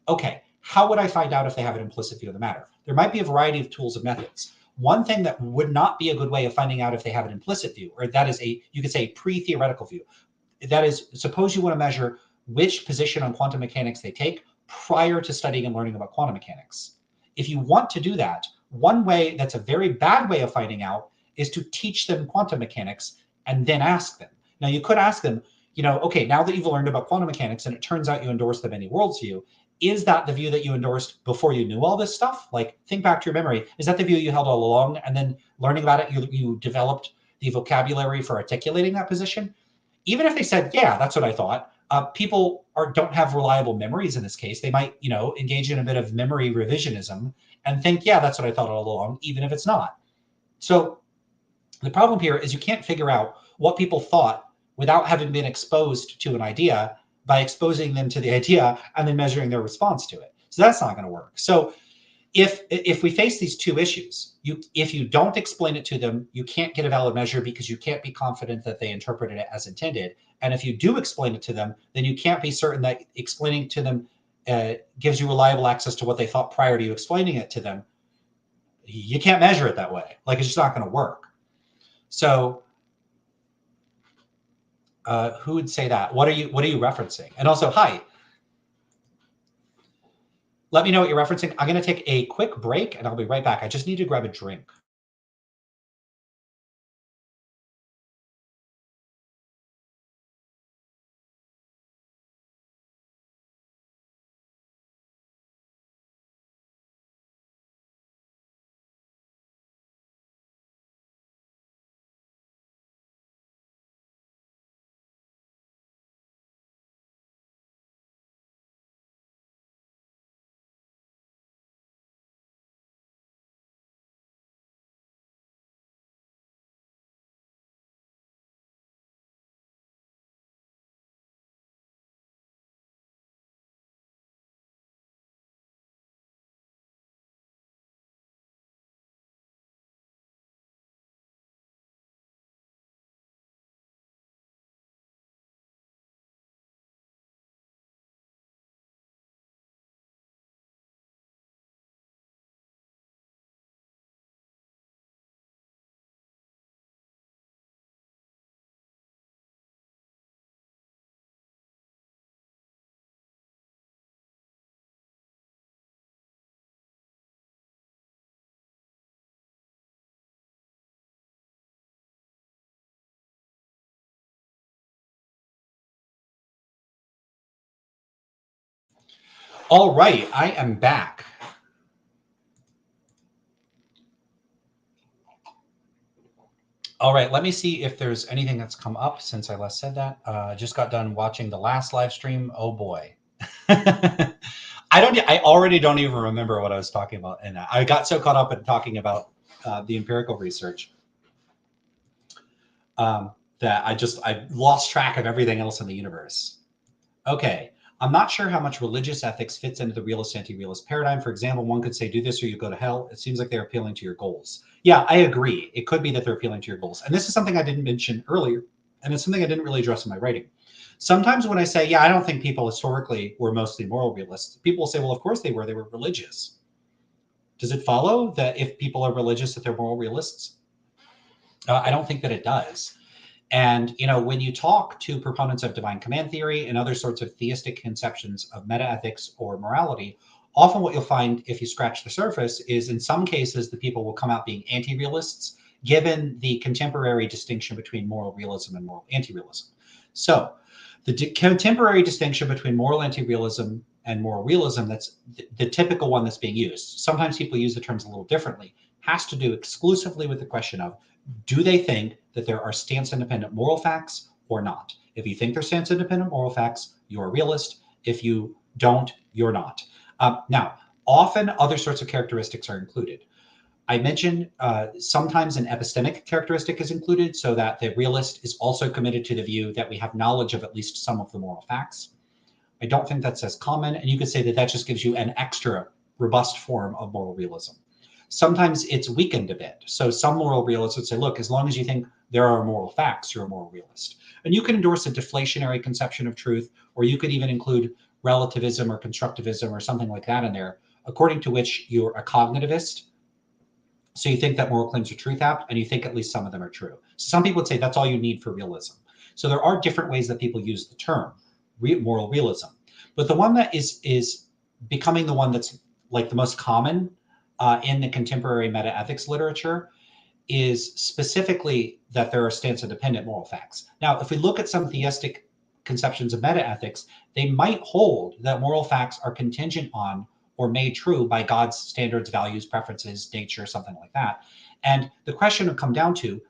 Okay, how would I find out if they have an implicit view of the matter? There might be a variety of tools and methods. One thing that would not be a good way of finding out if they have an implicit view, or that is you could say pre-theoretical view. That is, suppose you want to measure which position on quantum mechanics they take prior to studying and learning about quantum mechanics. If you want to do that, one way that's a very bad way of finding out is to teach them quantum mechanics and then ask them. Now, you could ask them, you know, okay, now that you've learned about quantum mechanics and it turns out you endorse the many worlds view, is that the view that you endorsed before you knew all this stuff? Like, think back to your memory. Is that the view you held all along? And then learning about it, you developed the vocabulary for articulating that position? Even if they said, yeah, that's what I thought, people don't have reliable memories in this case. They might, you know, engage in a bit of memory revisionism and think, yeah, that's what I thought all along, even if it's not. So the problem here is you can't figure out what people thought without having been exposed to an idea by exposing them to the idea and then measuring their response to it. So that's not going to work. So if we face these two issues, if you don't explain it to them, you can't get a valid measure because you can't be confident that they interpreted it as intended. And if you do explain it to them, then you can't be certain that explaining to them gives you reliable access to what they thought prior to you explaining it to them. You can't measure it that way. Like, it's just not going to work. So who would say that? What are you referencing? And also, hi. Let me know what you're referencing. I'm going to take a quick break and I'll be right back. I just need to grab a drink. All right, I am back. All right, let me see if there's anything that's come up since I last said that. Just got done watching the last live stream. Oh boy. I already don't even remember what I was talking about. And I got so caught up in talking about the empirical research that I lost track of everything else in the universe. Okay. I'm not sure how much religious ethics fits into the realist anti-realist paradigm. For example, one could say, do this or you go to hell. It seems like they're appealing to your goals. Yeah, I agree. It could be that they're appealing to your goals. And this is something I didn't mention earlier, and it's something I didn't really address in my writing. Sometimes when I say, yeah, I don't think people historically were mostly moral realists, people will say, well, of course they were religious. Does it follow that if people are religious that they're moral realists? I don't think that it does. And, when you talk to proponents of divine command theory and other sorts of theistic conceptions of metaethics or morality, often what you'll find if you scratch the surface is in some cases, the people will come out being anti-realists, given the contemporary distinction between moral realism and moral anti-realism. So the contemporary distinction between moral anti-realism and moral realism, that's the typical one that's being used. Sometimes people use the terms a little differently, has to do exclusively with the question of, do they think that there are stance-independent moral facts or not? If you think they're stance-independent moral facts, you're a realist. If you don't, you're not. Now, often other sorts of characteristics are included. I mentioned sometimes an epistemic characteristic is included, so that the realist is also committed to the view that we have knowledge of at least some of the moral facts. I don't think that's as common, and you could say that that just gives you an extra robust form of moral realism. Sometimes it's weakened a bit. So some moral realists would say, look, as long as you think there are moral facts, you're a moral realist. And you can endorse a deflationary conception of truth, or you could even include relativism or constructivism or something like that in there, according to which you're a cognitivist. So you think that moral claims are truth apt, and you think at least some of them are true. So some people would say that's all you need for realism. So there are different ways that people use the term moral realism. But the one that is becoming the one that's like the most common in the contemporary metaethics literature is specifically that there are stance-independent moral facts. Now, if we look at some theistic conceptions of metaethics, they might hold that moral facts are contingent on or made true by God's standards, values, preferences, nature, something like that. And the question would come down to,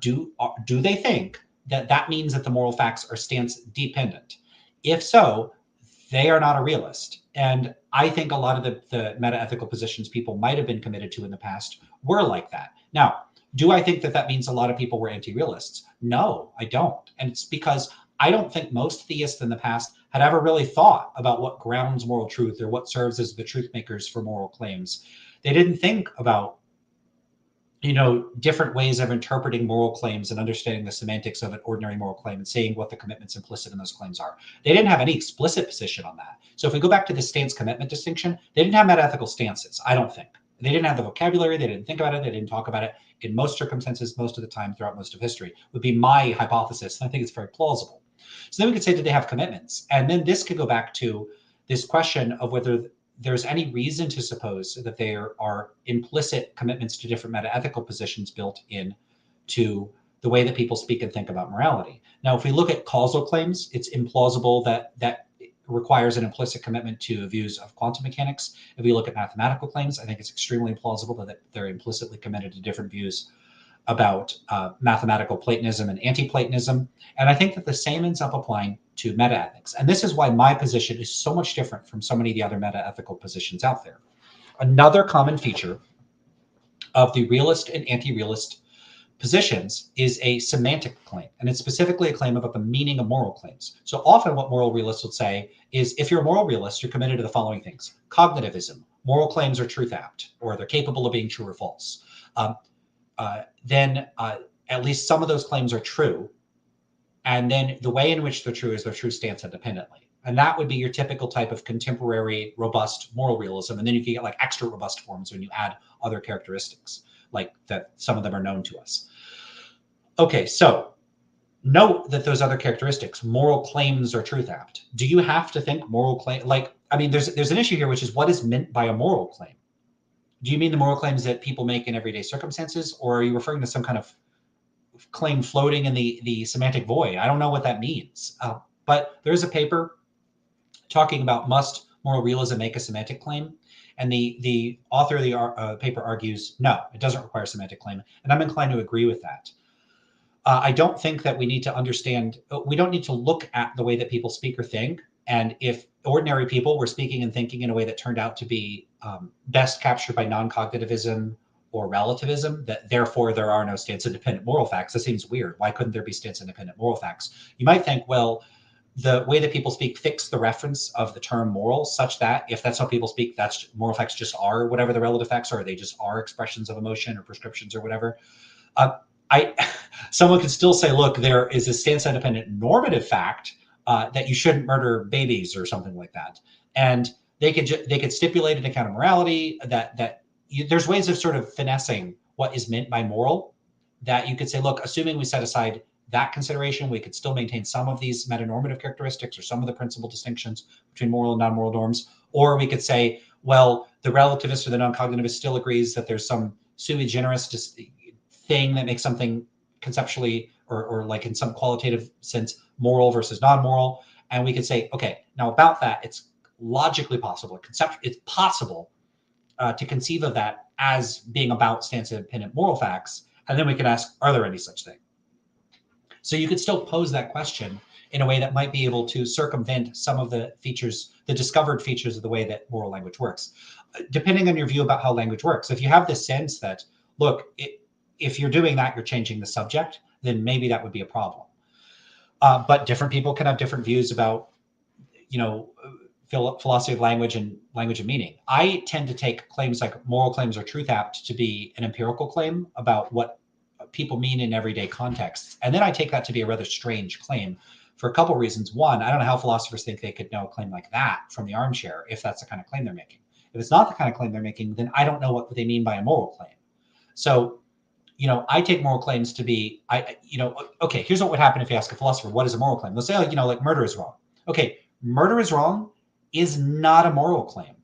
do they think that that means that the moral facts are stance-dependent? If so, they are not a realist. And I think a lot of the metaethical positions people might have been committed to in the past were like that. Now, do I think that that means a lot of people were anti-realists? No, I don't. And it's because I don't think most theists in the past had ever really thought about what grounds moral truth or what serves as the truth makers for moral claims. They didn't think about different ways of interpreting moral claims and understanding the semantics of an ordinary moral claim and saying what the commitments implicit in those claims are. They didn't have any explicit position on that. So if we go back to the stance commitment distinction, they didn't have metaethical stances, I don't think. They didn't have the vocabulary, they didn't think about it, they didn't talk about it in most circumstances, most of the time, throughout most of history, would be my hypothesis. And I think it's very plausible. So then we could say, did they have commitments? And then this could go back to this question of whether there's any reason to suppose that there are implicit commitments to different metaethical positions built in to the way that people speak and think about morality. Now, if we look at causal claims, it's implausible that that requires an implicit commitment to views of quantum mechanics. If we look at mathematical claims, I think it's extremely implausible that they're implicitly committed to different views about mathematical Platonism and anti-Platonism. And I think that the same ends up applying to metaethics. And this is why my position is so much different from so many of the other metaethical positions out there. Another common feature of the realist and anti-realist positions is a semantic claim, and it's specifically a claim about the meaning of moral claims. So often what moral realists would say is, if you're a moral realist, you're committed to the following things: cognitivism, moral claims are truth apt, or they're capable of being true or false. Then at least some of those claims are true. And then the way in which they're true is they're true stance independently. And that would be your typical type of contemporary, robust moral realism. And then you can get like extra robust forms when you add other characteristics, like that some of them are known to us. Okay, so note that those other characteristics, moral claims are truth apt. Do you have to think moral claim? Like, I mean, there's an issue here, which is what is meant by a moral claim? Do you mean the moral claims that people make in everyday circumstances, or are you referring to some kind of claim floating in the semantic void? I don't know what that means. But there's a paper talking about, must moral realism make a semantic claim? And the author of the paper argues, no, it doesn't require a semantic claim. And I'm inclined to agree with that. I don't think that we need to understand, we don't need to look at the way that people speak or think. And if ordinary people were speaking and thinking in a way that turned out to be best captured by non-cognitivism or relativism, that therefore there are no stance-independent moral facts, that seems weird. Why couldn't there be stance-independent moral facts? You might think, well, the way that people speak fix the reference of the term moral, such that if that's how people speak, that's moral facts just are whatever the relative facts are. They just are expressions of emotion or prescriptions or whatever. I someone could still say, look, there is a stance-independent normative fact that you shouldn't murder babies or something like that, and they could stipulate an account of morality that there's ways of sort of finessing what is meant by moral. That you could say, look, assuming we set aside that consideration, we could still maintain some of these metanormative characteristics or some of the principal distinctions between moral and non-moral norms. Or we could say, well, the relativist or the non-cognitivist still agrees that there's some sui generis thing that makes something conceptually or like in some qualitative sense moral versus non-moral. And we could say, okay, now about that, it's logically possible, it's possible to conceive of that as being about stance-independent moral facts. And then we can ask, are there any such thing? So you could still pose that question in a way that might be able to circumvent some of the features, the discovered features of the way that moral language works, depending on your view about how language works. If you have this sense that, look, if you're doing that, you're changing the subject, then maybe that would be a problem. But different people can have different views about, philosophy of language and language of meaning. I tend to take claims like moral claims are truth apt to be an empirical claim about what people mean in everyday contexts. And then I take that to be a rather strange claim for a couple of reasons. One, I don't know how philosophers think they could know a claim like that from the armchair if that's the kind of claim they're making. If it's not the kind of claim they're making, then I don't know what they mean by a moral claim. So, I take moral claims to be, okay, here's what would happen if you ask a philosopher, what is a moral claim? They'll say, like murder is wrong. Okay, murder is wrong is not a moral claim.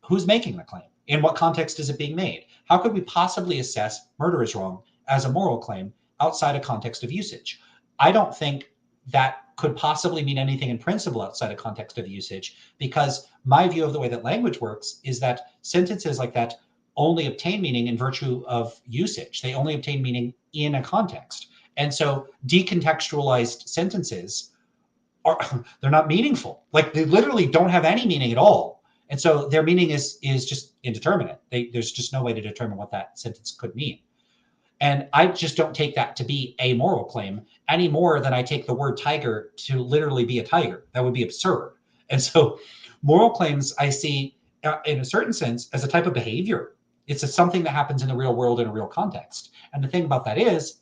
Who's making the claim? In what context is it being made? How could we possibly assess murder is wrong as a moral claim outside a context of usage? I don't think that could possibly mean anything in principle outside a context of usage, because my view of the way that language works is that sentences like that only obtain meaning in virtue of usage. They only obtain meaning in a context. And so decontextualized sentences they're not meaningful. Like they literally don't have any meaning at all. And so their meaning is just indeterminate. There's just no way to determine what that sentence could mean. And I just don't take that to be a moral claim any more than I take the word tiger to literally be a tiger. That would be absurd. And so moral claims I see in a certain sense as a type of behavior. It's something that happens in the real world in a real context. And the thing about that is,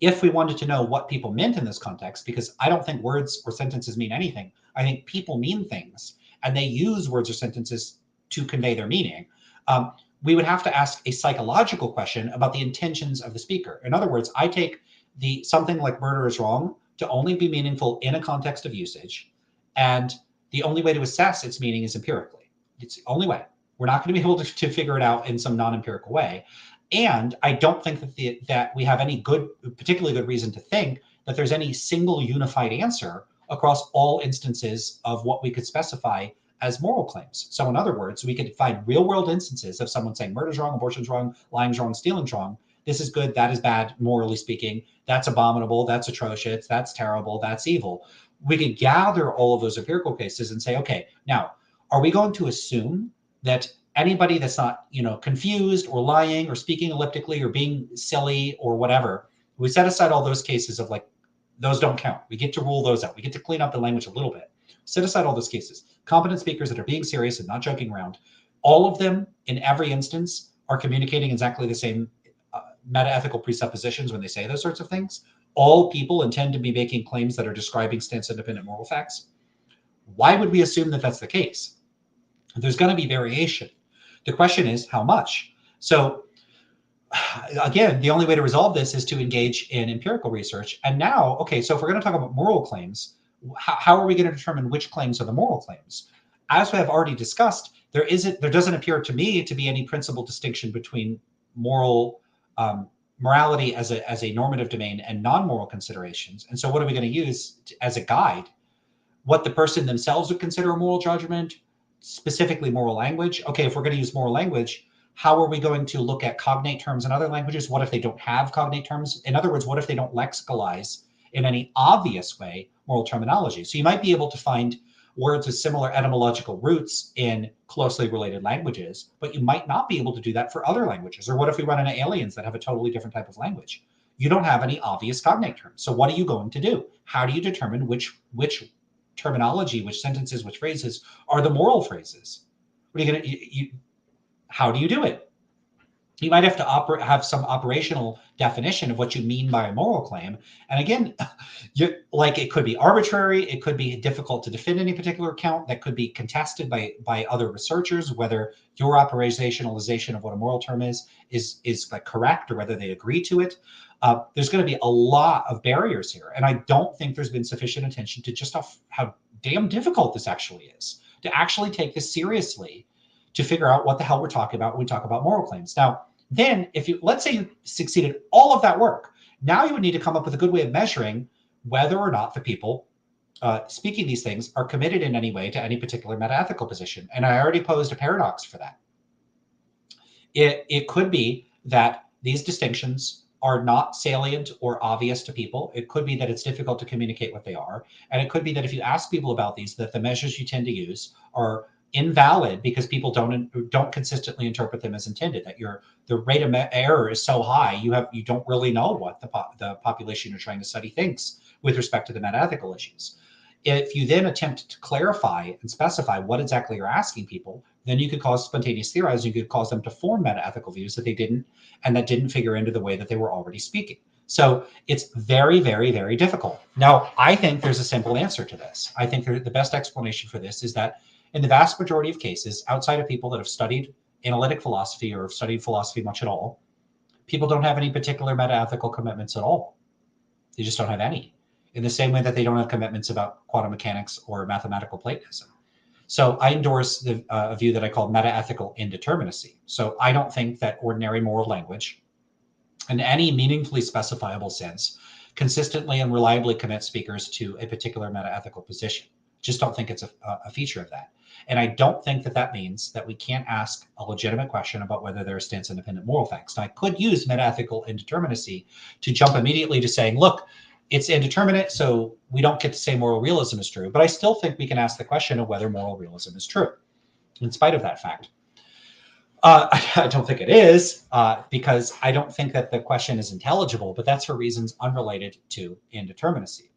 if we wanted to know what people meant in this context, because I don't think words or sentences mean anything. I think people mean things, and they use words or sentences to convey their meaning. We would have to ask a psychological question about the intentions of the speaker. In other words, I take something like murder is wrong to only be meaningful in a context of usage, and the only way to assess its meaning is empirically. It's the only way. We're not going to be able to figure it out in some non-empirical way. And I don't think that we have any particularly good reason to think that there's any single unified answer across all instances of what we could specify as moral claims. So in other words, we could find real world instances of someone saying murder's wrong, abortion's wrong, lying's wrong, stealing's wrong. This is good, that is bad, morally speaking. That's abominable, that's atrocious, that's terrible, that's evil. We could gather all of those empirical cases and say, okay, now, are we going to assume that anybody that's not, confused or lying or speaking elliptically or being silly or whatever, we set aside all those cases of like, those don't count. We get to rule those out. We get to clean up the language a little bit. Set aside all those cases. Competent speakers that are being serious and not joking around. All of them in every instance are communicating exactly the same meta-ethical presuppositions when they say those sorts of things. All people intend to be making claims that are describing stance-independent moral facts. Why would we assume that that's the case? There's going to be variation. The question is how much? So again, the only way to resolve this is to engage in empirical research. And now, okay, so if we're going to talk about moral claims, how are we going to determine which claims are the moral claims? As we have already discussed, there doesn't appear to me to be any principal distinction between morality as a normative domain and non-moral considerations. And so what are we going to use as a guide? What the person themselves would consider a moral judgment, specifically moral language. Okay, if we're going to use moral language, How are we going to look at cognate terms in other languages? What if they don't have cognate terms? In other words, what if they don't lexicalize in any obvious way moral terminology? So you might be able to find words with similar etymological roots in closely related languages, but you might not be able to do that for other languages. Or what if we run into aliens that have a totally different type of language? You don't have any obvious cognate terms. So what are you going to do? How do you determine which terminology, which sentences, which phrases are the moral phrases? What are you going to, how do you do it? You might have to have some operational definition of what you mean by a moral claim. And again, it could be arbitrary. It could be difficult to defend any particular account. That could be contested by other researchers, whether your operationalization of what a moral term is like correct, or whether they agree to it. There's going to be a lot of barriers here. And I don't think there's been sufficient attention to just how damn difficult this actually is, to actually take this seriously, to figure out what the hell we're talking about when we talk about moral claims. Now, then, let's say you succeeded all of that work, now you would need to come up with a good way of measuring whether or not the people speaking these things are committed in any way to any particular metaethical position. And I already posed a paradox for that. It could be that these distinctions are not salient or obvious to people. It could be that it's difficult to communicate what they are. And it could be that if you ask people about these, that the measures you tend to use are invalid because people don't consistently interpret them as intended, that the rate of error is so high, you don't really know what the population you're trying to study thinks with respect to the metaethical issues. If you then attempt to clarify and specify what exactly you're asking people, then you could cause spontaneous theorizing. You could cause them to form metaethical views that they didn't, and that didn't figure into the way that they were already speaking. So it's very, very, very difficult. Now, I think there's a simple answer to this. I think the best explanation for this is that in the vast majority of cases, outside of people that have studied analytic philosophy or have studied philosophy much at all, people don't have any particular metaethical commitments at all. They just don't have any. In the same way that they don't have commitments about quantum mechanics or mathematical Platonism. So I endorse a view that I call metaethical indeterminacy. So I don't think that ordinary moral language, in any meaningfully specifiable sense, consistently and reliably commits speakers to a particular metaethical position. Just don't think it's a feature of that. And I don't think that means that we can't ask a legitimate question about whether there are stance-independent moral facts. Now, I could use metaethical indeterminacy to jump immediately to saying, look, it's indeterminate, so we don't get to say moral realism is true. But I still think we can ask the question of whether moral realism is true, in spite of that fact. I don't think it is, because I don't think that the question is intelligible, but that's for reasons unrelated to indeterminacy.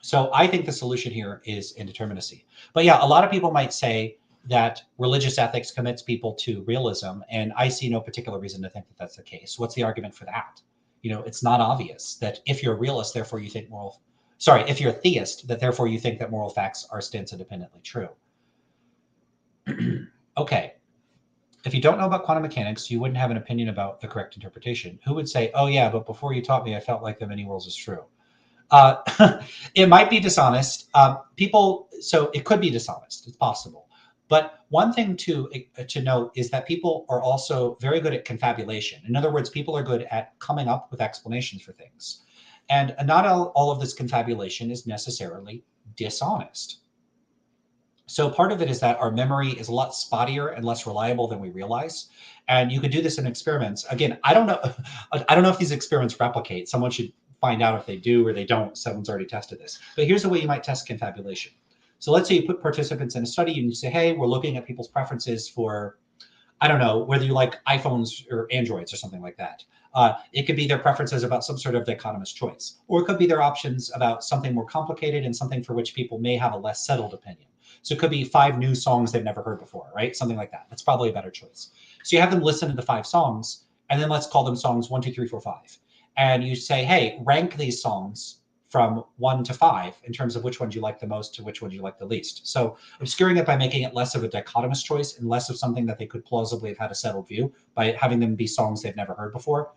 So I think the solution here is indeterminacy. But yeah, a lot of people might say that religious ethics commits people to realism, and I see no particular reason to think that that's the case. What's the argument for that? It's not obvious that if you're a realist, therefore you think if you're a theist, that therefore you think that moral facts are stance independently true. Okay. If you don't know about quantum mechanics, you wouldn't have an opinion about the correct interpretation. Who would say, oh yeah, but before you taught me, I felt like the many worlds is true? It might be dishonest. So it could be dishonest. It's possible. But one thing to note is that people are also very good at confabulation. In other words, people are good at coming up with explanations for things. And not all of this confabulation is necessarily dishonest. So part of it is that our memory is a lot spottier and less reliable than we realize. And you could do this in experiments. Again, I don't know if these experiments replicate. Someone should find out if they do or they don't. Someone's already tested this. But here's the way you might test confabulation. So let's say you put participants in a study and you say, hey, we're looking at people's preferences for, I don't know, whether you like iPhones or Androids or something like that. It could be their preferences about some sort of dichotomous choice, or it could be their options about something more complicated and something for which people may have a less settled opinion. So it could be 5 new songs they've never heard before, right? Something like that. That's probably a better choice. So you have them listen to the 5 songs, and then let's call them songs 1, 2, 3, 4, 5. And you say, hey, rank these songs from 1 to 5 in terms of which ones you like the most to which ones you like the least. So obscuring it by making it less of a dichotomous choice and less of something that they could plausibly have had a settled view by having them be songs they've never heard before.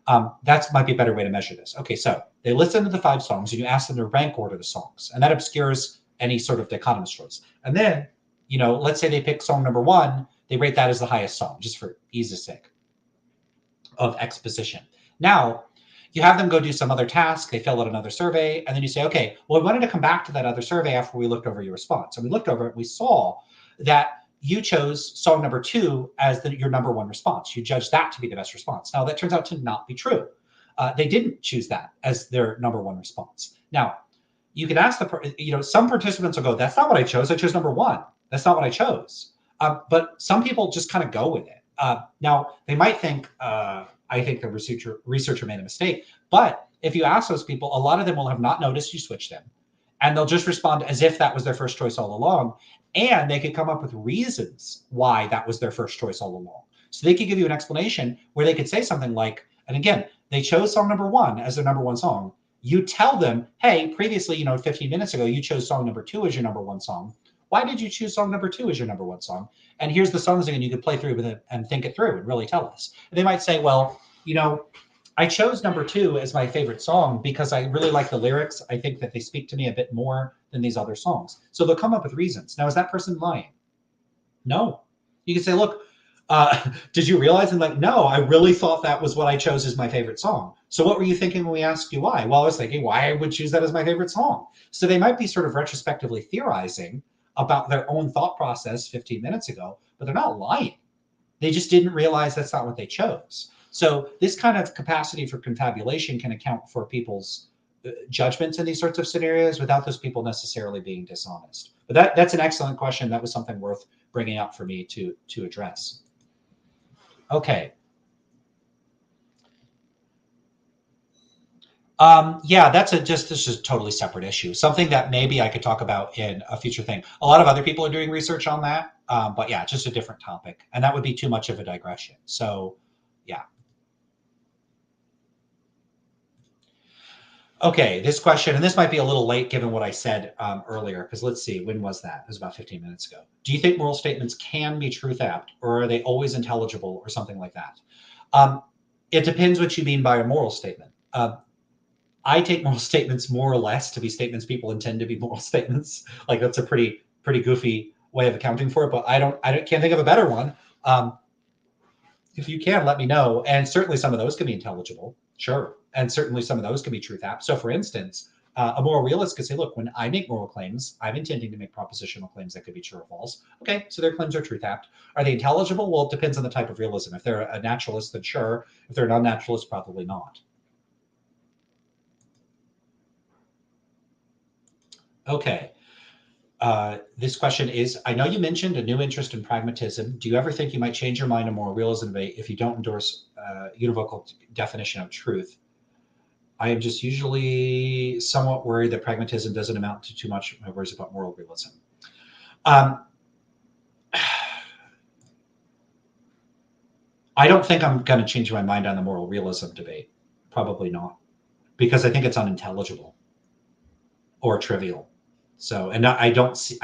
That might be a better way to measure this. Okay, so they listen to the 5 songs and you ask them to rank order the songs, and that obscures any sort of dichotomous choice. And then, let's say they pick song number 1, they rate that as the highest song, just for ease's sake of exposition. Now, you have them go do some other task, they fill out another survey, and then you say, okay, well, we wanted to come back to that other survey after we looked over your response. And we looked over it, we saw that you chose song number 2 as your number 1 response. You judged that to be the best response. Now, that turns out to not be true. They didn't choose that as their number 1 response. Now, you can ask some participants will go, that's not what I chose. I chose number 1. That's not what I chose. But some people just kind of go with it. Now, they might think, I think the researcher made a mistake. But if you ask those people, a lot of them will have not noticed you switched them. And they'll just respond as if that was their first choice all along. And they could come up with reasons why that was their first choice all along. So they could give you an explanation where they could say something like, and again, they chose song number 1 as their number 1 song. You tell them, hey, previously, 15 minutes ago, you chose song number 2 as your number 1 song. Why did you choose song number 2 as your number 1 song? And here's the songs again, you could play through with it and think it through and really tell us. And they might say, well, I chose number 2 as my favorite song because I really like the lyrics. I think that they speak to me a bit more than these other songs. So they'll come up with reasons. Now, is that person lying? No. You can say, look, did you realize? And like, no, I really thought that was what I chose as my favorite song. So what were you thinking when we asked you why? Well, I was thinking why I would choose that as my favorite song. So they might be sort of retrospectively theorizing about their own thought process 15 minutes ago, but they're not lying. They just didn't realize that's not what they chose. So this kind of capacity for confabulation can account for people's judgments in these sorts of scenarios without those people necessarily being dishonest. But that's an excellent question. That was something worth bringing up for me to address. Okay. Yeah, this is a totally separate issue. Something that maybe I could talk about in a future thing. A lot of other people are doing research on that, but yeah, just a different topic. And that would be too much of a digression. So yeah. Okay, this question, and this might be a little late given what I said earlier, because let's see, when was that? It was about 15 minutes ago. Do you think moral statements can be truth-apt, or are they always intelligible, or something like that? It depends what you mean by a moral statement. I take moral statements more or less to be statements people intend to be moral statements. Like that's a pretty goofy way of accounting for it, but I can't think of a better one. If you can, let me know. And certainly some of those can be intelligible, sure. And certainly some of those can be truth-apt. So for instance, a moral realist could say, look, when I make moral claims, I'm intending to make propositional claims that could be true or false. Okay, so their claims are truth-apt. Are they intelligible? Well, it depends on the type of realism. If they're a naturalist, then sure. If they're an unnaturalist, probably not. Okay. This question is, I know you mentioned a new interest in pragmatism. Do you ever think you might change your mind on moral realism debate if you don't endorse univocal definition of truth? I am just usually somewhat worried that pragmatism doesn't amount to too much my worries about moral realism. I don't think I'm going to change my mind on the moral realism debate. Probably not, because I think it's unintelligible or trivial. So, and I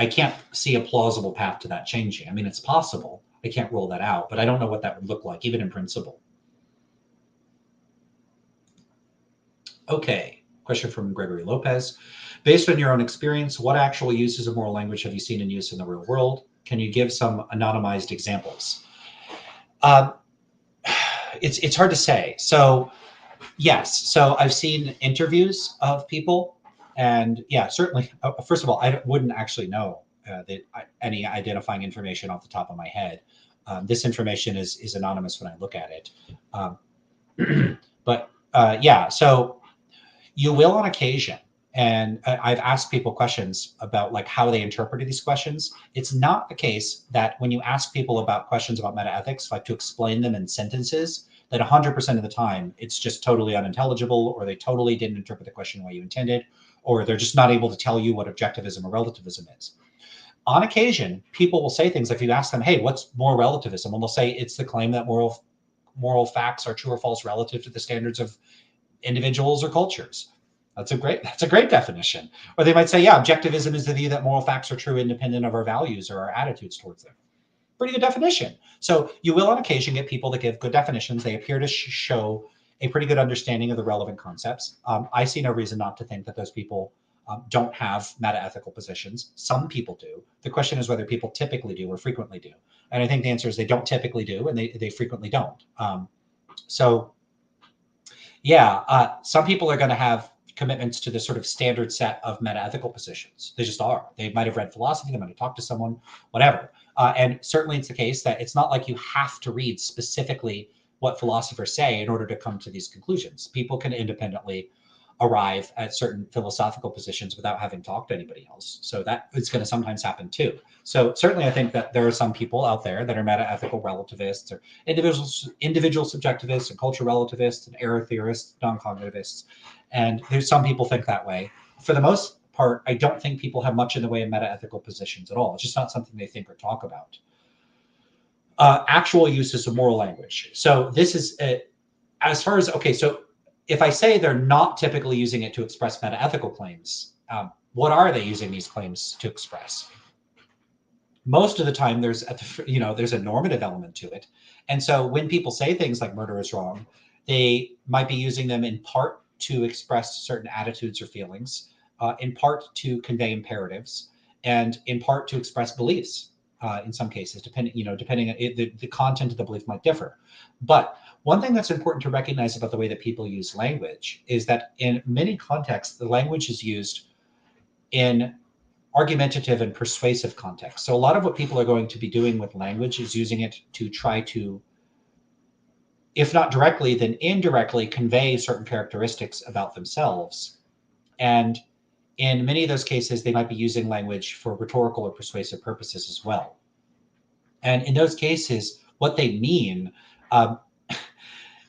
can't see a plausible path to that changing. I mean, it's possible. I can't rule that out, but I don't know what that would look like, even in principle. Okay, question from Gregory Lopez. Based on your own experience, what actual uses of moral language have you seen in use in the real world? Can you give some anonymized examples? It's hard to say. So, yes. So I've seen interviews of people. And yeah, certainly, first of all, I wouldn't actually know any identifying information off the top of my head. This information is anonymous when I look at it. But yeah, so you will on occasion, and I've asked people questions about like how they interpreted these questions. It's not the case that when you ask people about questions about metaethics, like to explain them in sentences, that 100% of the time it's just totally unintelligible, or they totally didn't interpret the question the way you intended, or they're just not able to tell you what objectivism or relativism is. On occasion, people will say things like, if you ask them, hey, what's moral relativism? And they'll say it's the claim that moral facts are true or false relative to the standards of individuals or cultures. That's a great definition. Or they might say, yeah, objectivism is the view that moral facts are true independent of our values or our attitudes towards them. Pretty good definition. So you will on occasion get people that give good definitions. They appear to show a pretty good understanding of the relevant concepts. I see no reason not to think that those people don't have meta-ethical positions. Some people do. The question is whether people typically do or frequently do. And I think the answer is they don't typically do, and they frequently don't. So yeah, some people are going to have commitments to the sort of standard set of metaethical positions. They just are. They might have read philosophy, they might have talked to someone, whatever. And certainly it's the case that it's not like you have to read specifically what philosophers say in order to come to these conclusions. People can independently arrive at certain philosophical positions without having talked to anybody else. So that is going to sometimes happen too. So certainly I think that there are some people out there that are meta-ethical relativists or individual subjectivists and culture relativists and error theorists, non-cognitivists. And there's some people think that way. For the most part, I don't think people have much in the way of meta-ethical positions at all. It's just not something they think or talk about. Actual uses of moral language. So this is, as far as, okay, so if I say they're not typically using it to express meta-ethical claims, what are they using these claims to express? Most of the time, there's a normative element to it. And so when people say things like murder is wrong, they might be using them in part to express certain attitudes or feelings, in part to convey imperatives, and in part to express beliefs. In some cases, depending the content of the belief might differ. But one thing that's important to recognize about the way that people use language is that in many contexts, the language is used in argumentative and persuasive contexts. So a lot of what people are going to be doing with language is using it to try to, if not directly, then indirectly convey certain characteristics about themselves. And in many of those cases, they might be using language for rhetorical or persuasive purposes as well. And in those cases, what they mean,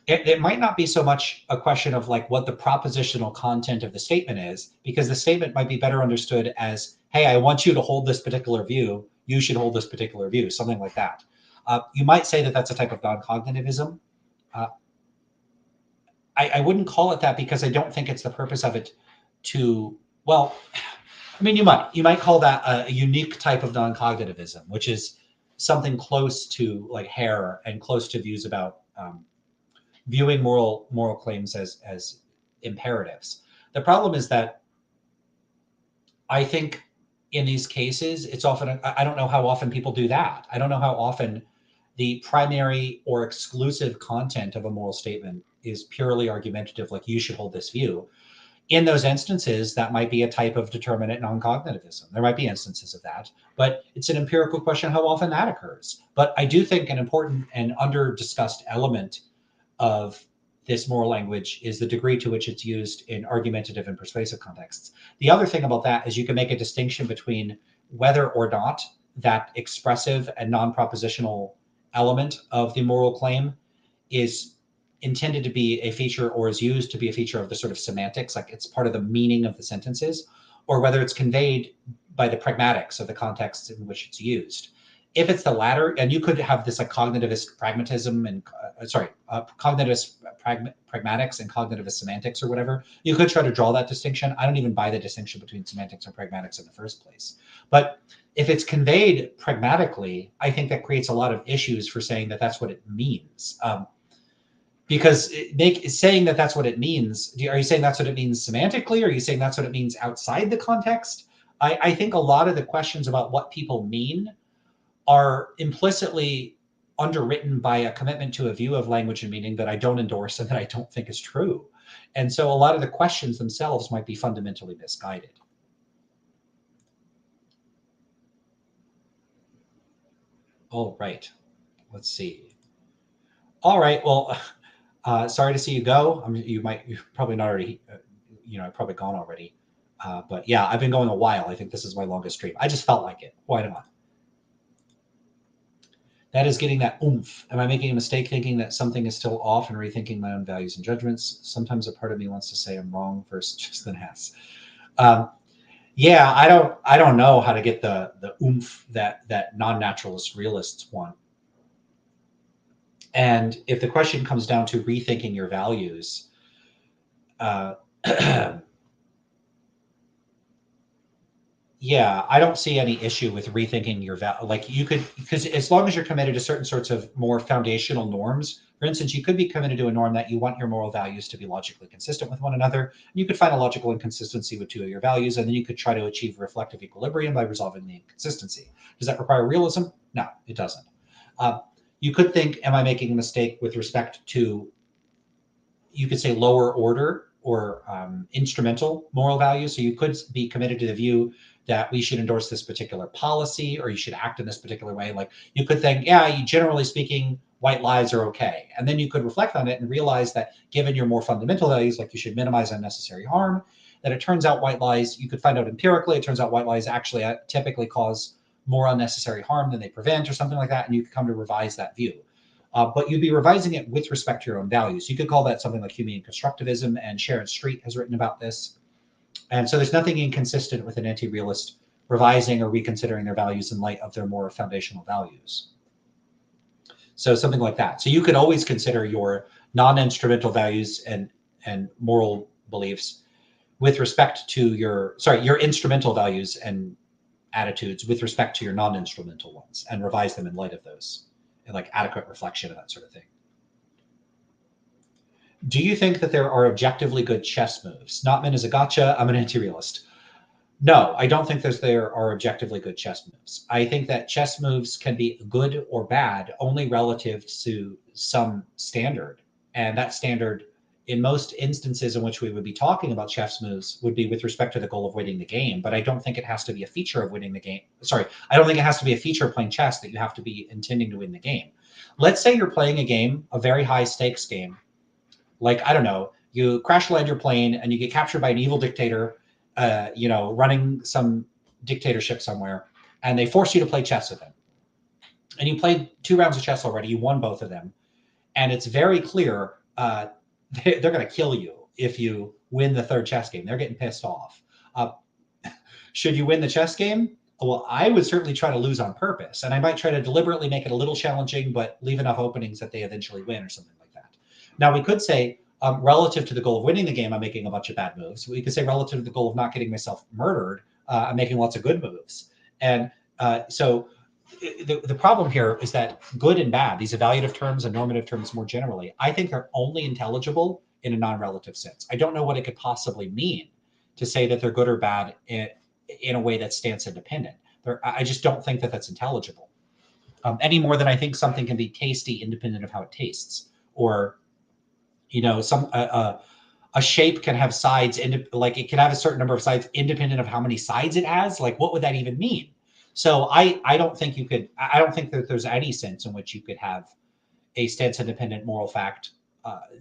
it might not be so much a question of like what the propositional content of the statement is, because the statement might be better understood as, hey, I want you to hold this particular view. You should hold this particular view, something like that. You might say that that's a type of non-cognitivism. I wouldn't call it that because I don't think it's the purpose of it to, well, I mean, you might call that a unique type of non-cognitivism, which is something close to like Hare and close to views about viewing moral claims as imperatives. The problem is that I think in these cases, it's often, I don't know how often people do that. I don't know how often the primary or exclusive content of a moral statement is purely argumentative, like you should hold this view. In those instances, that might be a type of determinate non-cognitivism. There might be instances of that, but it's an empirical question how often that occurs. But I do think an important and under-discussed element of this moral language is the degree to which it's used in argumentative and persuasive contexts. The other thing about that is you can make a distinction between whether or not that expressive and non-propositional element of the moral claim is intended to be a feature or is used to be a feature of the sort of semantics, like it's part of the meaning of the sentences, or whether it's conveyed by the pragmatics of the context in which it's used. If it's the latter, and you could have this like cognitivist pragmatism and cognitivist pragmatics and cognitivist semantics or whatever, you could try to draw that distinction. I don't even buy the distinction between semantics and pragmatics in the first place. But if it's conveyed pragmatically, I think that creates a lot of issues for saying that that's what it means. Because saying that that's what it means, are you saying that's what it means semantically? Or are you saying that's what it means outside the context? I think a lot of the questions about what people mean are implicitly underwritten by a commitment to a view of language and meaning that I don't endorse and that I don't think is true. And so a lot of the questions themselves might be fundamentally misguided. All right, let's see. All right, well, sorry to see you go. I mean, you're probably not already, probably gone already. But yeah, I've been going a while. I think this is my longest stream. I just felt like it. Why not? That is getting that oomph. Am I making a mistake thinking that something is still off and rethinking my own values and judgments? Sometimes a part of me wants to say I'm wrong versus just an ass. Yeah, I don't know how to get the oomph that non-naturalist realists want. And if the question comes down to rethinking your values, yeah, I don't see any issue with rethinking your like you could, because as long as you're committed to certain sorts of more foundational norms, for instance, you could be committed to a norm that you want your moral values to be logically consistent with one another. You could find a logical inconsistency with two of your values, and then you could try to achieve reflective equilibrium by resolving the inconsistency. Does that require realism? No, it doesn't. You could think, am I making a mistake with respect to, you could say lower order instrumental moral values. So you could be committed to the view that we should endorse this particular policy, or you should act in this particular way. Like you could think, yeah, generally speaking, white lies are okay. And then you could reflect on it and realize that given your more fundamental values, like you should minimize unnecessary harm, that it turns out white lies, you could find out empirically, it turns out white lies actually typically cause more unnecessary harm than they prevent or something like that. And you could come to revise that view. But you'd be revising it with respect to your own values. You could call that something like Humean constructivism, and Sharon Street has written about this. And so there's nothing inconsistent with an anti-realist revising or reconsidering their values in light of their more foundational values. So something like that. So you could always consider your non-instrumental values and moral beliefs with respect to your instrumental values and attitudes with respect to your non-instrumental ones, and revise them in light of those, and like adequate reflection and that sort of thing. Do you think that there are objectively good chess moves? Not meant as a gotcha. I'm an anti-realist. No, I don't think there are objectively good chess moves. I think that chess moves can be good or bad only relative to some standard. And that standard, in most instances in which we would be talking about chess moves, would be with respect to the goal of winning the game. But I don't think it has to be a feature of winning the game. Sorry, I don't think it has to be a feature of playing chess that you have to be intending to win the game. Let's say you're playing a game, a very high stakes game. Like, I don't know, you crash land your plane and you get captured by an evil dictator, running some dictatorship somewhere, and they force you to play chess with him. And you played 2 rounds of chess already, you won both of them. And it's very clear they're going to kill you if you win the 3rd chess game. They're getting pissed off. Should you win the chess game? Well, I would certainly try to lose on purpose. And I might try to deliberately make it a little challenging, but leave enough openings that they eventually win or something like that. Now, we could say, relative to the goal of winning the game, I'm making a bunch of bad moves. We could say relative to the goal of not getting myself murdered, I'm making lots of good moves. And so the problem here is that good and bad, these evaluative terms and normative terms more generally, I think they're only intelligible in a non-relative sense. I don't know what it could possibly mean to say that they're good or bad in a way that stance independent. I just don't think that that's intelligible. Any more than I think something can be tasty independent of how it tastes, or a shape can have sides, like it can have a certain number of sides independent of how many sides it has. Like, what would that even mean? So I don't think that there's any sense in which you could have a stance independent moral fact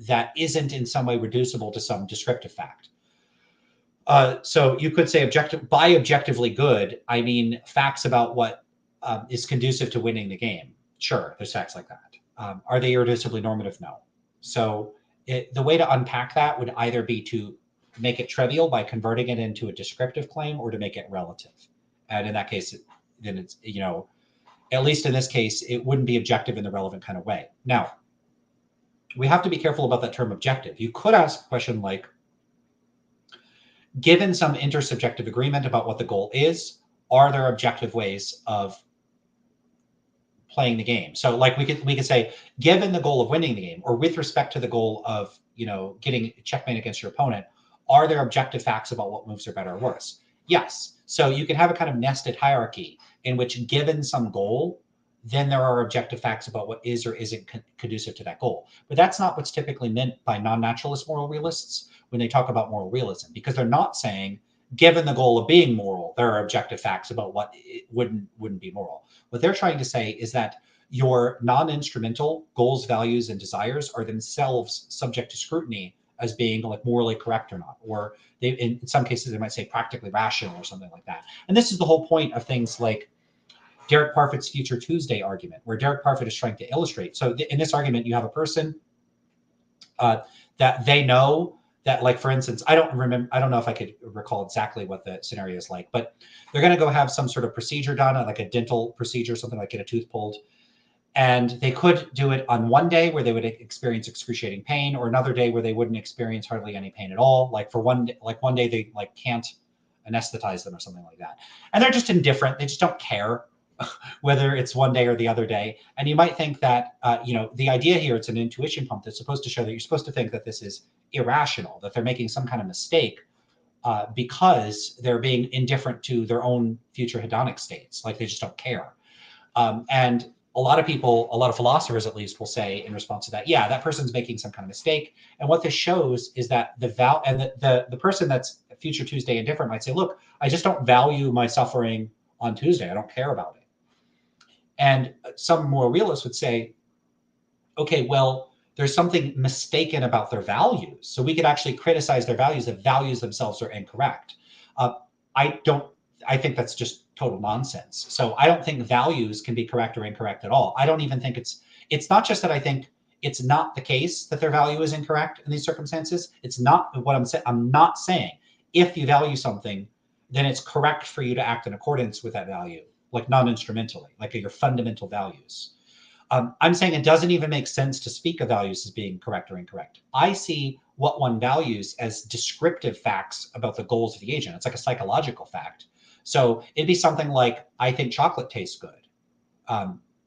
that isn't in some way reducible to some descriptive fact. So you could say by objectively good, I mean facts about what is conducive to winning the game. Sure, there's facts like that. Are they irreducibly normative? No. So the way to unpack that would either be to make it trivial by converting it into a descriptive claim, or to make it relative. And in that case, then it's, at least in this case, it wouldn't be objective in the relevant kind of way. Now, we have to be careful about that term objective. You could ask a question like, given some intersubjective agreement about what the goal is, are there objective ways of playing the game? So like we could say, given the goal of winning the game, or with respect to the goal of, getting checkmate against your opponent, are there objective facts about what moves are better or worse? Yes. So you can have a kind of nested hierarchy in which, given some goal, then there are objective facts about what is or isn't conducive to that goal. But that's not what's typically meant by non-naturalist moral realists when they talk about moral realism, because they're not saying, given the goal of being moral, there are objective facts about what wouldn't be moral. What they're trying to say is that your non-instrumental goals, values, and desires are themselves subject to scrutiny as being like morally correct or not, or they, in some cases, they might say practically rational or something like that. And this is the whole point of things like Derek Parfit's Future Tuesday argument, where Derek Parfit is trying to illustrate. So in this argument, you have a person that they know that, like, for instance, I don't know if I could recall exactly what the scenario is like, but they're going to go have some sort of procedure done, like a dental procedure, something like get a tooth pulled. And they could do it on one day where they would experience excruciating pain, or another day where they wouldn't experience hardly any pain at all. Like one day they like can't anesthetize them or something like that. And they're just indifferent. They just don't care whether it's one day or the other day. And you might think that, the idea here, it's an intuition pump that's supposed to show that you're supposed to think that this is irrational, that they're making some kind of mistake because they're being indifferent to their own future hedonic states. Like they just don't care. And a lot of people, a lot of philosophers at least, will say in response to that, yeah, that person's making some kind of mistake. And what this shows is that the person that's future Tuesday indifferent might say, look, I just don't value my suffering on Tuesday. I don't care about it. And some more realists would say, okay, well, there's something mistaken about their values. So we could actually criticize their values if values themselves are incorrect. I think that's just total nonsense. So I don't think values can be correct or incorrect at all. I don't even think it's not just that I think it's not the case that their value is incorrect in these circumstances. It's not what I'm saying. I'm not saying if you value something, then it's correct for you to act in accordance with that value, like non-instrumentally, like your fundamental values. I'm saying it doesn't even make sense to speak of values as being correct or incorrect. I see what one values as descriptive facts about the goals of the agent. It's like a psychological fact. So it'd be something like, I think chocolate tastes good.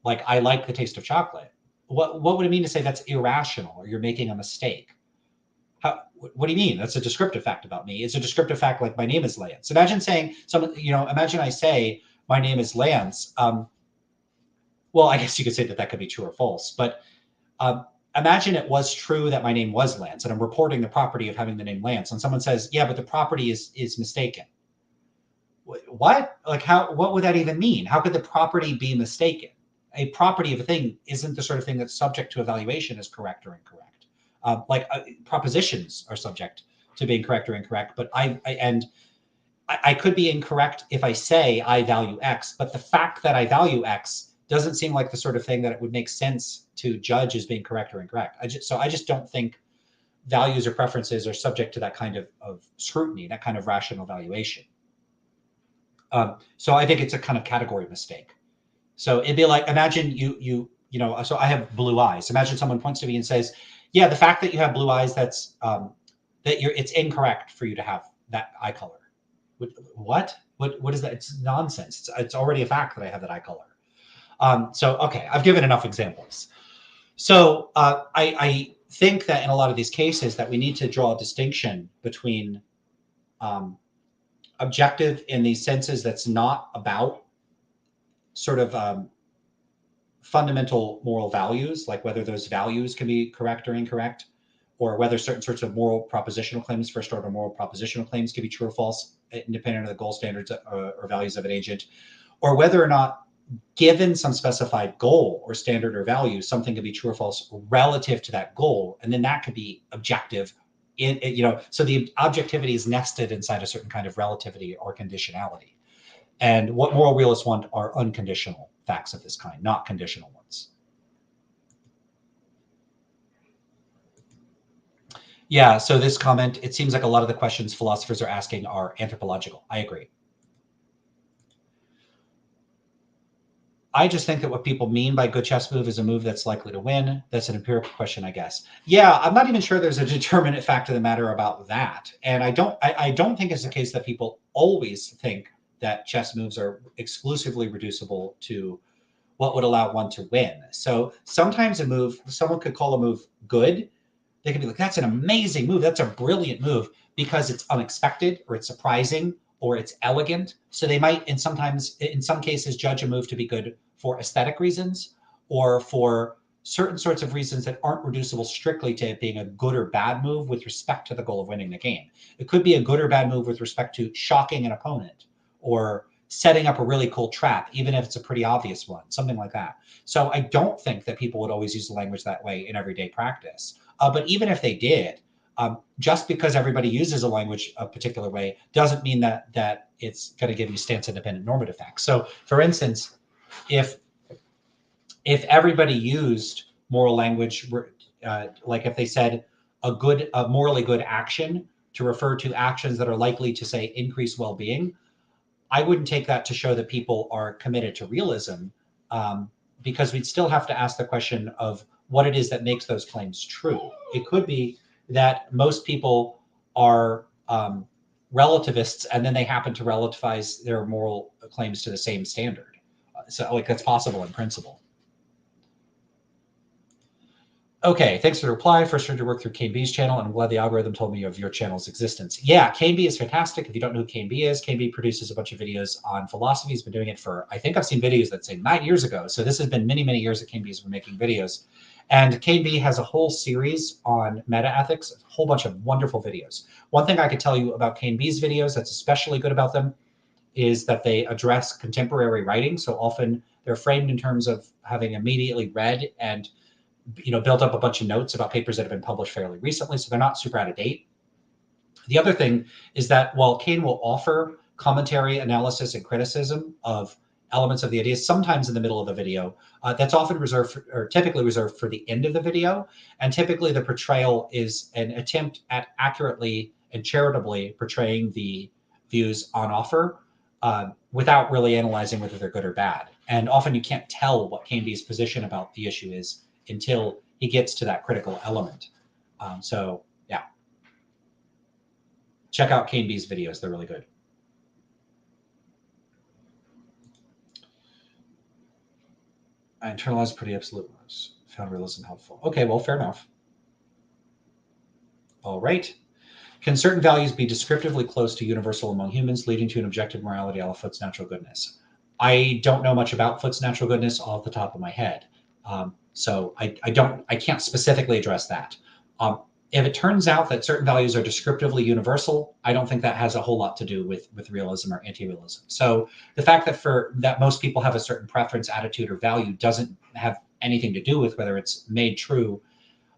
Like, I like the taste of chocolate. What would it mean to say that's irrational or you're making a mistake? What do you mean? That's a descriptive fact about me. It's a descriptive fact like my name is Lance. Imagine saying imagine I say my name is Lance. Well, I guess you could say that could be true or false, but imagine it was true that my name was Lance and I'm reporting the property of having the name Lance, and someone says, yeah, but the property is mistaken. What? Like, what would that even mean? How could the property be mistaken? A property of a thing isn't the sort of thing that's subject to evaluation as correct or incorrect. Propositions are subject to being correct or incorrect, but I could be incorrect if I say I value X, but the fact that I value X doesn't seem like the sort of thing that it would make sense to judge as being correct or incorrect. I just don't think values or preferences are subject to that kind of scrutiny, that kind of rational valuation. So I think it's a kind of category mistake. So it'd be like, imagine so I have blue eyes. Imagine someone points to me and says, yeah, the fact that you have blue eyes, it's incorrect for you to have that eye color. What is that? It's nonsense. It's already a fact that I have that eye color. So, okay, I've given enough examples. So I think that in a lot of these cases that we need to draw a distinction between objective in these senses that's not about sort of fundamental moral values, like whether those values can be correct or incorrect, or whether certain sorts of moral propositional claims, first order moral propositional claims, can be true or false, independent of the goal standards or values of an agent, or whether or not, given some specified goal or standard or value, something could be true or false relative to that goal, and then that could be objective. So the objectivity is nested inside a certain kind of relativity or conditionality. And what moral realists want are unconditional facts of this kind, not conditional ones. Yeah, so this comment, it seems like a lot of the questions philosophers are asking are anthropological. I agree. I just think that what people mean by good chess move is a move that's likely to win. That's an empirical question, I guess. Yeah, I'm not even sure there's a determinate fact of the matter about that. And I don't think it's the case that people always think that chess moves are exclusively reducible to what would allow one to win. So sometimes someone could call a move good. They could be like, that's an amazing move. That's a brilliant move because it's unexpected or it's surprising or it's elegant. So they might, in some cases, judge a move to be good for aesthetic reasons or for certain sorts of reasons that aren't reducible strictly to it being a good or bad move with respect to the goal of winning the game. It could be a good or bad move with respect to shocking an opponent or setting up a really cool trap, even if it's a pretty obvious one, something like that. So I don't think that people would always use the language that way in everyday practice. But even if they did, just because everybody uses a language a particular way doesn't mean that it's going to give you stance-independent normative facts. So, for instance, if everybody used moral language, like if they said a morally good action to refer to actions that are likely to, say, increase well-being, I wouldn't take that to show that people are committed to realism, because we'd still have to ask the question of what it is that makes those claims true. It could be that most people are relativists and then they happen to relativize their moral claims to the same standard. So like that's possible in principle. Okay, thanks for the reply. First heard your work through Kane B's channel, and I'm glad the algorithm told me of your channel's existence. Yeah, Kane B is fantastic. If you don't know who Kane B is, Kane B produces a bunch of videos on philosophy. He's been doing it for, I think I've seen videos that say 9 years ago. So this has been many, many years that Kane B has been making videos. And Kane B has a whole series on meta-ethics, a whole bunch of wonderful videos. One thing I could tell you about Kane B's videos that's especially good about them is that they address contemporary writing. So often they're framed in terms of having immediately read and built up a bunch of notes about papers that have been published fairly recently, so they're not super out of date. The other thing is that while Kane will offer commentary, analysis, and criticism of elements of the ideas, sometimes in the middle of the video, that's often reserved for, or typically reserved for the end of the video. And typically the portrayal is an attempt at accurately and charitably portraying the views on offer without really analyzing whether they're good or bad. And often you can't tell what Kane B's position about the issue is until he gets to that critical element. So yeah, check out Kane B's videos. They're really good. I internalized pretty absolute ones. Found realism helpful. Okay, well, fair enough. All right. Can certain values be descriptively close to universal among humans, leading to an objective morality a la Foote's natural goodness? I don't know much about Foote's natural goodness off the top of my head. So I can't specifically address that. If it turns out that certain values are descriptively universal, I don't think that has a whole lot to do with realism or anti-realism. So the fact that most people have a certain preference, attitude, or value doesn't have anything to do with whether it's made true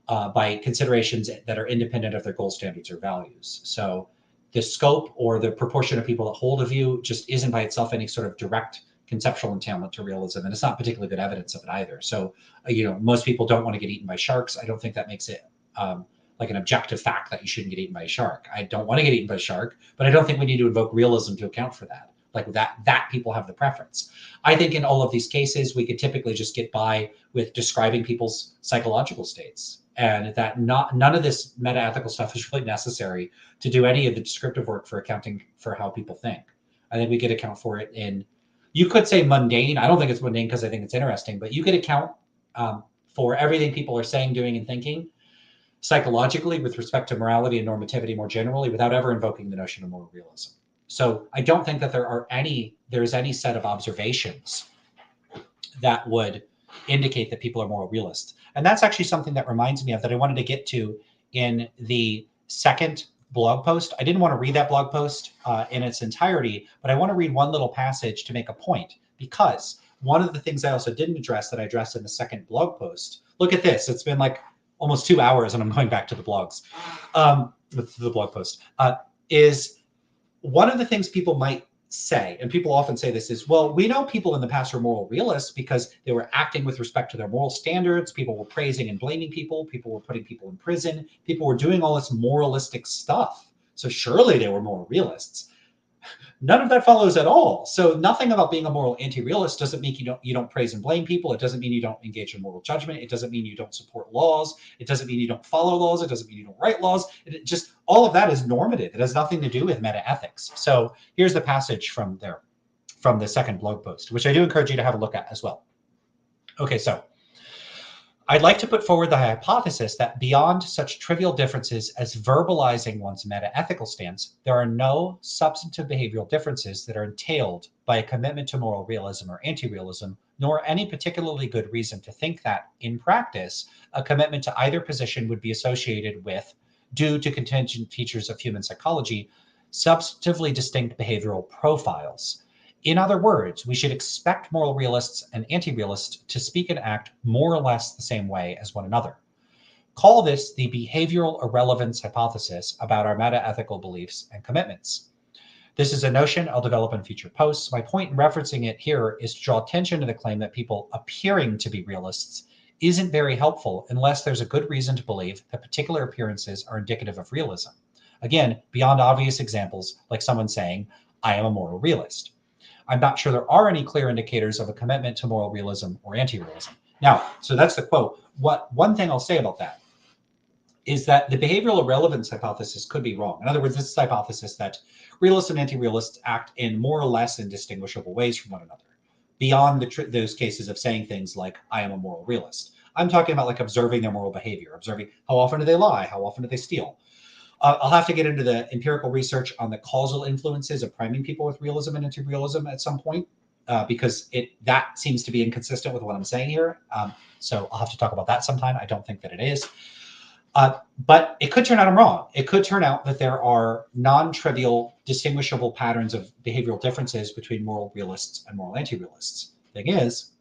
by considerations that are independent of their goal standards or values. So the scope or the proportion of people that hold a view just isn't by itself any sort of direct conceptual entailment to realism, and it's not particularly good evidence of it either. So, most people don't want to get eaten by sharks. I don't think that makes it like an objective fact that you shouldn't get eaten by a shark. I don't want to get eaten by a shark, but I don't think we need to invoke realism to account for that. Like that people have the preference. I think in all of these cases, we could typically just get by with describing people's psychological states, and that none of this meta-ethical stuff is really necessary to do any of the descriptive work for accounting for how people think. I think we could account for it in, you could say mundane. I don't think it's mundane because I think it's interesting, but you could account for everything people are saying, doing, and thinking psychologically with respect to morality and normativity more generally without ever invoking the notion of moral realism. So I don't think that there's any set of observations that would indicate that people are moral realists. And that's actually something that reminds me of that I wanted to get to in the second blog post. I didn't want to read that blog post in its entirety, but I want to read one little passage to make a point, because one of the things I also didn't address that I addressed in the second blog post, look at this, it's been like almost 2 hours and I'm going back to the blogs, the blog post, is one of the things people might say, and people often say this, is, well, we know people in the past were moral realists because they were acting with respect to their moral standards. People were praising and blaming people. People were putting people in prison. People were doing all this moralistic stuff. So surely they were moral realists. None of that follows at all. So nothing about being a moral anti-realist doesn't mean you don't praise and blame people. It doesn't mean you don't engage in moral judgment. It doesn't mean you don't support laws. It doesn't mean you don't follow laws. It doesn't mean you don't write laws. It just, all of that is normative. It has nothing to do with meta-ethics. So here's the passage from the second blog post, which I do encourage you to have a look at as well. Okay, so I'd like to put forward the hypothesis that beyond such trivial differences as verbalizing one's meta-ethical stance, there are no substantive behavioral differences that are entailed by a commitment to moral realism or anti-realism, nor any particularly good reason to think that, in practice, a commitment to either position would be associated with, due to contingent features of human psychology, substantively distinct behavioral profiles. In other words, we should expect moral realists and anti-realists to speak and act more or less the same way as one another. Call this the behavioral irrelevance hypothesis about our meta-ethical beliefs and commitments. This is a notion I'll develop in future posts. My point in referencing it here is to draw attention to the claim that people appearing to be realists isn't very helpful unless there's a good reason to believe that particular appearances are indicative of realism. Again, beyond obvious examples like someone saying, I am a moral realist. I'm not sure there are any clear indicators of a commitment to moral realism or anti-realism. Now, so that's the quote. One thing I'll say about that is that the behavioral irrelevance hypothesis could be wrong. In other words, this is a hypothesis that realists and anti-realists act in more or less indistinguishable ways from one another, beyond those cases of saying things like, I am a moral realist. I'm talking about like observing their moral behavior, observing how often do they lie, how often do they steal. I'll have to get into the empirical research on the causal influences of priming people with realism and anti-realism at some point, because that seems to be inconsistent with what I'm saying here. So I'll have to talk about that sometime. I don't think that it is. But it could turn out I'm wrong. It could turn out that there are non-trivial, distinguishable patterns of behavioral differences between moral realists and moral anti-realists. Thing is,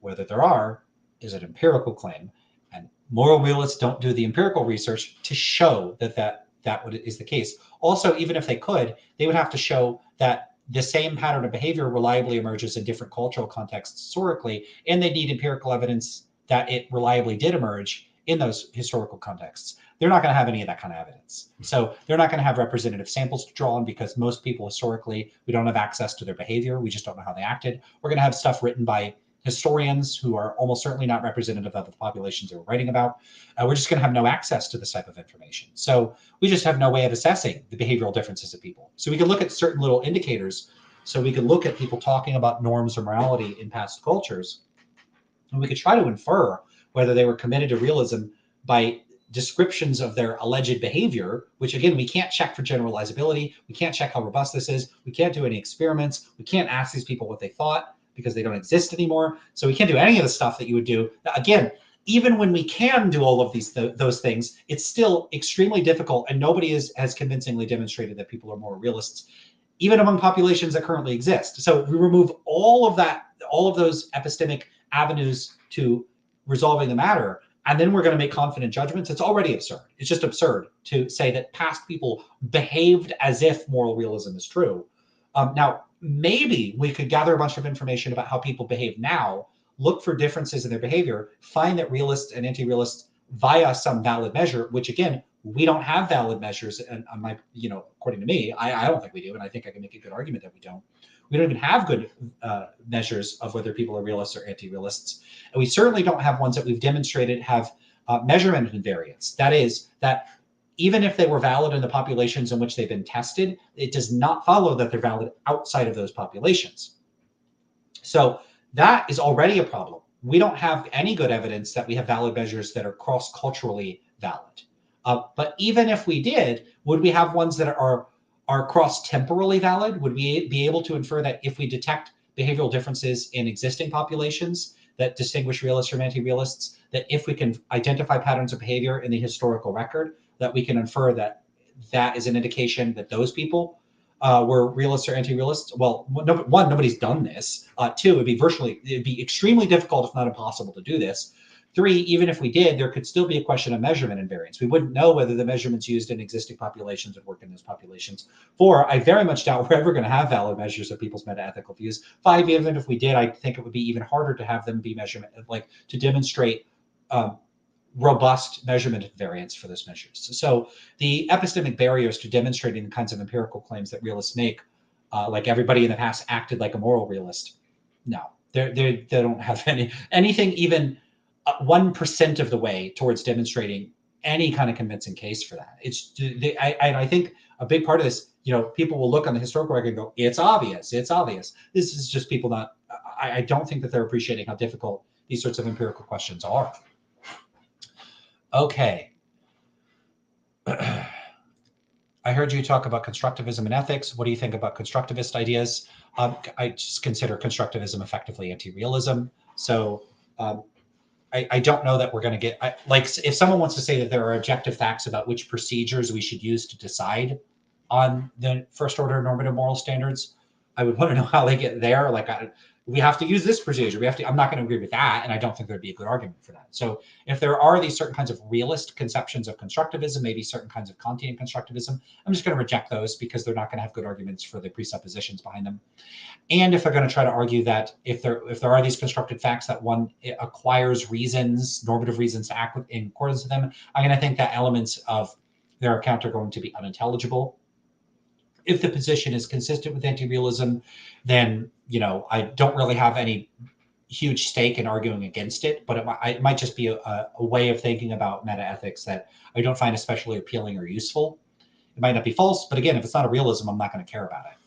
whether there are is an empirical claim, and moral realists don't do the empirical research to show that is the case. Also, even if they could, they would have to show that the same pattern of behavior reliably emerges in different cultural contexts historically, and they need empirical evidence that it reliably did emerge in those historical contexts. They're not going to have any of that kind of evidence. So they're not going to have representative samples to draw on, because most people historically, we don't have access to their behavior. We just don't know how they acted. We're going to have stuff written by historians who are almost certainly not representative of the populations they're writing about. We're just going to have no access to this type of information. So we just have no way of assessing the behavioral differences of people. So we can look at certain little indicators. So we could look at people talking about norms or morality in past cultures, and we could try to infer whether they were committed to realism by descriptions of their alleged behavior, which again, we can't check for generalizability. We can't check how robust this is. We can't do any experiments. We can't ask these people what they thought, because they don't exist anymore. So we can't do any of the stuff that you would do. Again, even when we can do all of those things, it's still extremely difficult, and nobody has convincingly demonstrated that people are more realists, even among populations that currently exist. So we remove all of that, all of those epistemic avenues to resolving the matter, and then we're going to make confident judgments. It's already absurd. It's just absurd to say that past people behaved as if moral realism is true. Now, maybe we could gather a bunch of information about how people behave now, look for differences in their behavior, find that realists and anti-realists via some valid measure, which again, we don't have valid measures. And according to me, I don't think we do. And I think I can make a good argument that we don't. We don't even have good measures of whether people are realists or anti-realists. And we certainly don't have ones that we've demonstrated have measurement invariance. That is, that even if they were valid in the populations in which they've been tested, it does not follow that they're valid outside of those populations. So that is already a problem. We don't have any good evidence that we have valid measures that are cross-culturally valid. But even if we did, would we have ones that are cross-temporally valid? Would we be able to infer that if we detect behavioral differences in existing populations that distinguish realists from anti-realists, that if we can identify patterns of behavior in the historical record, that we can infer that that is an indication that those people were realists or anti-realists? Well, one, nobody's done this. Two, it'd be extremely difficult, if not impossible, to do this. Three, even if we did, there could still be a question of measurement invariance. We wouldn't know whether the measurements used in existing populations would work in those populations. Four, I very much doubt we're ever going to have valid measures of people's meta-ethical views. Five, even if we did, I think it would be even harder to have them be measurement, like to demonstrate robust measurement invariance for those measures. So the epistemic barriers to demonstrating the kinds of empirical claims that realists make, like everybody in the past acted like a moral realist, no, they don't have anything even 1% of the way towards demonstrating any kind of convincing case for that. I think a big part of this, people will look on the historical record and go, it's obvious. This is just people not, I don't think that they're appreciating how difficult these sorts of empirical questions are. Okay. I heard you talk about constructivism and ethics. What do you think about constructivist ideas? I just consider constructivism effectively anti-realism. So I don't know that we're going to get, if someone wants to say that there are objective facts about which procedures we should use to decide on the first order normative moral standards, I would want to know how they get there. We have to use this procedure. I'm not going to agree with that. And I don't think there'd be a good argument for that. So if there are these certain kinds of realist conceptions of constructivism, maybe certain kinds of Kantian constructivism, I'm just going to reject those because they're not going to have good arguments for the presuppositions behind them. And if they're going to try to argue that if there are these constructed facts that one acquires reasons, normative reasons to act in accordance with them, I'm going to think that elements of their account are going to be unintelligible. If the position is consistent with anti-realism, then I don't really have any huge stake in arguing against it, but it might just be a way of thinking about meta-ethics that I don't find especially appealing or useful. It might not be false, but again, if it's not a realism, I'm not going to care about it.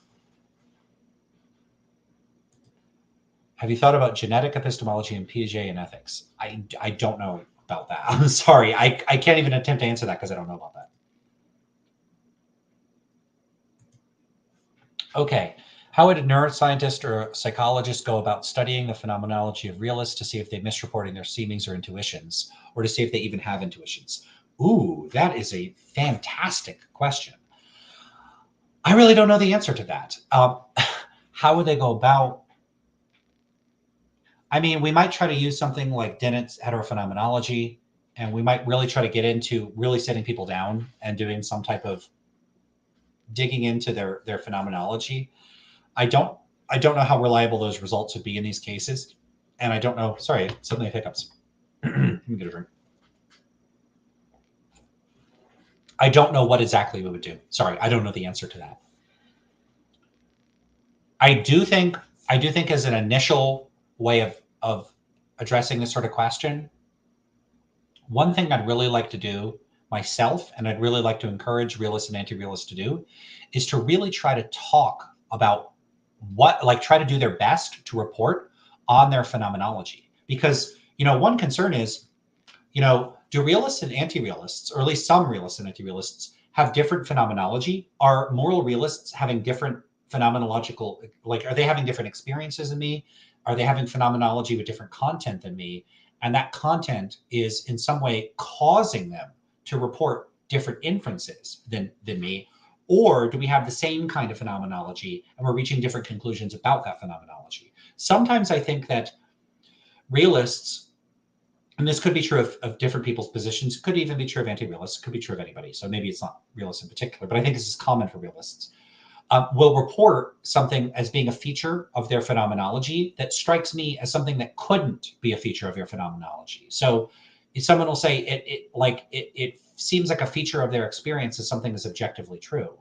Have you thought about genetic epistemology and Piaget in ethics? I don't know about that. I'm sorry. I can't even attempt to answer that because I don't know about that. Okay. How would a neuroscientist or a psychologist go about studying the phenomenology of realists to see if they're misreporting their seemings or intuitions, or to see if they even have intuitions? Ooh, that is a fantastic question. I really don't know the answer to that. How would they go about? I mean, we might try to use something like Dennett's heterophenomenology, and we might really try to get into really sitting people down and doing some type of digging into their phenomenology. I don't know how reliable those results would be in these cases, and I don't know. Sorry, suddenly hiccups. Let me get a drink. I don't know what exactly we would do. Sorry, I don't know the answer to that. I do think as an initial way of addressing this sort of question, one thing I'd really like to do myself, and I'd really like to encourage realists and anti-realists to do, is to really try to talk about try to do their best to report on their phenomenology. Because, one concern is, do realists and anti-realists, or at least some realists and anti-realists, have different phenomenology? Are moral realists having different phenomenological, are they having different experiences than me? Are they having phenomenology with different content than me? And that content is in some way causing them to report different inferences than me? Or do we have the same kind of phenomenology and we're reaching different conclusions about that phenomenology? Sometimes I think that realists, and this could be true of different people's positions, could even be true of anti-realists, could be true of anybody. So maybe it's not realists in particular, but I think this is common for realists. Will report something as being a feature of their phenomenology that strikes me as something that couldn't be a feature of your phenomenology. So someone will say it seems like a feature of their experience as something that's objectively true.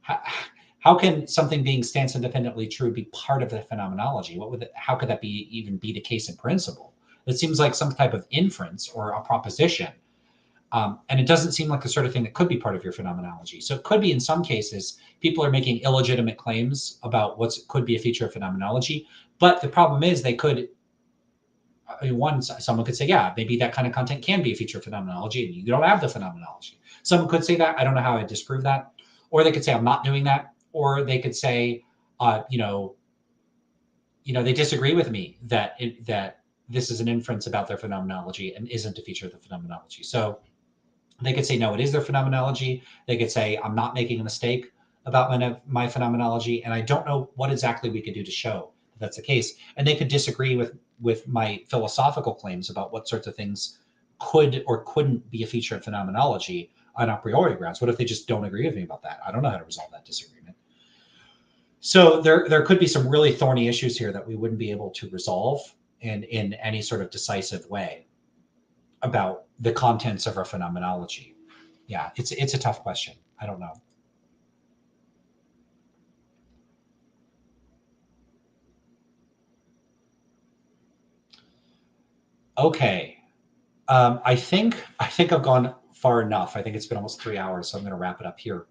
How can something being stance independently true be part of the phenomenology? How could that even be the case in principle? It seems like some type of inference or a proposition. And it doesn't seem like the sort of thing that could be part of your phenomenology. So it could be in some cases, people are making illegitimate claims about what could be a feature of phenomenology. But the problem is someone could say, yeah, maybe that kind of content can be a feature of phenomenology and you don't have the phenomenology. Someone could say that. I don't know how I disprove that. Or they could say, I'm not doing that. Or they could say, they disagree with me that this is an inference about their phenomenology and isn't a feature of the phenomenology. So they could say, no, it is their phenomenology. They could say, I'm not making a mistake about my phenomenology. And I don't know what exactly we could do to show that that's the case. And they could disagree with my philosophical claims about what sorts of things could or couldn't be a feature of phenomenology on a priori grounds. What if they just don't agree with me about that? I don't know how to resolve that disagreement. So there could be some really thorny issues here that we wouldn't be able to resolve in any sort of decisive way about the contents of our phenomenology. Yeah, it's a tough question. I don't know. Okay. I think I've gone far enough. I think it's been almost 3 hours, so I'm going to wrap it up here.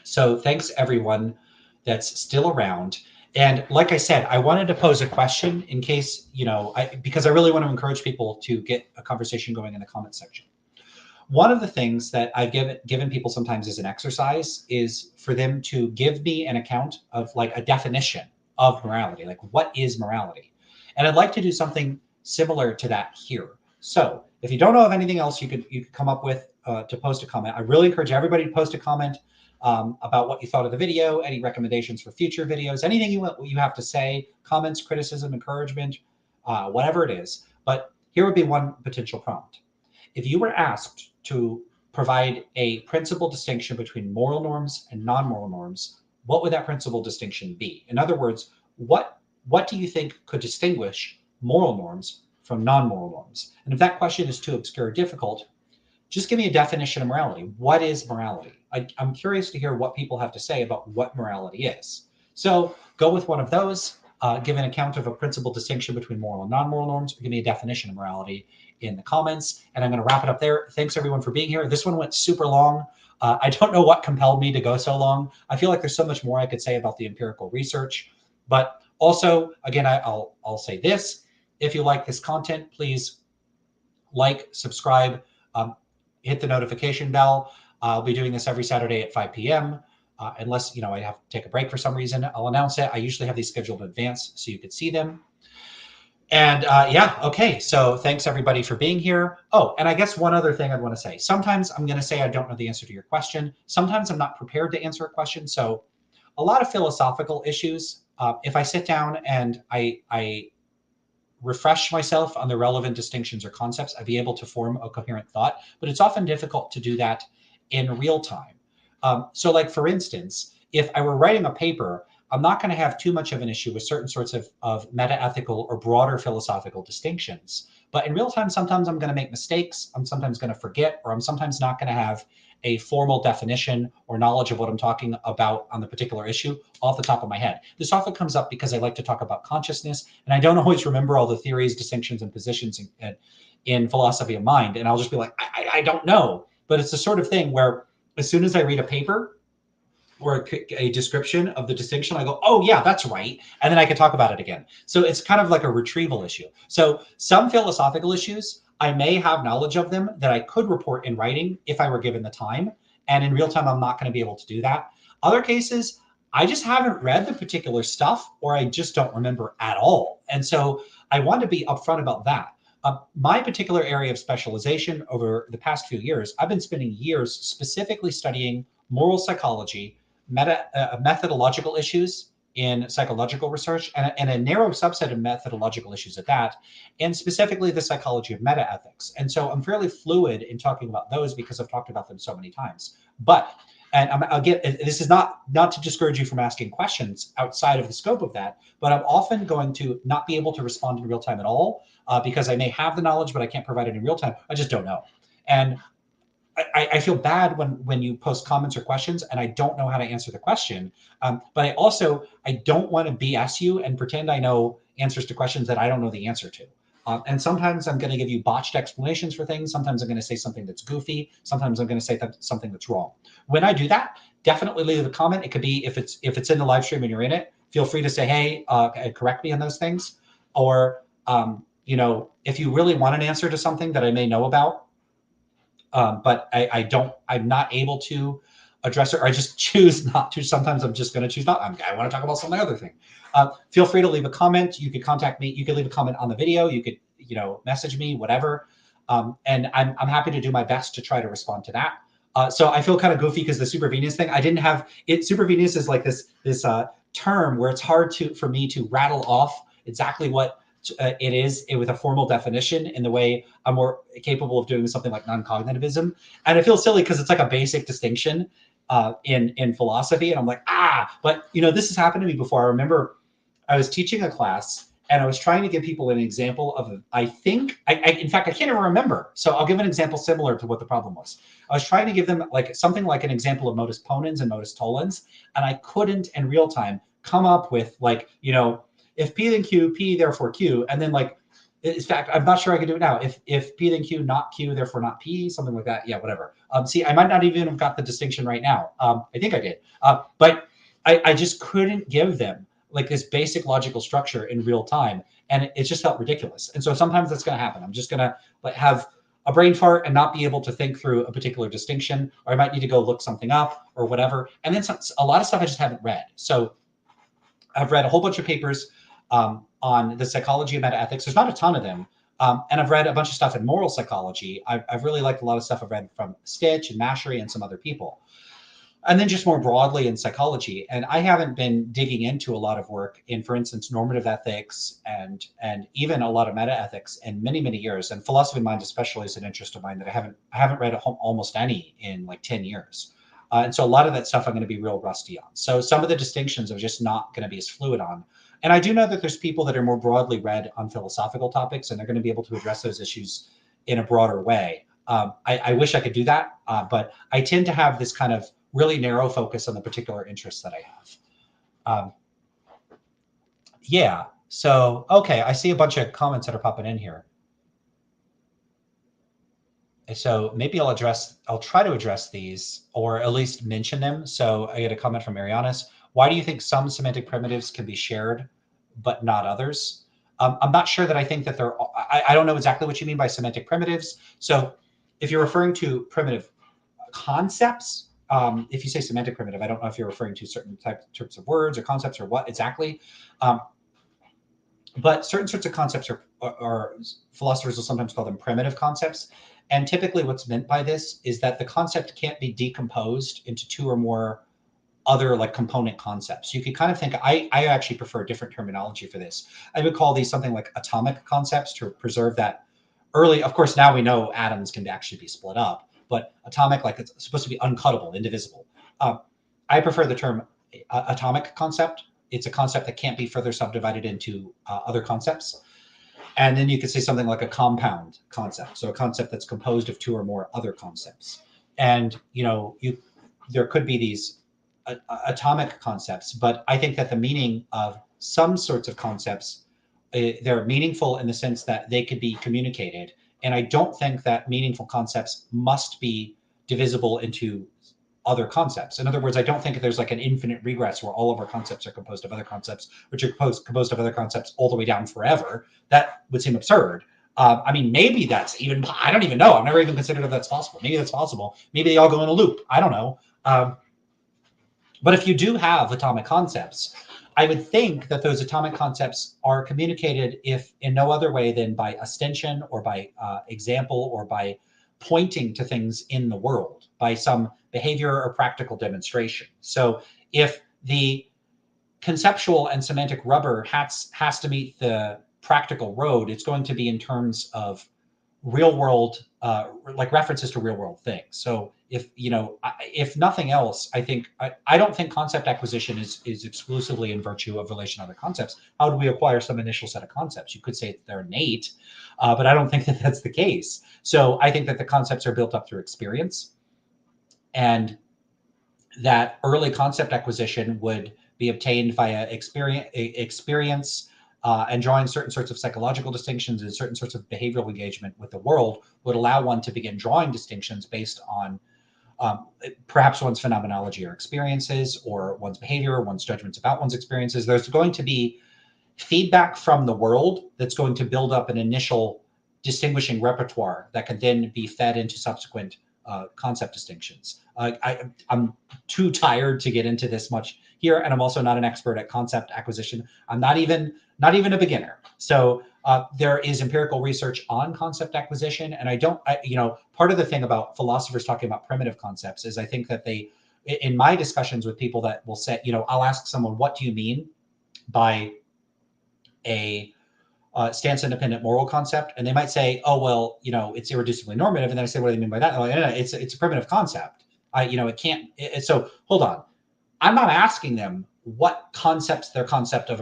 So thanks everyone that's still around. And like I said, I wanted to pose a question in case, because I really want to encourage people to get a conversation going in the comment section. One of the things that I've given people sometimes as an exercise is for them to give me an account of like a definition of morality, like what is morality? And I'd like to do something similar to that here. So if you don't know of anything else you could come up with to post a comment, I really encourage everybody to post a comment about what you thought of the video, any recommendations for future videos, anything you have to say, comments, criticism, encouragement, whatever it is. But here would be one potential prompt. If you were asked to provide a principal distinction between moral norms and non-moral norms, what would that principal distinction be? In other words, what do you think could distinguish moral norms from non-moral norms? And if that question is too obscure or difficult, just give me a definition of morality. What is morality? I'm curious to hear what people have to say about what morality is. So go with one of those, give an account of a principal distinction between moral and non-moral norms, or give me a definition of morality in the comments. And I'm going to wrap it up there. Thanks everyone for being here. This one went super long. I don't know what compelled me to go so long. I feel like there's so much more I could say about the empirical research, but Also, again, I'll say this: if you like this content, please like, subscribe, hit the notification bell. I'll be doing this every Saturday at 5 p.m. Unless I have to take a break for some reason, I'll announce it. I usually have these scheduled in advance so you could see them. And yeah, okay. So thanks everybody for being here. Oh, and I guess one other thing I'd want to say. Sometimes I'm going to say I don't know the answer to your question. Sometimes I'm not prepared to answer a question. So a lot of philosophical issues, if I sit down and I refresh myself on the relevant distinctions or concepts, I'd be able to form a coherent thought. But it's often difficult to do that in real time. So like, for instance, if I were writing a paper, I'm not going to have too much of an issue with certain sorts of meta-ethical or broader philosophical distinctions. But in real time, sometimes I'm going to make mistakes. I'm sometimes going to forget, or I'm sometimes not going to have a formal definition or knowledge of what I'm talking about on the particular issue off the top of my head. This often comes up because I like to talk about consciousness, and I don't always remember all the theories, distinctions, and positions in philosophy of mind. And I'll just be like, I don't know. But it's the sort of thing where as soon as I read a paper or a description of the distinction, I go, oh yeah, that's right. And then I can talk about it again. So it's kind of like a retrieval issue. So some philosophical issues, I may have knowledge of them that I could report in writing if I were given the time. And in real time, I'm not going to be able to do that. Other cases, I just haven't read the particular stuff, or I just don't remember at all. And so I want to be upfront about that. My particular area of specialization over the past few years, I've been spending years specifically studying moral psychology, methodological issues in psychological research, and a narrow subset of methodological issues at that, and specifically the psychology of meta-ethics. And so I'm fairly fluid in talking about those because I've talked about them so many times. But, and again, this is not to discourage you from asking questions outside of the scope of that, but I'm often going to not be able to respond in real time at all because I may have the knowledge, but I can't provide it in real time. I just don't know. And I feel bad when you post comments or questions and I don't know how to answer the question. But I don't want to BS you and pretend I know answers to questions that I don't know the answer to. And sometimes I'm going to give you botched explanations for things. Sometimes I'm going to say something that's goofy. Sometimes I'm going to say something that's wrong. When I do that, definitely leave a comment. It could be if it's in the live stream and you're in it, feel free to say, hey, correct me on those things. Or, if you really want an answer to something that I may know about, but I'm not able to address it, or I just choose not to. Sometimes I'm just going to choose not. I want to talk about some other thing. Feel free to leave a comment. You could contact me. You could leave a comment on the video. You could, message me, whatever. And I'm happy to do my best to try to respond to that. So I feel kind of goofy because the supervenience thing, I didn't have it. Supervenience is like this term where it's hard for me to rattle off exactly what it is with a formal definition in the way I'm more capable of doing something like non-cognitivism. And it feels silly because it's like a basic distinction in philosophy. And I'm like, but this has happened to me before. I remember I was teaching a class and I was trying to give people an example of, in fact, I can't even remember. So I'll give an example similar to what the problem was. I was trying to give them something like an example of modus ponens and modus tollens. And I couldn't in real time come up with if P then Q, P therefore Q, and then in fact, I'm not sure I can do it now. If P then Q, not Q, therefore not P, something like that. Yeah, whatever. See, I might not even have got the distinction right now. I think I did. But I just couldn't give them this basic logical structure in real time. And it just felt ridiculous. And so sometimes that's going to happen. I'm just going to have a brain fart and not be able to think through a particular distinction, or I might need to go look something up or whatever. And then a lot of stuff I just haven't read. So I've read a whole bunch of papers on the psychology of metaethics. There's not a ton of them. And I've read a bunch of stuff in moral psychology. I've really liked a lot of stuff I've read from Stitch and Mashery and some other people. And then just more broadly in psychology. And I haven't been digging into a lot of work in, for instance, normative ethics and even a lot of metaethics in many, many years. And philosophy of mind especially is an interest of mine that I haven't read almost any in 10 years. And so a lot of that stuff I'm going to be real rusty on. So some of the distinctions I'm just not going to be as fluid on. And I do know that there's people that are more broadly read on philosophical topics, and they're going to be able to address those issues in a broader way. I wish I could do that, but I tend to have this kind of really narrow focus on the particular interests that I have. Yeah, so, okay, I see a bunch of comments that are popping in here. So maybe I'll try to address these, or at least mention them. So I get a comment from Marianas. Why do you think some semantic primitives can be shared but not others. I'm not sure that I think that I don't know exactly what you mean by semantic primitives. So if you're referring to primitive concepts, if you say semantic primitive, I don't know if you're referring to certain types of words or concepts or what exactly. But certain sorts of concepts are philosophers will sometimes call them primitive concepts. And typically what's meant by this is that the concept can't be decomposed into two or more other like component concepts. You could kind of think, I actually prefer a different terminology for this. I would call these something like atomic concepts to preserve that early. Of course, now we know atoms can actually be split up, but atomic, like it's supposed to be uncuttable, indivisible. I prefer the term atomic concept. It's a concept that can't be further subdivided into other concepts. And then you could say something like a compound concept. So a concept that's composed of two or more other concepts. And, there could be these atomic concepts, but I think that the meaning of some sorts of concepts, they're meaningful in the sense that they could be communicated. And I don't think that meaningful concepts must be divisible into other concepts. In other words, I don't think there's like an infinite regress where all of our concepts are composed of other concepts, which are composed of other concepts all the way down forever. That would seem absurd. I mean, maybe that's even, I don't even know. I've never even considered if that's possible. Maybe that's possible. Maybe they all go in a loop. I don't know. But if you do have atomic concepts, I would think that those atomic concepts are communicated if in no other way than by ostension or by example or by pointing to things in the world, by some behavior or practical demonstration. So if the conceptual and semantic rubber has to meet the practical road, it's going to be in terms of real world, like references to real world things. So if nothing else, I don't think concept acquisition is exclusively in virtue of relation to other concepts. How do we acquire some initial set of concepts? You could say they're innate, but I don't think that that's the case. So I think that the concepts are built up through experience, and that early concept acquisition would be obtained via experience, and drawing certain sorts of psychological distinctions and certain sorts of behavioral engagement with the world would allow one to begin drawing distinctions based on perhaps one's phenomenology or experiences, or one's behavior, or one's judgments about one's experiences. There's going to be feedback from the world that's going to build up an initial distinguishing repertoire that can then be fed into subsequent concept distinctions. I'm too tired to get into this much here, and I'm also not an expert at concept acquisition. I'm not even a beginner. So there is empirical research on concept acquisition, and part of the thing about philosophers talking about primitive concepts is I think that in my discussions with people that will say, I'll ask someone, what do you mean by a stance-independent moral concept? And they might say, oh, well, it's irreducibly normative. And then I say, what do they mean by that? Oh, no, it's a primitive concept. It can't. So hold on. I'm not asking them what concepts their concept of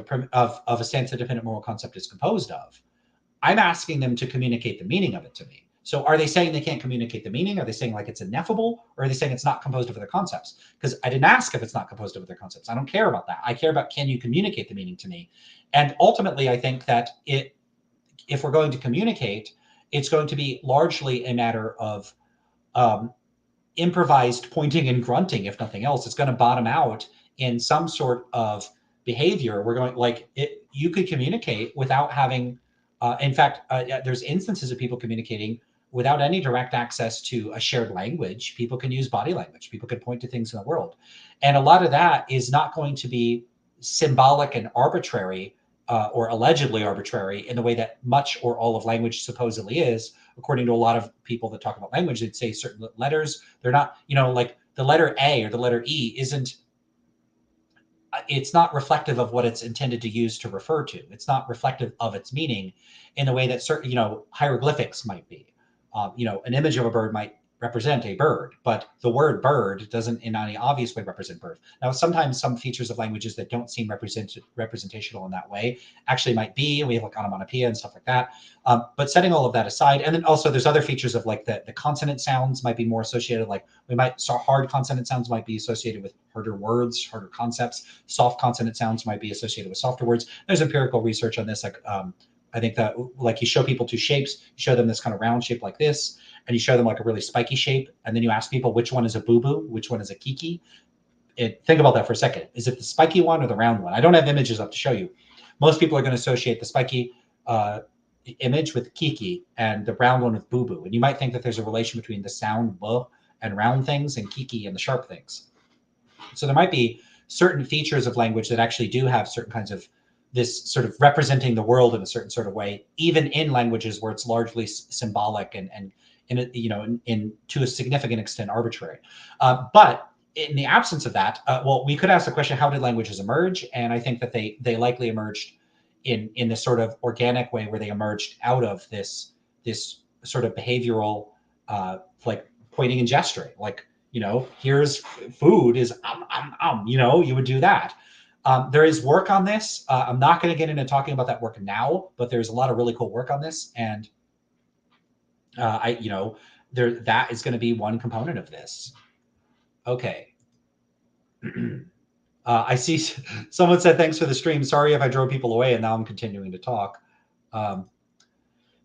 a stance-independent moral concept is composed of. I'm asking them to communicate the meaning of it to me. So are they saying they can't communicate the meaning? Are they saying like it's ineffable? Or are they saying it's not composed of other concepts? Because I didn't ask if it's not composed of other concepts. I don't care about that. I care about, can you communicate the meaning to me? And ultimately, I think that if we're going to communicate, it's going to be largely a matter of improvised pointing and grunting, if nothing else. It's going to bottom out in some sort of behavior. You could communicate without having, in fact, there's instances of people communicating without any direct access to a shared language. People can use body language. People can point to things in the world. And a lot of that is not going to be symbolic and arbitrary, or allegedly arbitrary, in the way that much or all of language supposedly is. According to a lot of people that talk about language, they'd say certain letters, they're not, like the letter A or the letter E it's not reflective of what it's intended to use to refer to. It's not reflective of its meaning in the way that certain, hieroglyphics might be. An image of a bird might represent a bird, but the word bird doesn't in any obvious way represent bird. Now, sometimes some features of languages that don't seem representational in that way actually might be, and we have like onomatopoeia and stuff like that. But setting all of that aside, and then also there's other features of like the consonant sounds might be more associated, like hard consonant sounds might be associated with harder words, harder concepts. Soft consonant sounds might be associated with softer words. There's empirical research on this. I think that like you show people two shapes, you show them this kind of round shape like this, and you show them like a really spiky shape, and then you ask people which one is a boo-boo, which one is a kiki. Think about that for a second. Is it the spiky one or the round one? I don't have images up to show you, Most people are going to associate the spiky image with Kiki and the round one with Boo Boo. And you might think that there's a relation between the sound B and round things and Kiki and the sharp things. So there might be certain features of language that actually do have certain kinds of this sort of representing the world in a certain sort of way, even in languages where it's largely symbolic and in a, you know, in to a significant extent arbitrary. But in the absence of that, well, we could ask the question: how did languages emerge? And I think that they likely emerged in this sort of organic way where they emerged out of this sort of behavioral, like pointing and gesturing, like, you know, here's food is you know, you would do that. There is work on this. I'm not going to get into talking about that work now, but there's a lot of really cool work on this, and you know, that is going to be one component of this. Okay. I see someone said, thanks for the stream. Sorry if I drove people away, and now I'm continuing to talk.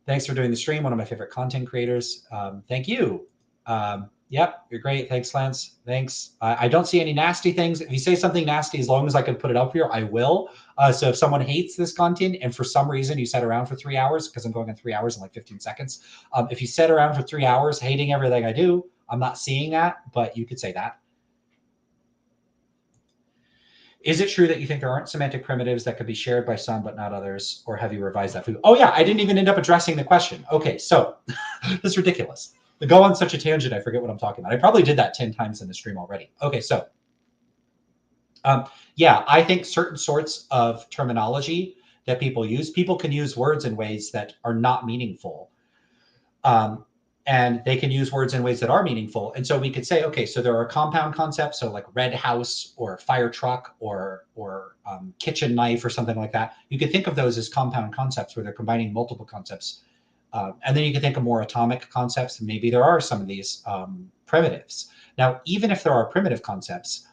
Thanks for doing the stream. One of my favorite content creators. Thank you. Yep, you're great. Thanks, Lance. Thanks. I don't see any nasty things. If you say something nasty, as long as I can put it up here, I will. So if someone hates this content and for some reason you sat around for 3 hours, because I'm going in 3 hours and like 15 seconds. If you sat around for 3 hours hating everything I do, I'm not seeing that, but you could say that. Is it true that you think there aren't semantic primitives that could be shared by some but not others? Or have you revised that for you? Oh yeah, I didn't even end up addressing the question. Okay, so this is ridiculous. To go on such a tangent, I forget what I'm talking about. I probably did that 10 times in the stream already. Okay, so yeah, I think certain sorts of terminology that people can use words in ways that are not meaningful. And they can use words in ways that are meaningful. And so we could say, okay, so there are compound concepts, so like red house or fire truck or kitchen knife or something like that. You could think of those as compound concepts where they're combining multiple concepts. And then you can think of more atomic concepts, and maybe there are some of these primitives. Now, even if there are primitive concepts,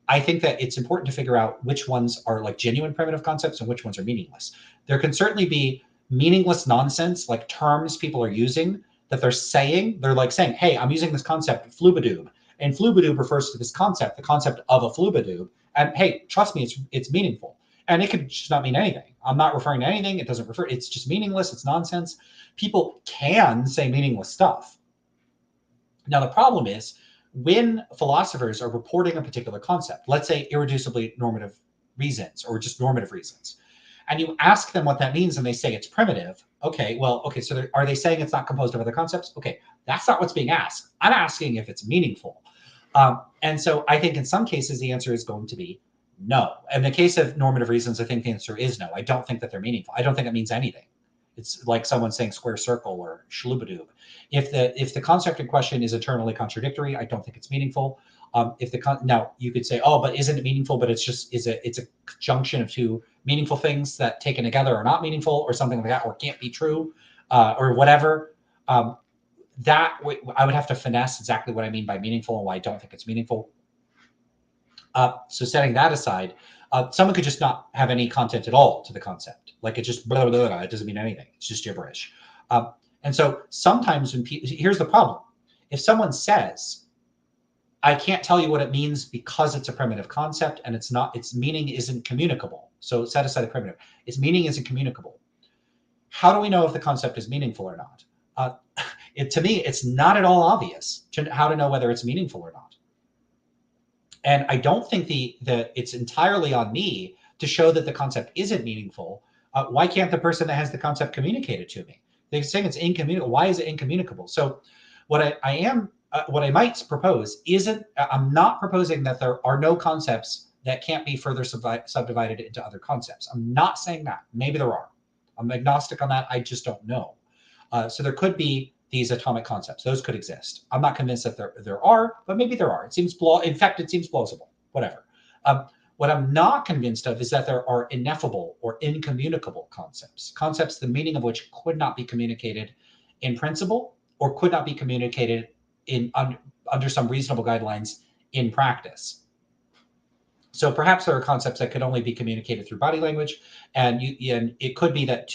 I think that it's important to figure out which ones are like genuine primitive concepts and which ones are meaningless. There can certainly be meaningless nonsense, like terms people are using that they're like saying, hey, I'm using this concept flubadoob, and flubadoob refers to this concept, the concept of a flubadoob. And hey, trust me, it's meaningful. And it could just not mean anything. I'm not referring to anything. It doesn't refer. It's just meaningless. It's nonsense. People can say meaningless stuff. Now, the problem is when philosophers are reporting a particular concept, let's say irreducibly normative reasons or just normative reasons, and you ask them what that means and they say it's primitive. Okay, well, okay, so are they saying it's not composed of other concepts? Okay, that's not what's being asked. I'm asking if it's meaningful. And so I think in some cases the answer is going to be no. In the case of normative reasons, I think the answer is no. I don't think that they're meaningful. I don't think it means anything. It's like someone saying square circle or shlubadoob. If the concept in question is eternally contradictory, I don't think it's meaningful. Now you could say, oh, but isn't it meaningful? But it's a conjunction of two meaningful things that taken together are not meaningful, or something like that, or can't be true, or whatever. That I would have to finesse exactly what I mean by meaningful and why I don't think it's meaningful. So setting that aside, someone could just not have any content at all to the concept. Like it just blah, blah, blah, it doesn't mean anything. It's just gibberish. And so sometimes when people, here's the problem. If someone says, I can't tell you what it means because it's a primitive concept and its meaning isn't communicable. So set aside the primitive, its meaning isn't communicable. How do we know if the concept is meaningful or not? To me, it's not at all obvious how to know whether it's meaningful or not. And I don't think it's entirely on me to show that the concept isn't meaningful. Why can't the person that has the concept communicate it to me? They're saying it's incommunicable. Why is it incommunicable? So what I might propose isn't, I'm not proposing that there are no concepts that can't be further subdivided into other concepts. I'm not saying that. Maybe there are. I'm agnostic on that. I just don't know. So there could be these atomic concepts. Those could exist. I'm not convinced that there are, but maybe there are. It seems in fact, it seems plausible. Whatever. What I'm not convinced of is that there are ineffable or incommunicable concepts, the meaning of which could not be communicated in principle or could not be communicated under some reasonable guidelines in practice. So perhaps there are concepts that could only be communicated through body language, and it could be that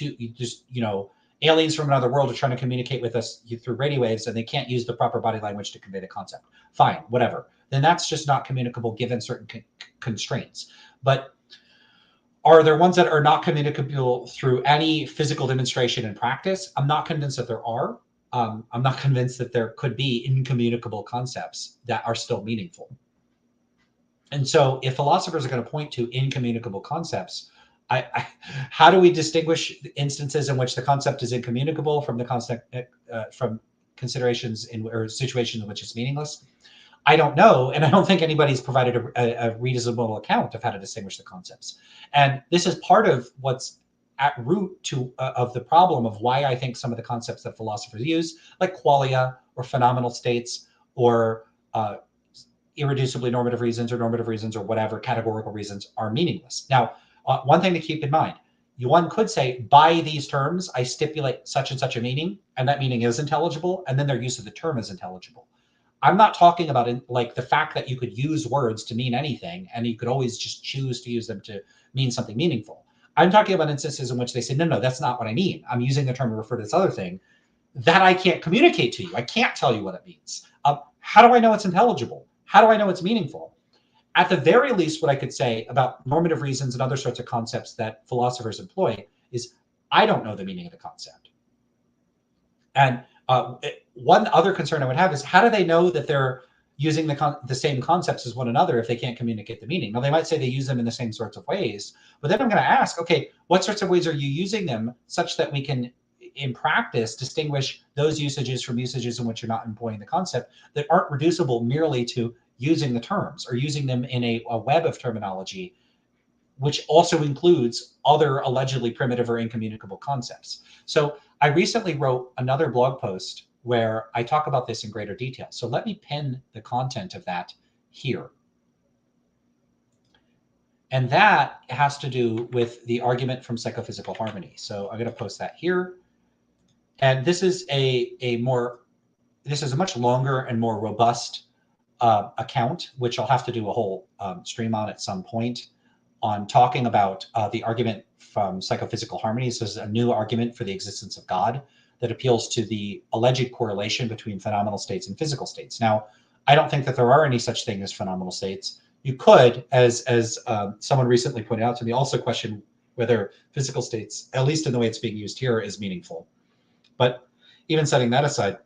aliens from another world are trying to communicate with us through radio waves, and they can't use the proper body language to convey the concept. Fine, whatever. Then that's just not communicable given certain constraints. But Are there ones that are not communicable through any physical demonstration and practice? I'm not convinced that there are. I'm not convinced that there could be incommunicable concepts that are still meaningful. And so if philosophers are going to point to incommunicable concepts, how do we distinguish instances in which the concept is incommunicable from the concept from considerations or situations in which it's meaningless? I don't know, and I don't think anybody's provided a reasonable account of how to distinguish the concepts. And this is part of what's at root to of the problem of why I think some of the concepts that philosophers use, like qualia or phenomenal states or irreducibly normative reasons or whatever categorical reasons, are meaningless. Now, one thing to keep in mind, one could say, by these terms, I stipulate such and such a meaning, and that meaning is intelligible, and then their use of the term is intelligible. I'm not talking about like the fact that you could use words to mean anything, and you could always just choose to use them to mean something meaningful. I'm talking about instances in which they say, no, that's not what I mean. I'm using the term to refer to this other thing that I can't communicate to you. I can't tell you what it means. How do I know it's intelligible? How do I know it's meaningful? At the very least, what I could say about normative reasons and other sorts of concepts that philosophers employ is, I don't know the meaning of the concept. And one other concern I would have is, how do they know that they're using the same concepts as one another if they can't communicate the meaning? Now, they might say they use them in the same sorts of ways, but then I'm going to ask, okay, what sorts of ways are you using them such that we can, in practice, distinguish those usages from usages in which you're not employing the concept that aren't reducible merely to using the terms or using them in a web of terminology, which also includes other allegedly primitive or incommunicable concepts. So I recently wrote another blog post where I talk about this in greater detail. So let me pin the content of that here. And that has to do with the argument from psychophysical harmony. So I'm going to post that here. And this is a much longer and more robust account, which I'll have to do a whole stream on at some point, on talking about the argument from psychophysical harmony. So this is a new argument for the existence of God that appeals to the alleged correlation between phenomenal states and physical states. Now, I don't think that there are any such thing as phenomenal states. You could, as someone recently pointed out to me, also question whether physical states, at least in the way it's being used here, is meaningful. But even setting that aside,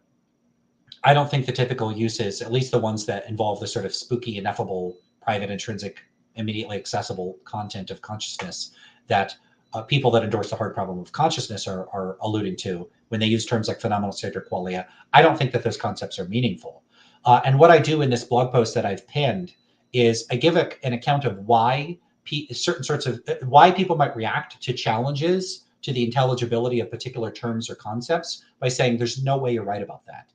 I don't think the typical uses, at least the ones that involve the sort of spooky, ineffable, private, intrinsic, immediately accessible content of consciousness that people that endorse the hard problem of consciousness are alluding to when they use terms like phenomenal state or qualia, I don't think that those concepts are meaningful. And what I do in this blog post that I've pinned is I give an account of why why people might react to challenges to the intelligibility of particular terms or concepts by saying there's no way you're right about that.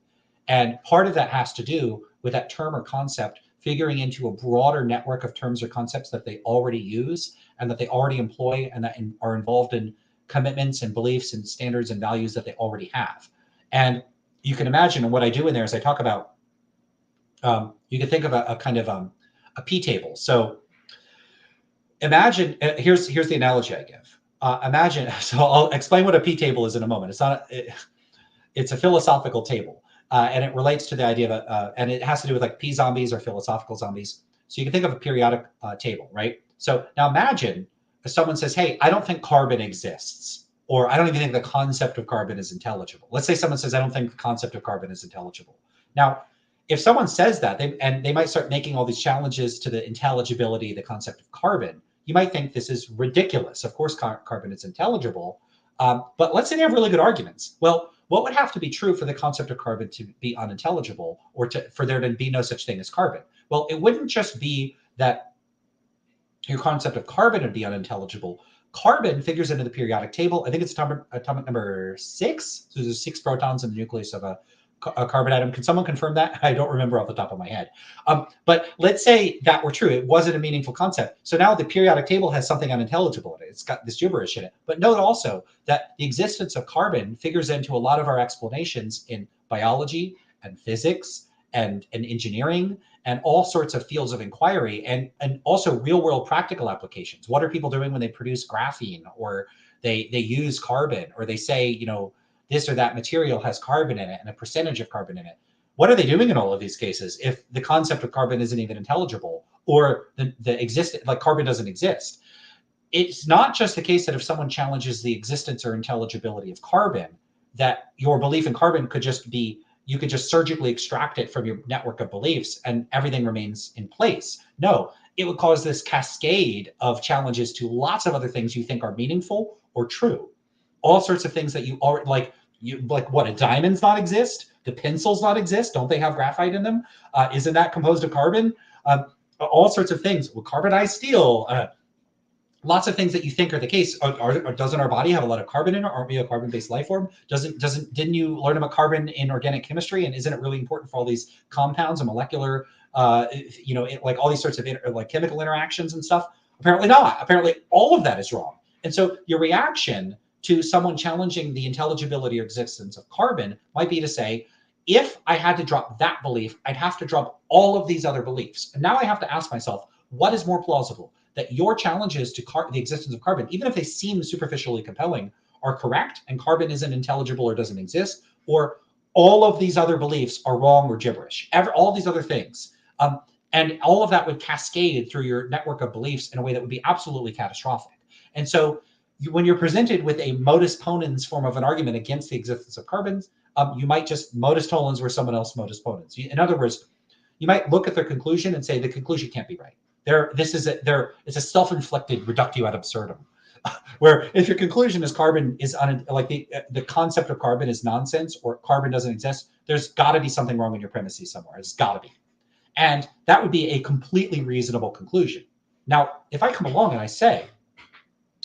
And part of that has to do with that term or concept figuring into a broader network of terms or concepts that they already use and that they already employ and that are involved in commitments and beliefs and standards and values that they already have. And you can imagine, and what I do in there is I talk about, you can think of a kind of a P table. So imagine, here's the analogy I give. Imagine, so I'll explain what a P table is in a moment. It's a philosophical table. And it relates to the idea of, and it has to do with like P zombies or philosophical zombies. So you can think of a periodic table, right? So now imagine if someone says, hey, I don't think carbon exists, or I don't even think the concept of carbon is intelligible. Let's say someone says, I don't think the concept of carbon is intelligible. Now, if someone says that, they might start making all these challenges to the intelligibility of the concept of carbon, you might think this is ridiculous. Of course, carbon is intelligible, but let's say they have really good arguments. Well, what would have to be true for the concept of carbon to be unintelligible, or for there to be no such thing as carbon? Well, it wouldn't just be that your concept of carbon would be unintelligible. Carbon figures into the periodic table. I think it's atomic number 6. So there's 6 protons in the nucleus of a carbon atom. Can someone confirm that? I don't remember off the top of my head. But let's say that were true. It wasn't a meaningful concept. So now the periodic table has something unintelligible in it. It's got this gibberish in it. But note also that the existence of carbon figures into a lot of our explanations in biology and physics and engineering and all sorts of fields of inquiry, and also real world practical applications. What are people doing when they produce graphene, or they use carbon, or they say, you know, this or that material has carbon in it and a percentage of carbon in it? What are they doing in all of these cases if the concept of carbon isn't even intelligible, or the existence, like carbon doesn't exist? it's not just the case that if someone challenges the existence or intelligibility of carbon, that your belief in carbon could just be, you could just surgically extract it from your network of beliefs and everything remains in place. No, it would cause this cascade of challenges to lots of other things you think are meaningful or true. All sorts of things that you are like, what, a diamond's not exist? Do pencils not exist? Don't they have graphite in them? Isn't that composed of carbon? All sorts of things. Well, carbonized steel, lots of things that you think are the case. Doesn't our body have a lot of carbon in it? Aren't we a carbon-based life form? Didn't you learn about carbon in organic chemistry? And isn't it really important for all these compounds and molecular, like all these sorts of like chemical interactions and stuff? Apparently not. Apparently all of that is wrong. And so your reaction to someone challenging the intelligibility or existence of carbon might be to say, if I had to drop that belief, I'd have to drop all of these other beliefs. And now I have to ask myself, what is more plausible? That your challenges to the existence of carbon, even if they seem superficially compelling, are correct and carbon isn't intelligible or doesn't exist, or all of these other beliefs are wrong or gibberish, all these other things. And all of that would cascade through your network of beliefs in a way that would be absolutely catastrophic. And so when you're presented with a modus ponens form of an argument against the existence of carbons, you might just modus tollens where someone else modus ponens. In other words, you might look at their conclusion and say the conclusion can't be right. It's a self-inflicted reductio ad absurdum, where if your conclusion is carbon is like the concept of carbon is nonsense or carbon doesn't exist, there's got to be something wrong in your premises somewhere. It's got to be, and that would be a completely reasonable conclusion. Now, if I come along and I say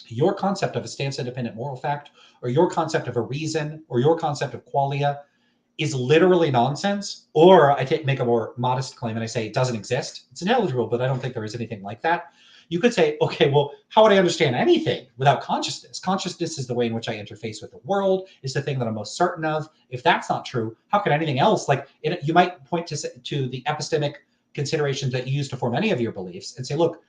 your concept of a stance-independent moral fact, or your concept of a reason, or your concept of qualia is literally nonsense, or I make a more modest claim and I say it doesn't exist, it's intelligible, but I don't think there is anything like that. You could say, okay, well, how would I understand anything without consciousness? Consciousness is the way in which I interface with the world, is the thing that I'm most certain of. If that's not true, how could anything else? Like you might point to the epistemic considerations that you use to form any of your beliefs and say, look,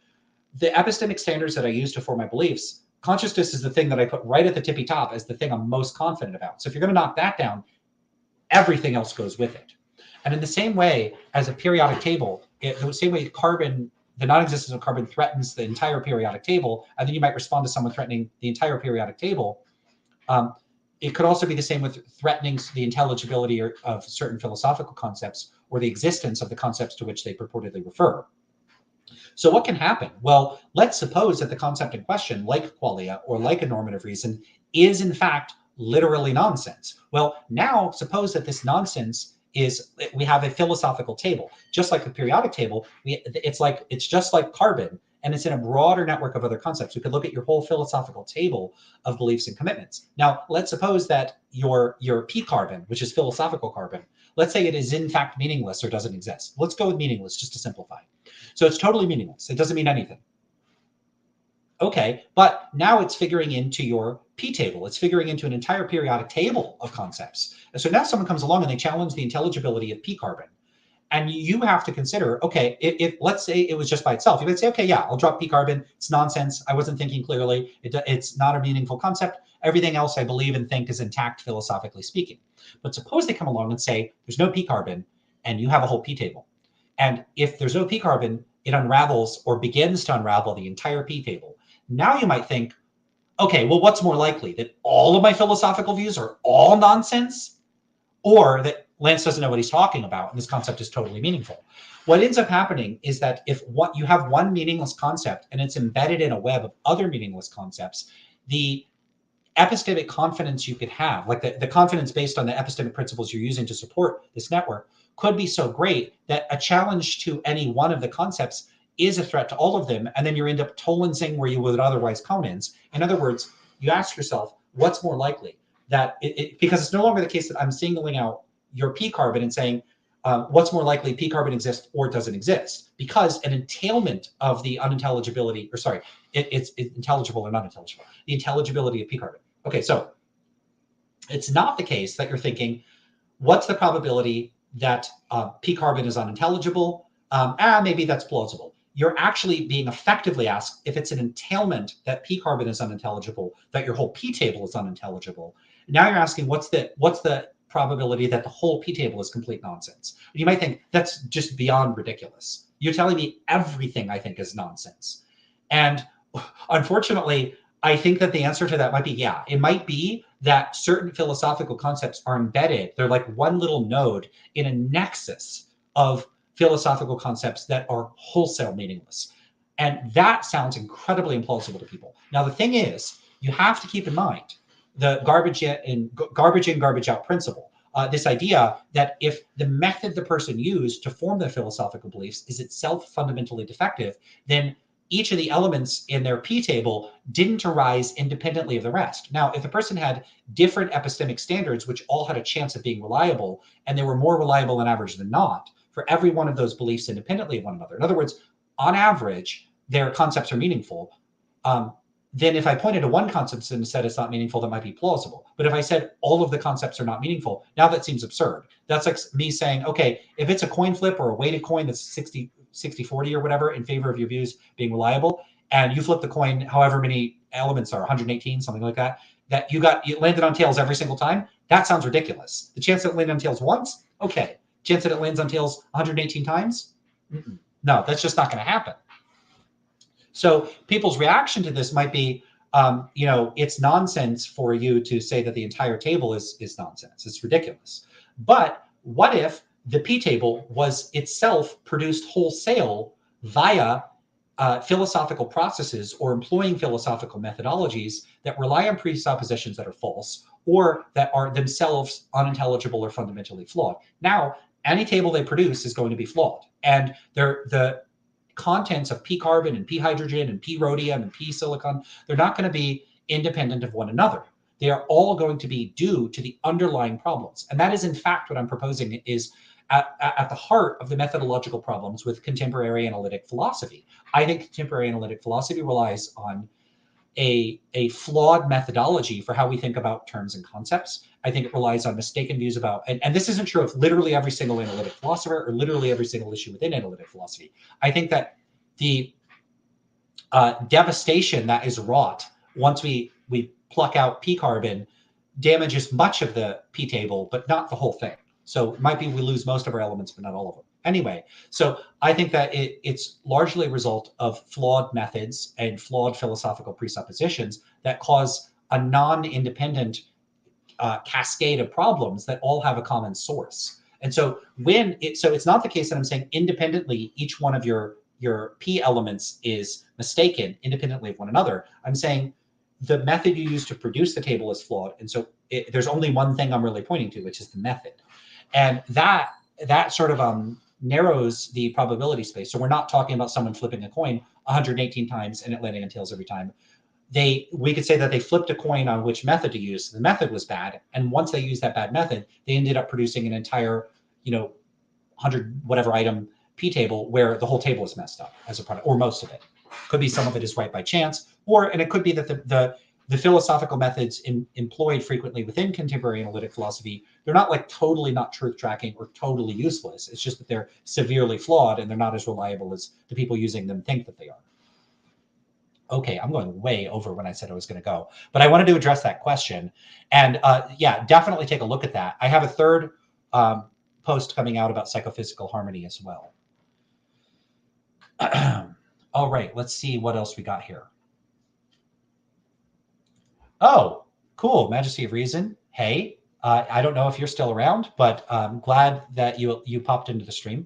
the epistemic standards that I use to form my beliefs, consciousness is the thing that I put right at the tippy top as the thing I'm most confident about. So if you're going to knock that down, everything else goes with it. And in the same way as a periodic table, the same way carbon, the non-existence of carbon threatens the entire periodic table, and then you might respond to someone threatening the entire periodic table. It could also be the same with threatening the intelligibility of certain philosophical concepts or the existence of the concepts to which they purportedly refer. So what can happen? Well, let's suppose that the concept in question, like qualia or like a normative reason, is in fact literally nonsense. Well, now suppose that this nonsense is, we have a philosophical table, just like the periodic table. It's just like carbon, and it's in a broader network of other concepts. We could look at your whole philosophical table of beliefs and commitments. Now, let's suppose that your p carbon, which is philosophical carbon, let's say it is in fact meaningless or doesn't exist. Let's go with meaningless just to simplify. So it's totally meaningless. It doesn't mean anything. Okay, but now it's figuring into your P table. It's figuring into an entire periodic table of concepts. And so now someone comes along and they challenge the intelligibility of P carbon. And you have to consider, okay, if let's say it was just by itself, you might say, okay, yeah, I'll drop P carbon. It's nonsense. I wasn't thinking clearly. It's not a meaningful concept. Everything else I believe and think is intact, philosophically speaking. But suppose they come along and say, there's no P carbon, and you have a whole P table. And if there's no P carbon, it unravels or begins to unravel the entire P table. Now you might think, okay, well, what's more likely? That all of my philosophical views are all nonsense? Or that Lance doesn't know what he's talking about and this concept is totally meaningful? What ends up happening is that if you have one meaningless concept and it's embedded in a web of other meaningless concepts, the epistemic confidence you could have, like the confidence based on the epistemic principles you're using to support this network, could be so great that a challenge to any one of the concepts is a threat to all of them, and then you end up tolensing where you would otherwise conens. In other words, you ask yourself, what's more likely? That because it's no longer the case that I'm singling out your P carbon and saying, what's more likely, P carbon exists or doesn't exist? Because an entailment of the unintelligibility, or sorry, it's intelligible or not intelligible, the intelligibility of P carbon. Okay, so it's not the case that you're thinking, what's the probability that P carbon is unintelligible? Maybe that's plausible. You're actually being effectively asked if it's an entailment that P carbon is unintelligible, that your whole P table is unintelligible. Now you're asking, what's the probability that the whole P table is complete nonsense? And you might think that's just beyond ridiculous. You're telling me everything I think is nonsense. And unfortunately, I think that the answer to that might be, yeah, it might be that certain philosophical concepts are embedded. They're like one little node in a nexus of philosophical concepts that are wholesale meaningless. And that sounds incredibly implausible to people. Now, the thing is, you have to keep in mind the garbage in, garbage out principle. This idea that if the method the person used to form their philosophical beliefs is itself fundamentally defective, then each of the elements in their P table didn't arise independently of the rest. Now, if the person had different epistemic standards, which all had a chance of being reliable, and they were more reliable on average than not, for every one of those beliefs independently of one another, in other words, on average, their concepts are meaningful. Then if I pointed to one concept and said it's not meaningful, that might be plausible. But if I said all of the concepts are not meaningful, now that seems absurd. That's like me saying, okay, if it's a coin flip or a weighted coin that's 60-40 or whatever in favor of your views being reliable, and you flip the coin however many elements are, 118, something like that, that you landed on tails every single time, that sounds ridiculous. The chance that it landed on tails once, okay. Chance that it lands on tails 118 times? No, that's just not going to happen. So people's reaction to this might be, it's nonsense for you to say that the entire table is nonsense. It's ridiculous. But what if the P table was itself produced wholesale via philosophical processes or employing philosophical methodologies that rely on presuppositions that are false or that are themselves unintelligible or fundamentally flawed? Now, any table they produce is going to be flawed. And the contents of P carbon and P hydrogen and P rhodium and P silicon, they're not going to be independent of one another. They are all going to be due to the underlying problems. And that is, in fact, what I'm proposing is at the heart of the methodological problems with contemporary analytic philosophy. I think contemporary analytic philosophy relies on a flawed methodology for how we think about terms and concepts. I think it relies on mistaken views about, and this isn't true of literally every single analytic philosopher or literally every single issue within analytic philosophy. I think that the devastation that is wrought once we pluck out P carbon damages much of the P table, but not the whole thing. So it might be we lose most of our elements, but not all of them. Anyway, so I think that it's largely a result of flawed methods and flawed philosophical presuppositions that cause a non-independent cascade of problems that all have a common source. And so it's not the case that I'm saying independently each one of your P elements is mistaken independently of one another. I'm saying the method you use to produce the table is flawed. And so there's only one thing I'm really pointing to, which is the method. And that sort of narrows the probability space. So we're not talking about someone flipping a coin 118 times and it landing on tails every time. We could say that they flipped a coin on which method to use. The method was bad. And once they used that bad method, they ended up producing an entire, 100 whatever item P table where the whole table is messed up as a product, or most of it. Could be some of it is right by chance, and it could be that the philosophical methods employed frequently within contemporary analytic philosophy, they're not like totally not truth tracking or totally useless. It's just that they're severely flawed and they're not as reliable as the people using them think that they are. Okay, I'm going way over when I said I was going to go, but I wanted to address that question. And yeah, definitely take a look at that. I have a third post coming out about psychophysical harmony as well. All right, let's see what else we got here. Oh, cool. Majesty of Reason. Hey, I don't know if you're still around, but I'm glad that you popped into the stream.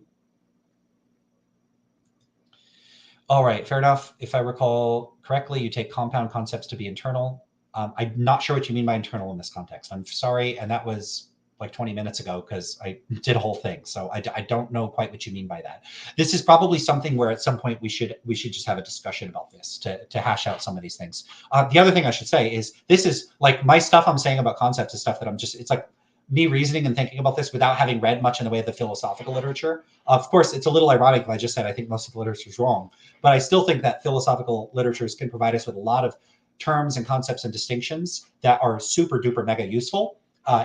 All right, fair enough. If I recall correctly, you take compound concepts to be internal. I'm not sure what you mean by internal in this context. I'm sorry, and that was like 20 minutes ago because I did a whole thing. So I don't know quite what you mean by that. This is probably something where at some point we should just have a discussion about this to hash out some of these things. The other thing I should say is this is like my stuff I'm saying about concepts is stuff that it's like me reasoning and thinking about this without having read much in the way of the philosophical literature. Of course, it's a little ironic if I just said I think most of the literature is wrong, but I still think that philosophical literatures can provide us with a lot of terms and concepts and distinctions that are super duper mega useful.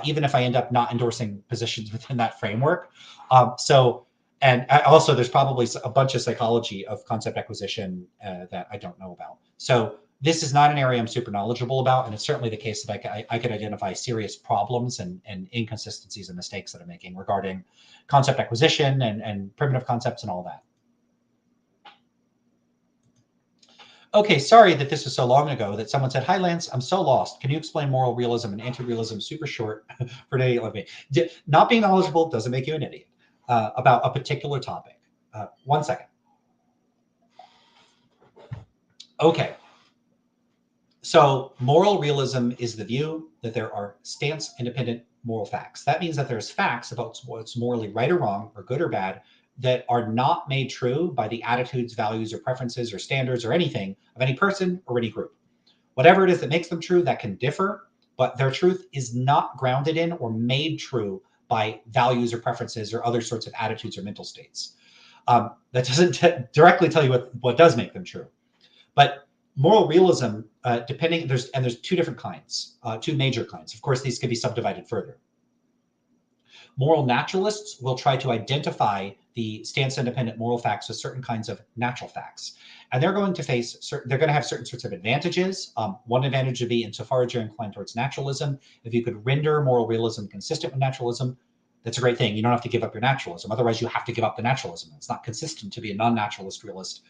Even if I end up not endorsing positions within that framework. And also there's probably a bunch of psychology of concept acquisition that I don't know about. So this is not an area I'm super knowledgeable about. And it's certainly the case that I could identify serious problems and inconsistencies and mistakes that I'm making regarding concept acquisition and primitive concepts and all that. Okay, sorry that this was so long ago that someone said, "Hi, Lance, I'm so lost. Can you explain moral realism and anti-realism super short for an idiot like me?" Not being knowledgeable doesn't make you an idiot about a particular topic. 1 second. Okay. So moral realism is the view that there are stance-independent moral facts. That means that there's facts about what's morally right or wrong, or good or bad, that are not made true by the attitudes, values, or preferences, or standards, or anything of any person or any group. Whatever it is that makes them true, that can differ, but their truth is not grounded in or made true by values or preferences or other sorts of attitudes or mental states. That doesn't directly tell you what does make them true. But moral realism, there's two different kinds, two major kinds. Of course, these can be subdivided further. Moral naturalists will try to identify the stance-independent moral facts with certain kinds of natural facts. And they're going to have certain sorts of advantages. One advantage would be insofar as you're inclined towards naturalism, if you could render moral realism consistent with naturalism, that's a great thing. You don't have to give up your naturalism. Otherwise, you have to give up the naturalism. It's not consistent to be a non-naturalist realist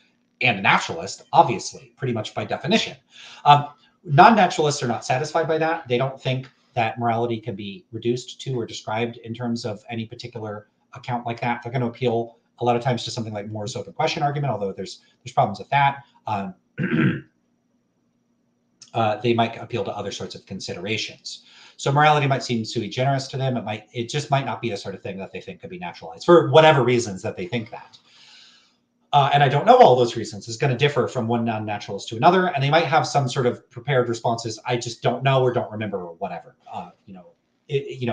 and a naturalist, obviously, pretty much by definition. Non-naturalists are not satisfied by that. They don't think that morality can be reduced to or described in terms of any particular account like that. They're going to appeal a lot of times to something like Moore's open question argument, although there's problems with that. They might appeal to other sorts of considerations. So morality might seem sui generis to them. It just might not be the sort of thing that they think could be naturalized for whatever reasons that they think that. And I don't know all those reasons. It's going to differ from one non-naturalist to another, and they might have some sort of prepared responses. I just don't know or don't remember or whatever.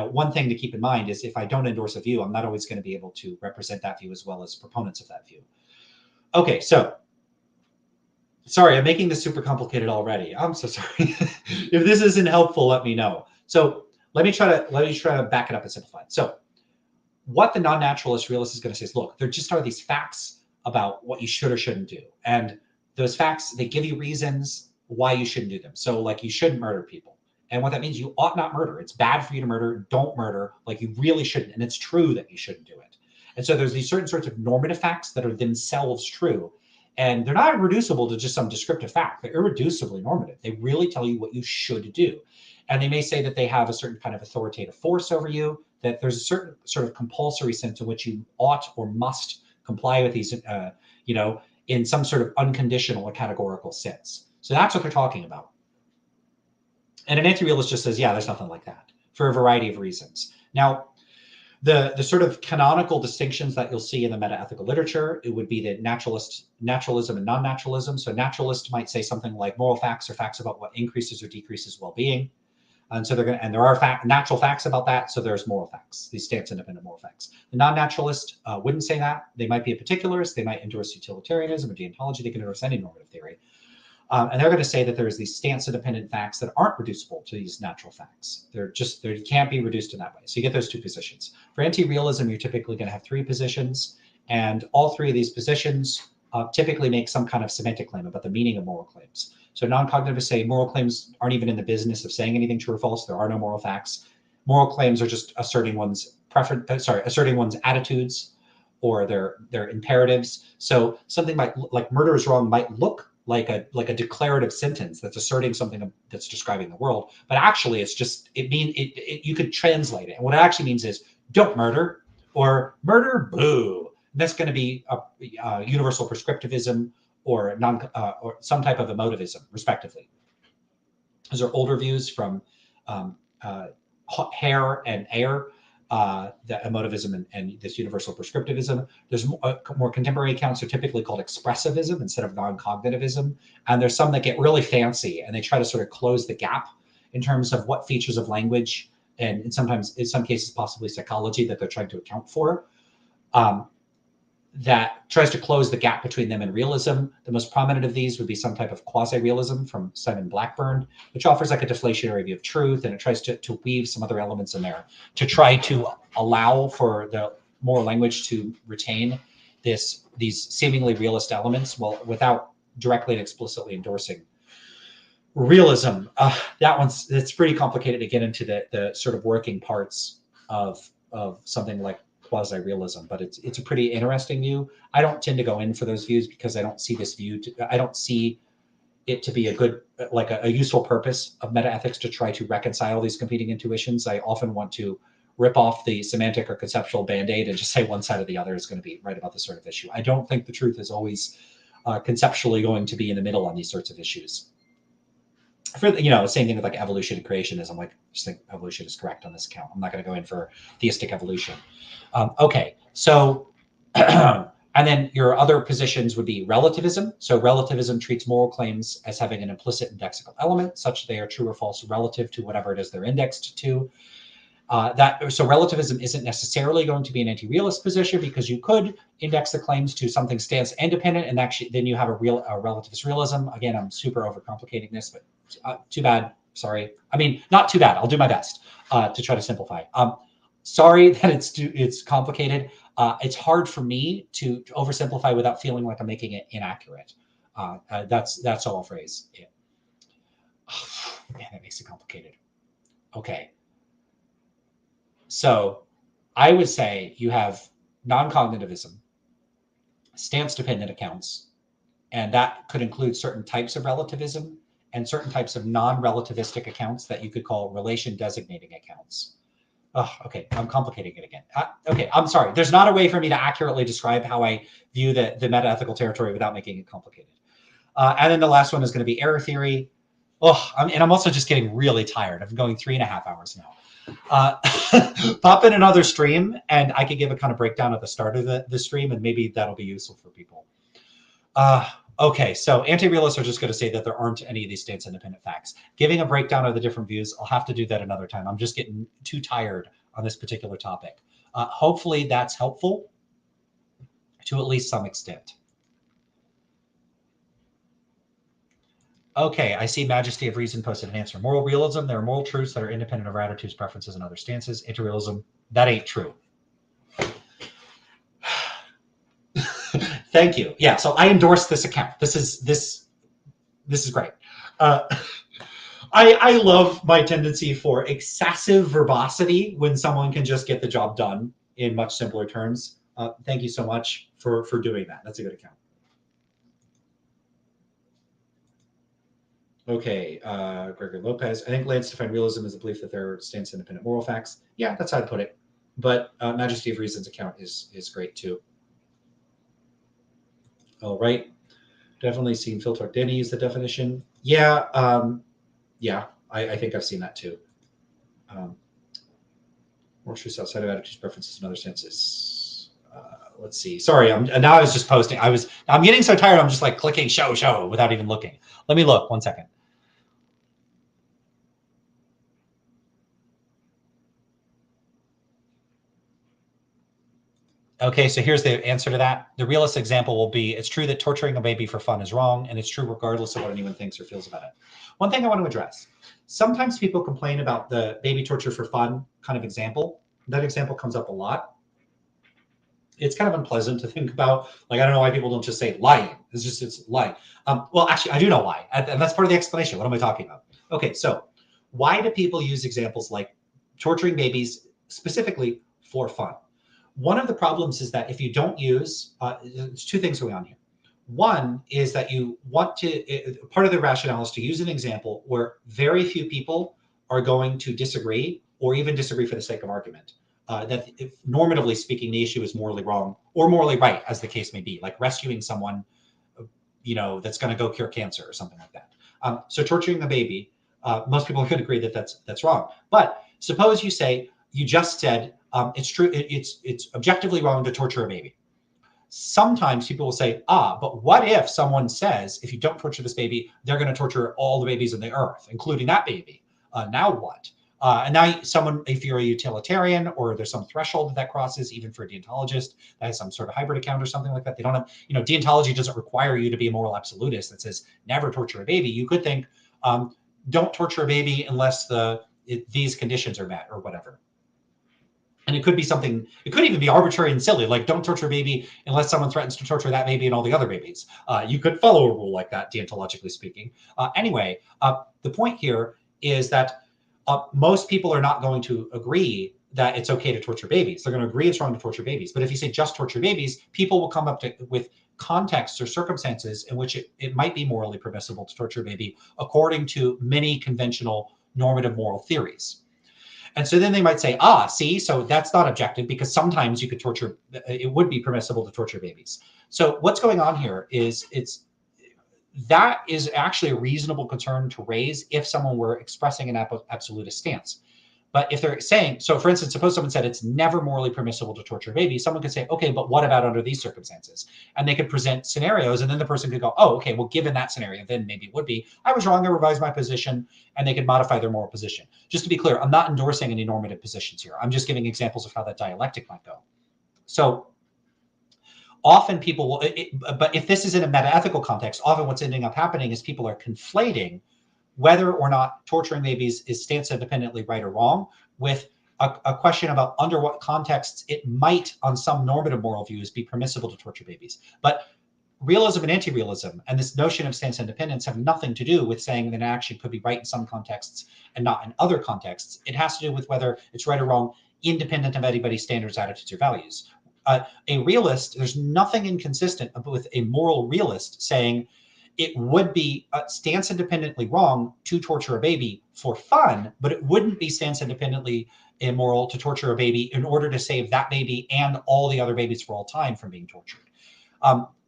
One thing to keep in mind is if I don't endorse a view, I'm not always going to be able to represent that view as well as proponents of that view. Okay, so sorry, I'm making this super complicated already. I'm so sorry. If this isn't helpful, let me know. So let me try to back it up and simplify it. So what the non-naturalist realist is going to say is, look, there just are these facts about what you should or shouldn't do. And those facts, they give you reasons why you shouldn't do them. So like you shouldn't murder people. And what that means, you ought not murder. It's bad for you to murder. Don't murder. Like you really shouldn't. And it's true that you shouldn't do it. And so there's these certain sorts of normative facts that are themselves true. And they're not reducible to just some descriptive fact. They're irreducibly normative. They really tell you what you should do. And they may say that they have a certain kind of authoritative force over you, that there's a certain sort of compulsory sense in which you ought or must comply with these, in some sort of unconditional or categorical sense. So that's what they're talking about. And an anti-realist just says, yeah, there's nothing like that for a variety of reasons. Now, the sort of canonical distinctions that you'll see in the meta-ethical literature, it would be the naturalism and non-naturalism. So naturalist might say something like moral facts are facts about what increases or decreases well-being. And so there are natural facts about that. So there's moral facts, these stance-independent moral facts. The non-naturalist wouldn't say that. They might be a particularist. They might endorse utilitarianism or deontology. They can endorse any normative theory. And they're going to say that there's these stance-independent facts that aren't reducible to these natural facts. They can't be reduced in that way. So you get those two positions. For anti-realism, you're typically going to have three positions. And all three of these positions typically make some kind of semantic claim about the meaning of moral claims. So non-cognitivists say moral claims aren't even in the business of saying anything true or false. There are no moral facts. Moral claims are just asserting one's attitudes or their imperatives. So something like murder is wrong might look like a declarative sentence that's asserting something that's describing the world, but actually you could translate it. And what it actually means is don't murder or murder, boo. And that's going to be a universal prescriptivism or some type of emotivism, respectively. Those are older views from Hare and Ayer, the emotivism and this universal prescriptivism. There's more contemporary accounts are typically called expressivism instead of non-cognitivism. And there's some that get really fancy and they try to sort of close the gap in terms of what features of language and in some cases possibly psychology that they're trying to account for. That tries to close the gap between them and realism. The most prominent of these would be some type of quasi-realism from Simon Blackburn, which offers like a deflationary view of truth, and it tries to weave some other elements in there to try to allow for the moral language to retain these seemingly realist elements without directly and explicitly endorsing realism. It's pretty complicated to get into the sort of working parts of something like quasi-realism, but it's a pretty interesting view. I don't tend to go in for those views because I don't see this view. I don't see it to be a good, like a useful purpose of metaethics to try to reconcile these competing intuitions. I often want to rip off the semantic or conceptual band-aid and just say one side or the other is going to be right about this sort of issue. I don't think the truth is always conceptually going to be in the middle on these sorts of issues. For same thing with like evolution and creationism. Like, I just think evolution is correct on this account. I'm not going to go in for theistic evolution. Okay, so and then your other positions would be relativism. So relativism treats moral claims as having an implicit indexical element, such that they are true or false relative to whatever it is they're indexed to. So relativism isn't necessarily going to be an anti-realist position, because you could index the claims to something stance independent, and actually then you have a relativist realism. Again, I'm super overcomplicating this, but too bad. Sorry. I mean, not too bad. I'll do my best to try to simplify. Sorry that it's complicated. It's hard for me to oversimplify without feeling like I'm making it inaccurate. That's all I'll phrase it. Oh, man, that makes it complicated. Okay. So I would say you have non-cognitivism, stance-dependent accounts, and that could include certain types of relativism and certain types of non-relativistic accounts that you could call relation-designating accounts. Oh, okay, I'm complicating it again. Okay, I'm sorry. There's not a way for me to accurately describe how I view the metaethical territory without making it complicated. And then the last one is going to be error theory. Oh, and I'm also just getting really tired. I'm going 3.5 hours now. Pop in another stream and I could give a kind of breakdown at the start of the stream, and maybe that'll be useful for people. Okay, so anti-realists are just going to say that there aren't any of these stance-independent facts. Giving a breakdown of the different views, I'll have to do that another time. I'm just getting too tired on this particular topic. Hopefully that's helpful to at least some extent. Okay, I see Majesty of Reason posted an answer. Moral realism, there are moral truths that are independent of our attitudes, preferences, and other stances. Anti-realism, that ain't true. Thank you. Yeah, so I endorse this account. This is great. I love my tendency for excessive verbosity when someone can just get the job done in much simpler terms. Thank you so much for doing that. That's a good account. Okay, Gregory Lopez. I think Lance defined realism as the belief that there are stance-independent moral facts. Yeah, that's how I'd put it. But Majesty of Reason's account is great too. All right, definitely seen Phil Denny use the definition. Yeah, yeah, I think I've seen that too. More truths outside of attitudes, preferences, and other senses. Let's see. Sorry, now I was just posting. I'm getting so tired. I'm just like clicking show without even looking. Let me look 1 second. Okay, so here's the answer to that. The realist example will be, it's true that torturing a baby for fun is wrong, and it's true regardless of what anyone thinks or feels about it. One thing I want to address, sometimes people complain about the baby torture for fun kind of example. That example comes up a lot. It's kind of unpleasant to think about. Like, I don't know why people don't just say lying. It's lying. Well, actually, I do know why, and that's part of the explanation. What am I talking about? Okay, so why do people use examples like torturing babies specifically for fun? One of the problems is that if you don't use, there's two things going on here. One is that you want to, part of the rationale is to use an example where very few people are going to disagree, or even disagree for the sake of argument. That if, normatively speaking, the issue is morally wrong or morally right, as the case may be, like rescuing someone, that's going to go cure cancer or something like that. So torturing a baby, most people could agree that that's wrong. But suppose you say, you just said, it's true, it's objectively wrong to torture a baby. Sometimes people will say, but what if someone says, if you don't torture this baby, they're going to torture all the babies on the earth, including that baby. Now what? And now if you're a utilitarian, or there's some threshold that crosses, even for a deontologist, that has some sort of hybrid account or something like that. They don't have, deontology doesn't require you to be a moral absolutist that says never torture a baby. You could think, don't torture a baby unless these conditions are met or whatever. And it could be something, it could even be arbitrary and silly, like don't torture a baby unless someone threatens to torture that baby and all the other babies. You could follow a rule like that, deontologically speaking. Anyway, the point here is that most people are not going to agree that it's okay to torture babies. They're going to agree it's wrong to torture babies. But if you say just torture babies, people will come up with contexts or circumstances in which it might be morally permissible to torture a baby according to many conventional normative moral theories. And so then they might say, see, so that's not objective because sometimes you could torture, it would be permissible to torture babies. So what's going on here is that is actually a reasonable concern to raise if someone were expressing an absolutist stance. But if they're saying, so for instance, suppose someone said it's never morally permissible to torture a baby, someone could say, okay, but what about under these circumstances? And they could present scenarios, and then the person could go, oh, okay, well, given that scenario, then maybe it would be. I was wrong, I revised my position, and they could modify their moral position. Just to be clear, I'm not endorsing any normative positions here. I'm just giving examples of how that dialectic might go. So often people will, but if this is in a meta-ethical context, often what's ending up happening is people are conflating whether or not torturing babies is stance independently right or wrong with a question about under what contexts it might, on some normative moral views, be permissible to torture babies. But realism and anti-realism and this notion of stance independence have nothing to do with saying that an action could be right in some contexts and not in other contexts. It has to do with whether it's right or wrong, independent of anybody's standards, attitudes, or values. A realist, there's nothing inconsistent with a moral realist saying it would be stance independently wrong to torture a baby for fun, but it wouldn't be stance independently immoral to torture a baby in order to save that baby and all the other babies for all time from being tortured.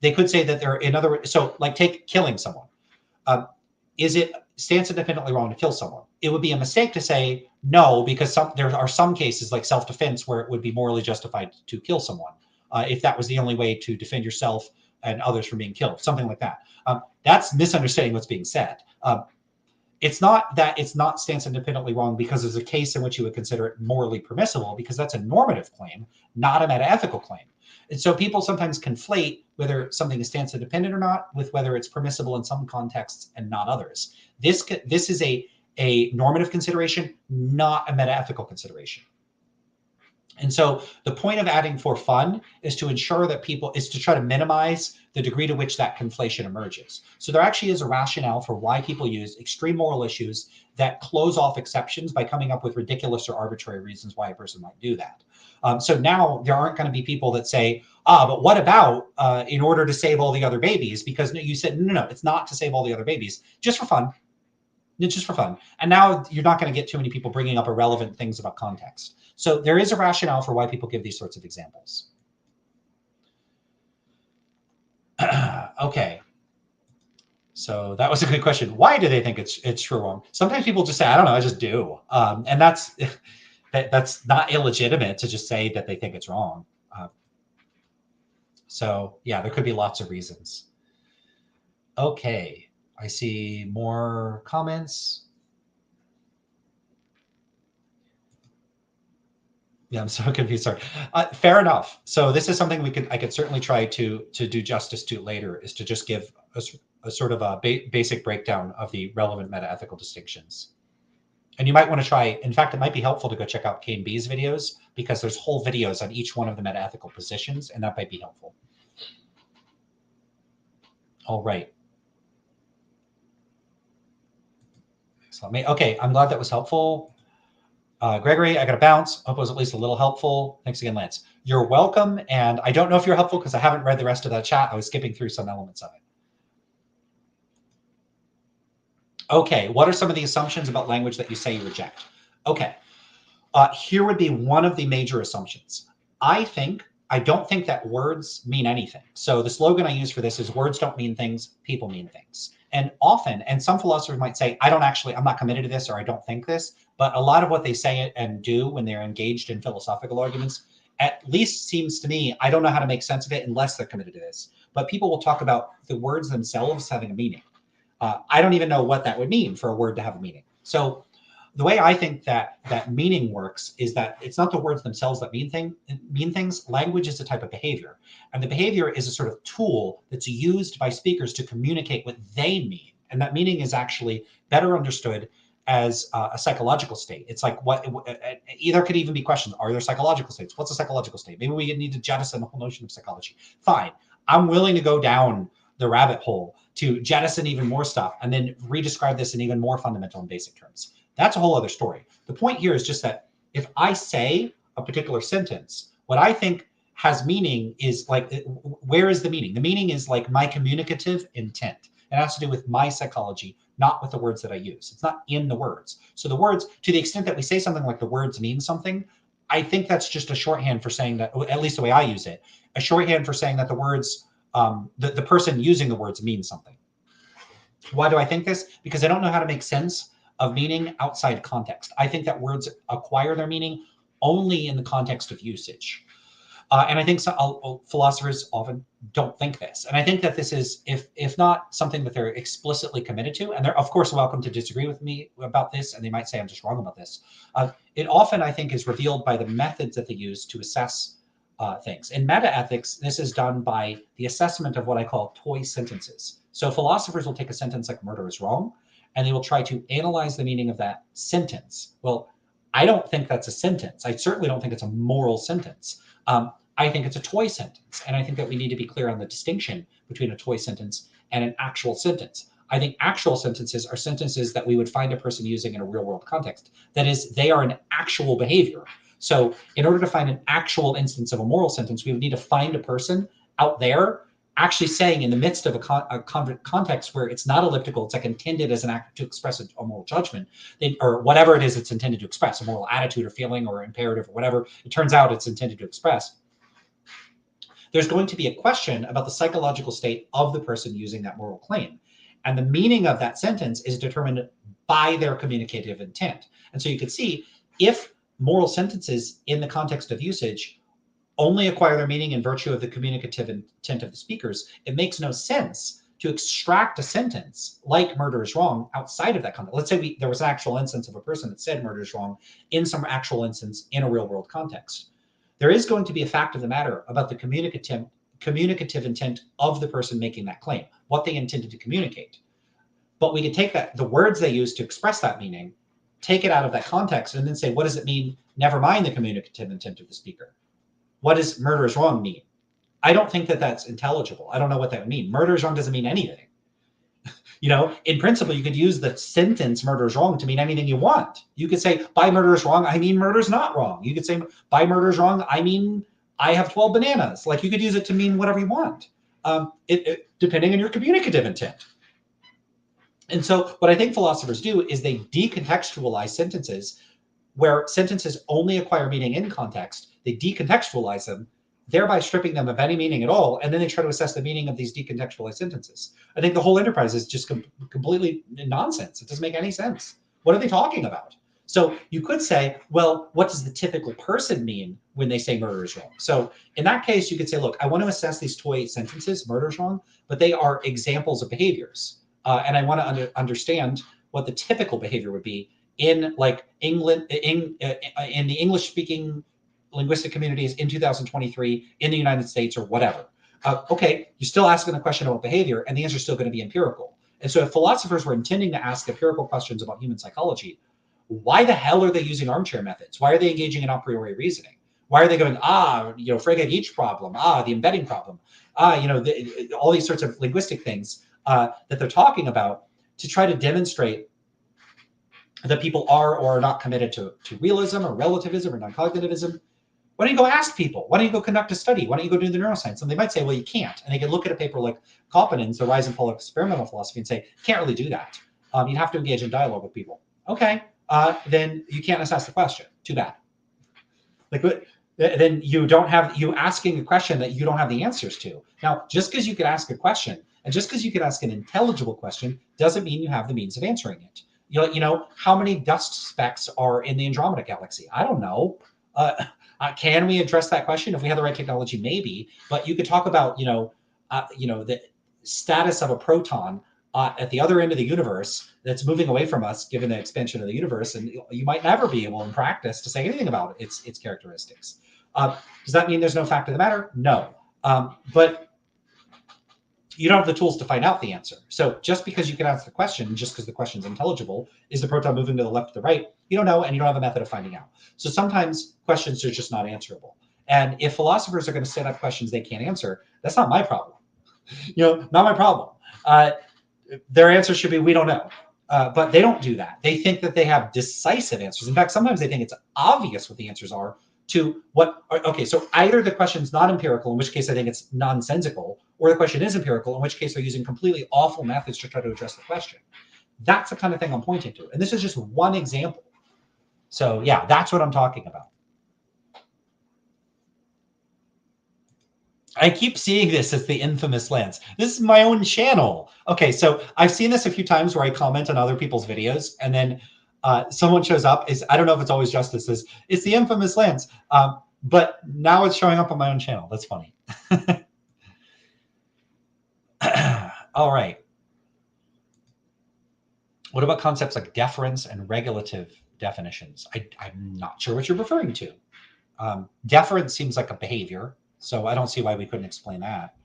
They could say that they're, in other words, so like take killing someone. Is it stance independently wrong to kill someone? It would be a mistake to say no, because there are some cases like self-defense where it would be morally justified to kill someone if that was the only way to defend yourself and others from being killed, something like that. That's misunderstanding what's being said. It's not that it's not stance independently wrong because there's a case in which you would consider it morally permissible, because that's a normative claim, not a meta-ethical claim. And so people sometimes conflate whether something is stance independent or not with whether it's permissible in some contexts and not others. This is a normative consideration, not a meta-ethical consideration. And so the point of adding for fun is to ensure that is to try to minimize the degree to which that conflation emerges. So there actually is a rationale for why people use extreme moral issues that close off exceptions by coming up with ridiculous or arbitrary reasons why a person might do that. So now there aren't going to be people that say, but what about in order to save all the other babies? Because you said, no, it's not to save all the other babies, just for fun. It's just for fun. And now you're not going to get too many people bringing up irrelevant things about context. So there is a rationale for why people give these sorts of examples. Okay. So that was a good question. Why do they think it's true or wrong? Sometimes people just say, I don't know, I just do. And that's not illegitimate to just say that they think it's wrong. So yeah, there could be lots of reasons. Okay. I see more comments. Yeah, I'm so confused. Sorry. Fair enough. So this is something I could certainly try to do justice to later, is to just give a sort of a basic breakdown of the relevant meta-ethical distinctions. And you might want to try, in fact, it might be helpful to go check out Kane B's videos, because there's whole videos on each one of the meta-ethical positions, and that might be helpful. All right. Okay, I'm glad that was helpful. Gregory, I got to bounce. Hope it was at least a little helpful. Thanks again, Lance. You're welcome. And I don't know if you're helpful because I haven't read the rest of that chat. I was skipping through some elements of it. Okay, what are some of the assumptions about language that you say you reject? Okay, here would be one of the major assumptions. I don't think that words mean anything. So the slogan I use for this is words don't mean things, people mean things. And often, and some philosophers might say, I'm not committed to this, or I don't think this, but a lot of what they say and do when they're engaged in philosophical arguments, at least seems to me, I don't know how to make sense of it unless they're committed to this. But people will talk about the words themselves having a meaning. I don't even know what that would mean for a word to have a meaning. So the way I think that meaning works is that it's not the words themselves that mean things. Language is a type of behavior. And the behavior is a sort of tool that's used by speakers to communicate what they mean. And that meaning is actually better understood as a psychological state. It's like there could even be questions. Are there psychological states? What's a psychological state? Maybe we need to jettison the whole notion of psychology. Fine. I'm willing to go down the rabbit hole to jettison even more stuff and then redescribe this in even more fundamental and basic terms. That's a whole other story. The point here is just that if I say a particular sentence, what I think has meaning is like, where is the meaning? The meaning is like my communicative intent. It has to do with my psychology, not with the words that I use. It's not in the words. So the words, to the extent that we say something like the words mean something, I think that's just a shorthand for saying that, at least the way I use it, a shorthand for saying that the words, the person using the words means something. Why do I think this? Because I don't know how to make sense of meaning outside context. I think that words acquire their meaning only in the context of usage. And I think philosophers often don't think this. And I think that this is, if not something that they're explicitly committed to, and they're of course welcome to disagree with me about this, and they might say I'm just wrong about this. It often, I think, is revealed by the methods that they use to assess things. In metaethics, this is done by the assessment of what I call toy sentences. So philosophers will take a sentence like murder is wrong, and they will try to analyze the meaning of that sentence. Well, I don't think that's a sentence. I certainly don't think it's a moral sentence. I think it's a toy sentence. And I think that we need to be clear on the distinction between a toy sentence and an actual sentence. I think actual sentences are sentences that we would find a person using in a real world context. That is, they are an actual behavior. So in order to find an actual instance of a moral sentence, we would need to find a person out there actually saying in the midst of a context where it's not elliptical, it's like intended as an act to express a moral judgment, or whatever it is it's intended to express, a moral attitude or feeling or imperative or whatever it turns out it's intended to express. There's going to be a question about the psychological state of the person using that moral claim. And the meaning of that sentence is determined by their communicative intent. And so you could see if moral sentences in the context of usage only acquire their meaning in virtue of the communicative intent of the speakers, it makes no sense to extract a sentence like murder is wrong outside of that context. Let's say there was an actual instance of a person that said murder is wrong in some actual instance in a real world context. There is going to be a fact of the matter about the communicative intent of the person making that claim, what they intended to communicate. But we can take the words they use to express that meaning, take it out of that context, and then say, what does it mean? Never mind the communicative intent of the speaker. What does murder is wrong mean? I don't think that that's intelligible. I don't know what that would mean. Murder is wrong doesn't mean anything. In principle, you could use the sentence murder is wrong to mean anything you want. You could say, by murder is wrong, I mean murder is not wrong. You could say, by murder is wrong, I mean I have 12 bananas. Like, you could use it to mean whatever you want, depending on your communicative intent. And so what I think philosophers do is they decontextualize sentences where sentences only acquire meaning in context. They decontextualize them, thereby stripping them of any meaning at all, and then they try to assess the meaning of these decontextualized sentences. I think the whole enterprise is just completely nonsense. It doesn't make any sense. What are they talking about? So you could say, well, what does the typical person mean when they say murder is wrong? So in that case, you could say, look, I want to assess these toy sentences, murder is wrong, but they are examples of behaviors. And I want to understand what the typical behavior would be in like England, in the English-speaking linguistic communities in 2023 in the United States or whatever. Okay, you're still asking the question about behavior, and the answer is still going to be empirical. And so if philosophers were intending to ask empirical questions about human psychology, why the hell are they using armchair methods? Why are they engaging in a priori reasoning? Why are they going, Frege each problem, the embedding problem, all these sorts of linguistic things that they're talking about to try to demonstrate that people are or are not committed to realism or relativism or non-cognitivism? Why don't you go ask people? Why don't you go conduct a study? Why don't you go do the neuroscience? And they might say, well, you can't. And they can look at a paper like Koppenen's The Rise and Fall of Experimental Philosophy and say, can't really do that. You'd have to engage in dialogue with people. Okay, then you can't assess the question. Too bad. Then you asking a question that you don't have the answers to. Now, just because you could ask a question and just because you could ask an intelligible question doesn't mean you have the means of answering it. How many dust specks are in the Andromeda galaxy? I don't know. Can we address that question? If we have the right technology, maybe. But you could talk about, the status of a proton at the other end of the universe that's moving away from us, given the expansion of the universe, and you might never be able in practice to say anything about its characteristics. Does that mean there's no fact of the matter? No. But you don't have the tools to find out the answer. So just because you can ask the question, just because the question's intelligible, is the proton moving to the left or the right? You don't know, and you don't have a method of finding out. So sometimes questions are just not answerable. And if philosophers are going to set up questions they can't answer, that's not my problem. Not my problem. Their answer should be, we don't know. But they don't do that. They think that they have decisive answers. In fact, sometimes they think it's obvious what the answers are to what, okay, so either the question is not empirical, in which case I think it's nonsensical, or the question is empirical, in which case they're using completely awful methods to try to address the question. That's the kind of thing I'm pointing to. And this is just one example. So yeah, that's what I'm talking about. I keep seeing this as the infamous lens. This is my own channel. Okay, so I've seen this a few times where I comment on other people's videos, and then someone shows up. I don't know if it's always Justice says, it's the infamous lens. But now it's showing up on my own channel. That's funny. All right. What about concepts like deference and regulative definitions? I'm not sure what you're referring to. Deference seems like a behavior, so I don't see why we couldn't explain that.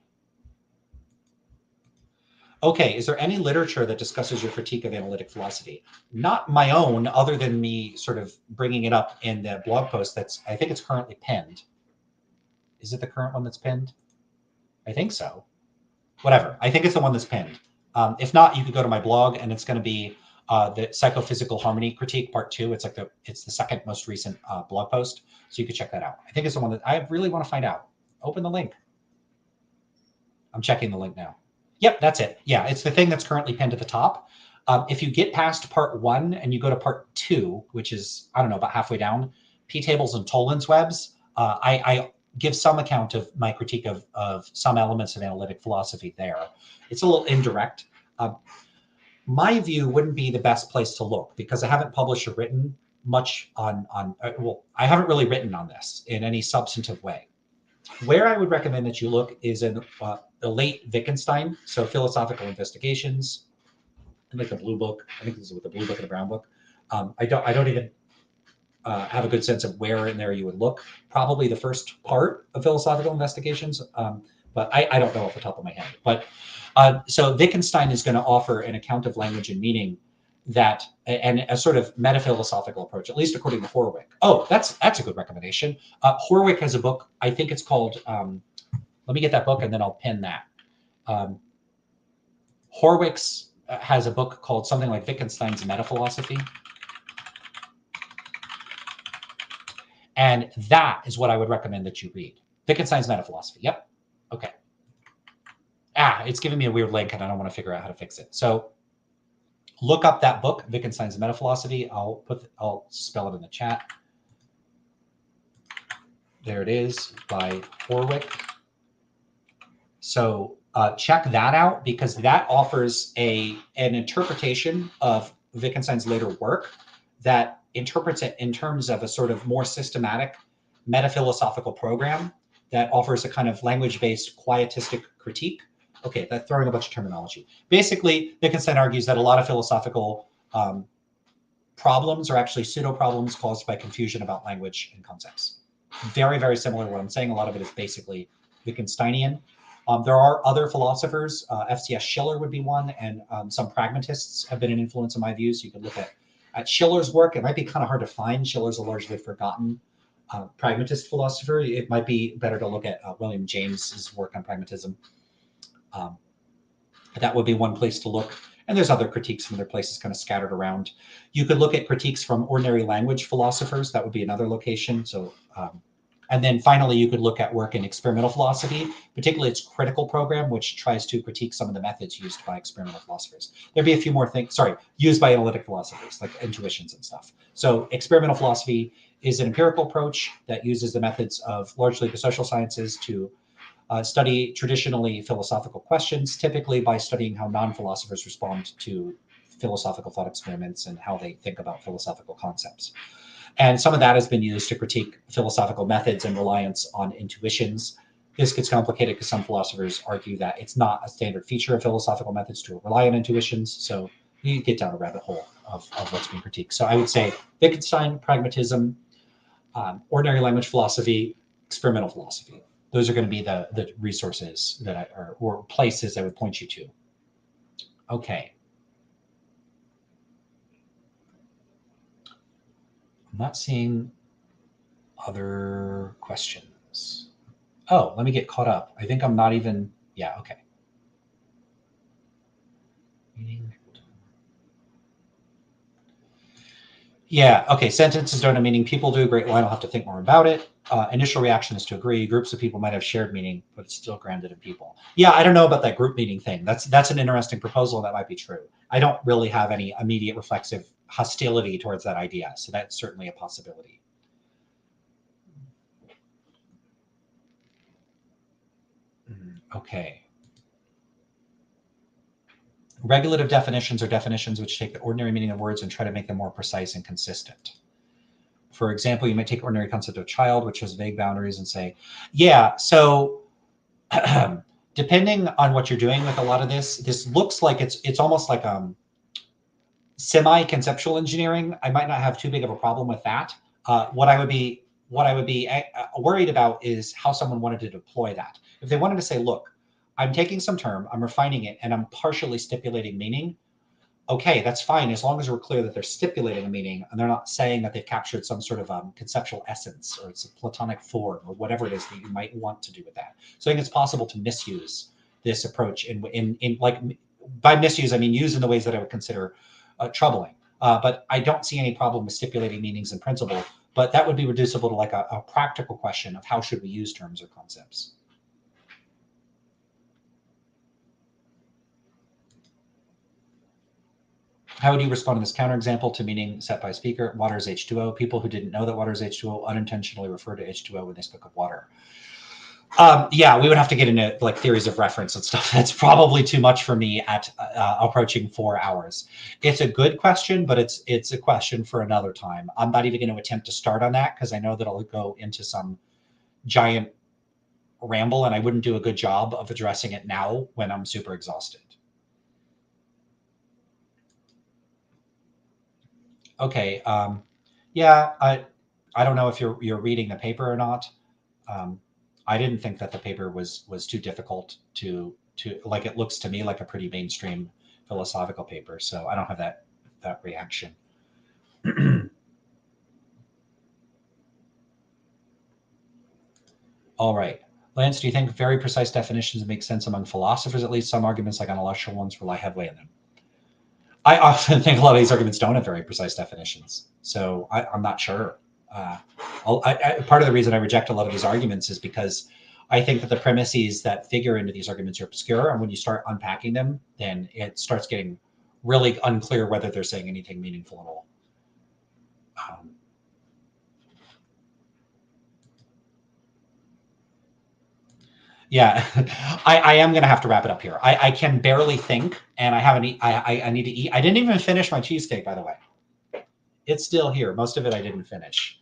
Okay, is there any literature that discusses your critique of analytic philosophy? Not my own, other than me sort of bringing it up in the blog post I think it's currently pinned. Is it the current one that's pinned? I think so. Whatever, I think it's the one that's pinned. If not, you could go to my blog, and it's going to be the Psychophysical Harmony Critique Part 2. It's like it's the second most recent blog post, so you could check that out. I think it's the one that I really want to find out. Open the link. I'm checking the link now. Yep, that's it. Yeah, it's the thing that's currently pinned at the top. If you get past Part 1 and you go to Part 2, which is, I don't know, about halfway down, P-tables and Toland's webs, I give some account of my critique of some elements of analytic philosophy there. It's a little indirect. My view wouldn't be the best place to look because I haven't published or written much well, I haven't really written on this in any substantive way. Where I would recommend that you look is in the late Wittgenstein, so Philosophical Investigations, and like the Blue Book. I think this is with the Blue Book and the Brown Book. I don't even have a good sense of where in there you would look. Probably the first part of Philosophical Investigations, but I don't know off the top of my head. But so Wittgenstein is going to offer an account of language and meaning and a sort of metaphilosophical approach, at least according to Horwick. Oh, that's a good recommendation. Horwick has a book. I think it's called. Let me get that book and then I'll pin that. Horwick's has a book called something like Wittgenstein's Metaphilosophy. And that is what I would recommend that you read. Wittgenstein's Metaphilosophy. Yep. Okay. It's giving me a weird link and I don't want to figure out how to fix it. So look up that book, Wittgenstein's Metaphilosophy. I'll spell it in the chat. There it is by Horwick. So check that out because that offers an interpretation of Wittgenstein's later work that interprets it in terms of a sort of more systematic metaphilosophical program that offers a kind of language-based quietistic critique. Okay, that's throwing a bunch of terminology. Basically, Wittgenstein argues that a lot of philosophical problems are actually pseudo-problems caused by confusion about language and concepts. Very, very similar to what I'm saying. A lot of it is basically Wittgensteinian. There are other philosophers. F.C.S. Schiller would be one, and some pragmatists have been an influence on my views. You could look at Schiller's work. It might be kind of hard to find. Schiller's a largely forgotten pragmatist philosopher. It might be better to look at William James's work on pragmatism. That would be one place to look. And there's other critiques from other places kind of scattered around. You could look at critiques from ordinary language philosophers. That would be another location. So, and then finally, you could look at work in experimental philosophy, particularly its critical program, which tries to critique some of the methods used by experimental philosophers. There'd be a few more things, used by analytic philosophers, like intuitions and stuff. So experimental philosophy is an empirical approach that uses the methods of largely the social sciences to study traditionally philosophical questions, typically by studying how non-philosophers respond to philosophical thought experiments and how they think about philosophical concepts. And some of that has been used to critique philosophical methods and reliance on intuitions. This gets complicated because some philosophers argue that it's not a standard feature of philosophical methods to rely on intuitions. So you get down a rabbit hole of what's being critiqued. So I would say Wittgenstein, pragmatism, ordinary language philosophy, experimental philosophy. Those are going to be the resources that or places I would point you to. Okay. I'm not seeing other questions. Oh, let me get caught up. I think I'm not even, yeah, okay. Yeah, okay, sentences don't have meaning. People do a great line. I'll have to think more about it. Initial reaction is to agree. Groups of people might have shared meaning, but it's still grounded in people. Yeah, I don't know about that group meaning thing. That's an interesting proposal. That might be true. I don't really have any immediate reflexive hostility towards that idea. So that's certainly a possibility. Okay. Regulative definitions are definitions which take the ordinary meaning of words and try to make them more precise and consistent. For example, you might take ordinary concept of child, which has vague boundaries, and say, yeah, so depending on what you're doing with a lot of this looks like it's almost like semi-conceptual engineering. I might not have too big of a problem with that. What I would be worried about is how someone wanted to deploy that. If they wanted to say, look, I'm taking some term, I'm refining it, and I'm partially stipulating meaning, okay, that's fine, as long as we're clear that they're stipulating a meaning and they're not saying that they've captured some sort of conceptual essence or it's a Platonic form or whatever it is that you might want to do with that. So I think it's possible to misuse this approach in like, by misuse, I mean use in the ways that I would consider troubling. But I don't see any problem with stipulating meanings in principle, but that would be reducible to like a practical question of how should we use terms or concepts. How would you respond to this counterexample to meaning set by speaker? Water is H2O. People who didn't know that water is H2O unintentionally refer to H2O when they speak of water. Yeah, we would have to get into like theories of reference and stuff. That's probably too much for me at approaching 4 hours. It's a good question, but it's a question for another time. I'm not even going to attempt to start on that because I know that I'll go into some giant ramble and I wouldn't do a good job of addressing it now when I'm super exhausted. Okay. Yeah, I don't know if you're reading the paper or not. I didn't think that the paper was too difficult to like. It looks to me like a pretty mainstream philosophical paper, so I don't have that reaction. All right, Lance, do you think very precise definitions make sense among philosophers? At least some arguments, like intellectual ones, rely heavily on them. I often think a lot of these arguments don't have very precise definitions, so I'm not sure. Part of the reason I reject a lot of these arguments is because I think that the premises that figure into these arguments are obscure, and when you start unpacking them, then it starts getting really unclear whether they're saying anything meaningful at all. Yeah, I am going to have to wrap it up here. I can barely think, and I haven't. I need to eat. I didn't even finish my cheesecake, by the way. It's still here. Most of it I didn't finish.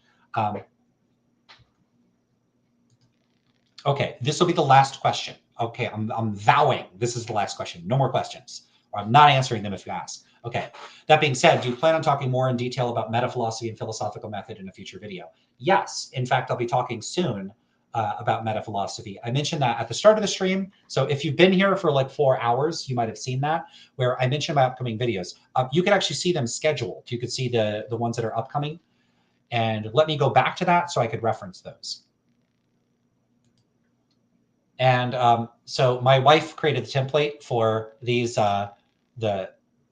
Okay, this will be the last question. Okay, I'm vowing this is the last question. No more questions. Or I'm not answering them if you ask. Okay, that being said, do you plan on talking more in detail about metaphilosophy and philosophical method in a future video? Yes. In fact, I'll be talking soon about metaphilosophy. I mentioned that at the start of the stream. So if you've been here for like 4 hours, you might have seen that, where I mentioned my upcoming videos. You can actually see them scheduled. You could see the ones that are upcoming. And let me go back to that so I could reference those. And so my wife created the template for these, the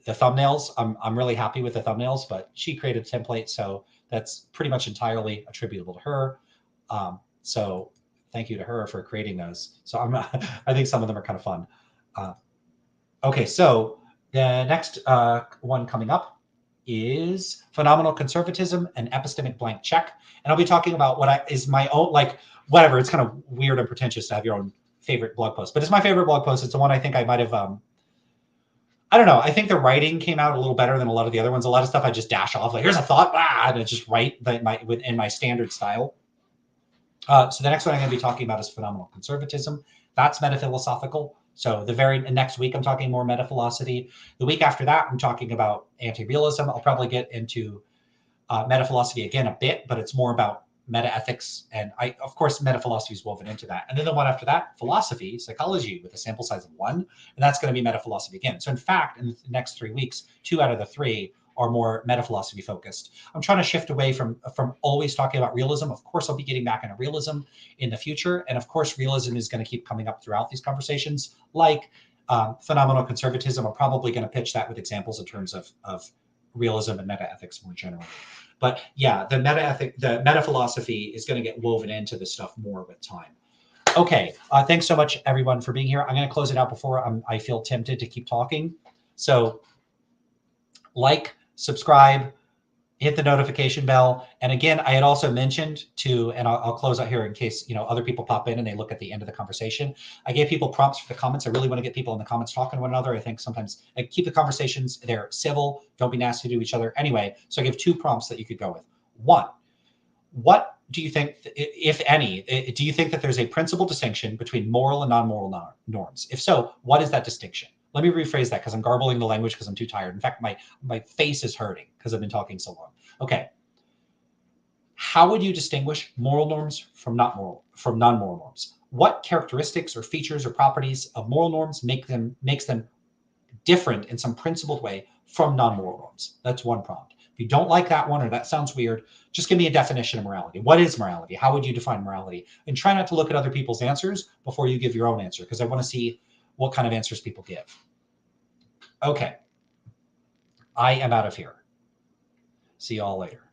thumbnails. I'm really happy with the thumbnails, but she created a template. So that's pretty much entirely attributable to her. So thank you to her for creating those. So I think some of them are kind of fun. Okay, so the next one coming up is phenomenal conservatism and epistemic blank check. And I'll be talking about what is my own, like, whatever. It's kind of weird and pretentious to have your own favorite blog post, but it's my favorite blog post. It's the one I think I might have, I don't know. I think the writing came out a little better than a lot of the other ones. A lot of stuff I just dash off, like, here's a thought, and I just write in my standard style. So the next one I'm going to be talking about is phenomenal conservatism. That's metaphilosophical. So the very next week, I'm talking more metaphilosophy. The week after that, I'm talking about anti-realism. I'll probably get into metaphilosophy again a bit, but it's more about metaethics. And of course, metaphilosophy is woven into that. And then the one after that, philosophy, psychology, with a sample size of 1. And that's going to be metaphilosophy again. So in fact, in the next 3 weeks, 2 out of the 3 are more metaphilosophy focused. I'm trying to shift away from always talking about realism. Of course, I'll be getting back into realism in the future. And of course, realism is going to keep coming up throughout these conversations. Like phenomenal conservatism, I'm probably going to pitch that with examples in terms of realism and metaethics more generally. But yeah, the metaphilosophy is going to get woven into this stuff more with time. Okay, thanks so much, everyone, for being here. I'm going to close it out before I feel tempted to keep talking. So like, subscribe, hit the notification bell. And again, I had also mentioned to, and I'll close out here in case, other people pop in and they look at the end of the conversation. I gave people prompts for the comments. I really want to get people in the comments talking to one another. I think sometimes keep the conversations, they're civil, don't be nasty to each other. Anyway, so I give 2 prompts that you could go with. 1, what do you think, if any, do you think that there's a principal distinction between moral and non-moral norms? If so, what is that distinction? Let me rephrase that because I'm garbling the language because I'm too tired. In fact, my face is hurting because I've been talking so long. Okay. How would you distinguish moral norms from non-moral norms? What characteristics or features or properties of moral norms makes them different in some principled way from non-moral norms? That's 1 prompt. If you don't like that one or that sounds weird, just give me a definition of morality. What is morality? How would you define morality? And try not to look at other people's answers before you give your own answer, because I want to see what kind of answers people give. Okay. I am out of here. See you all later.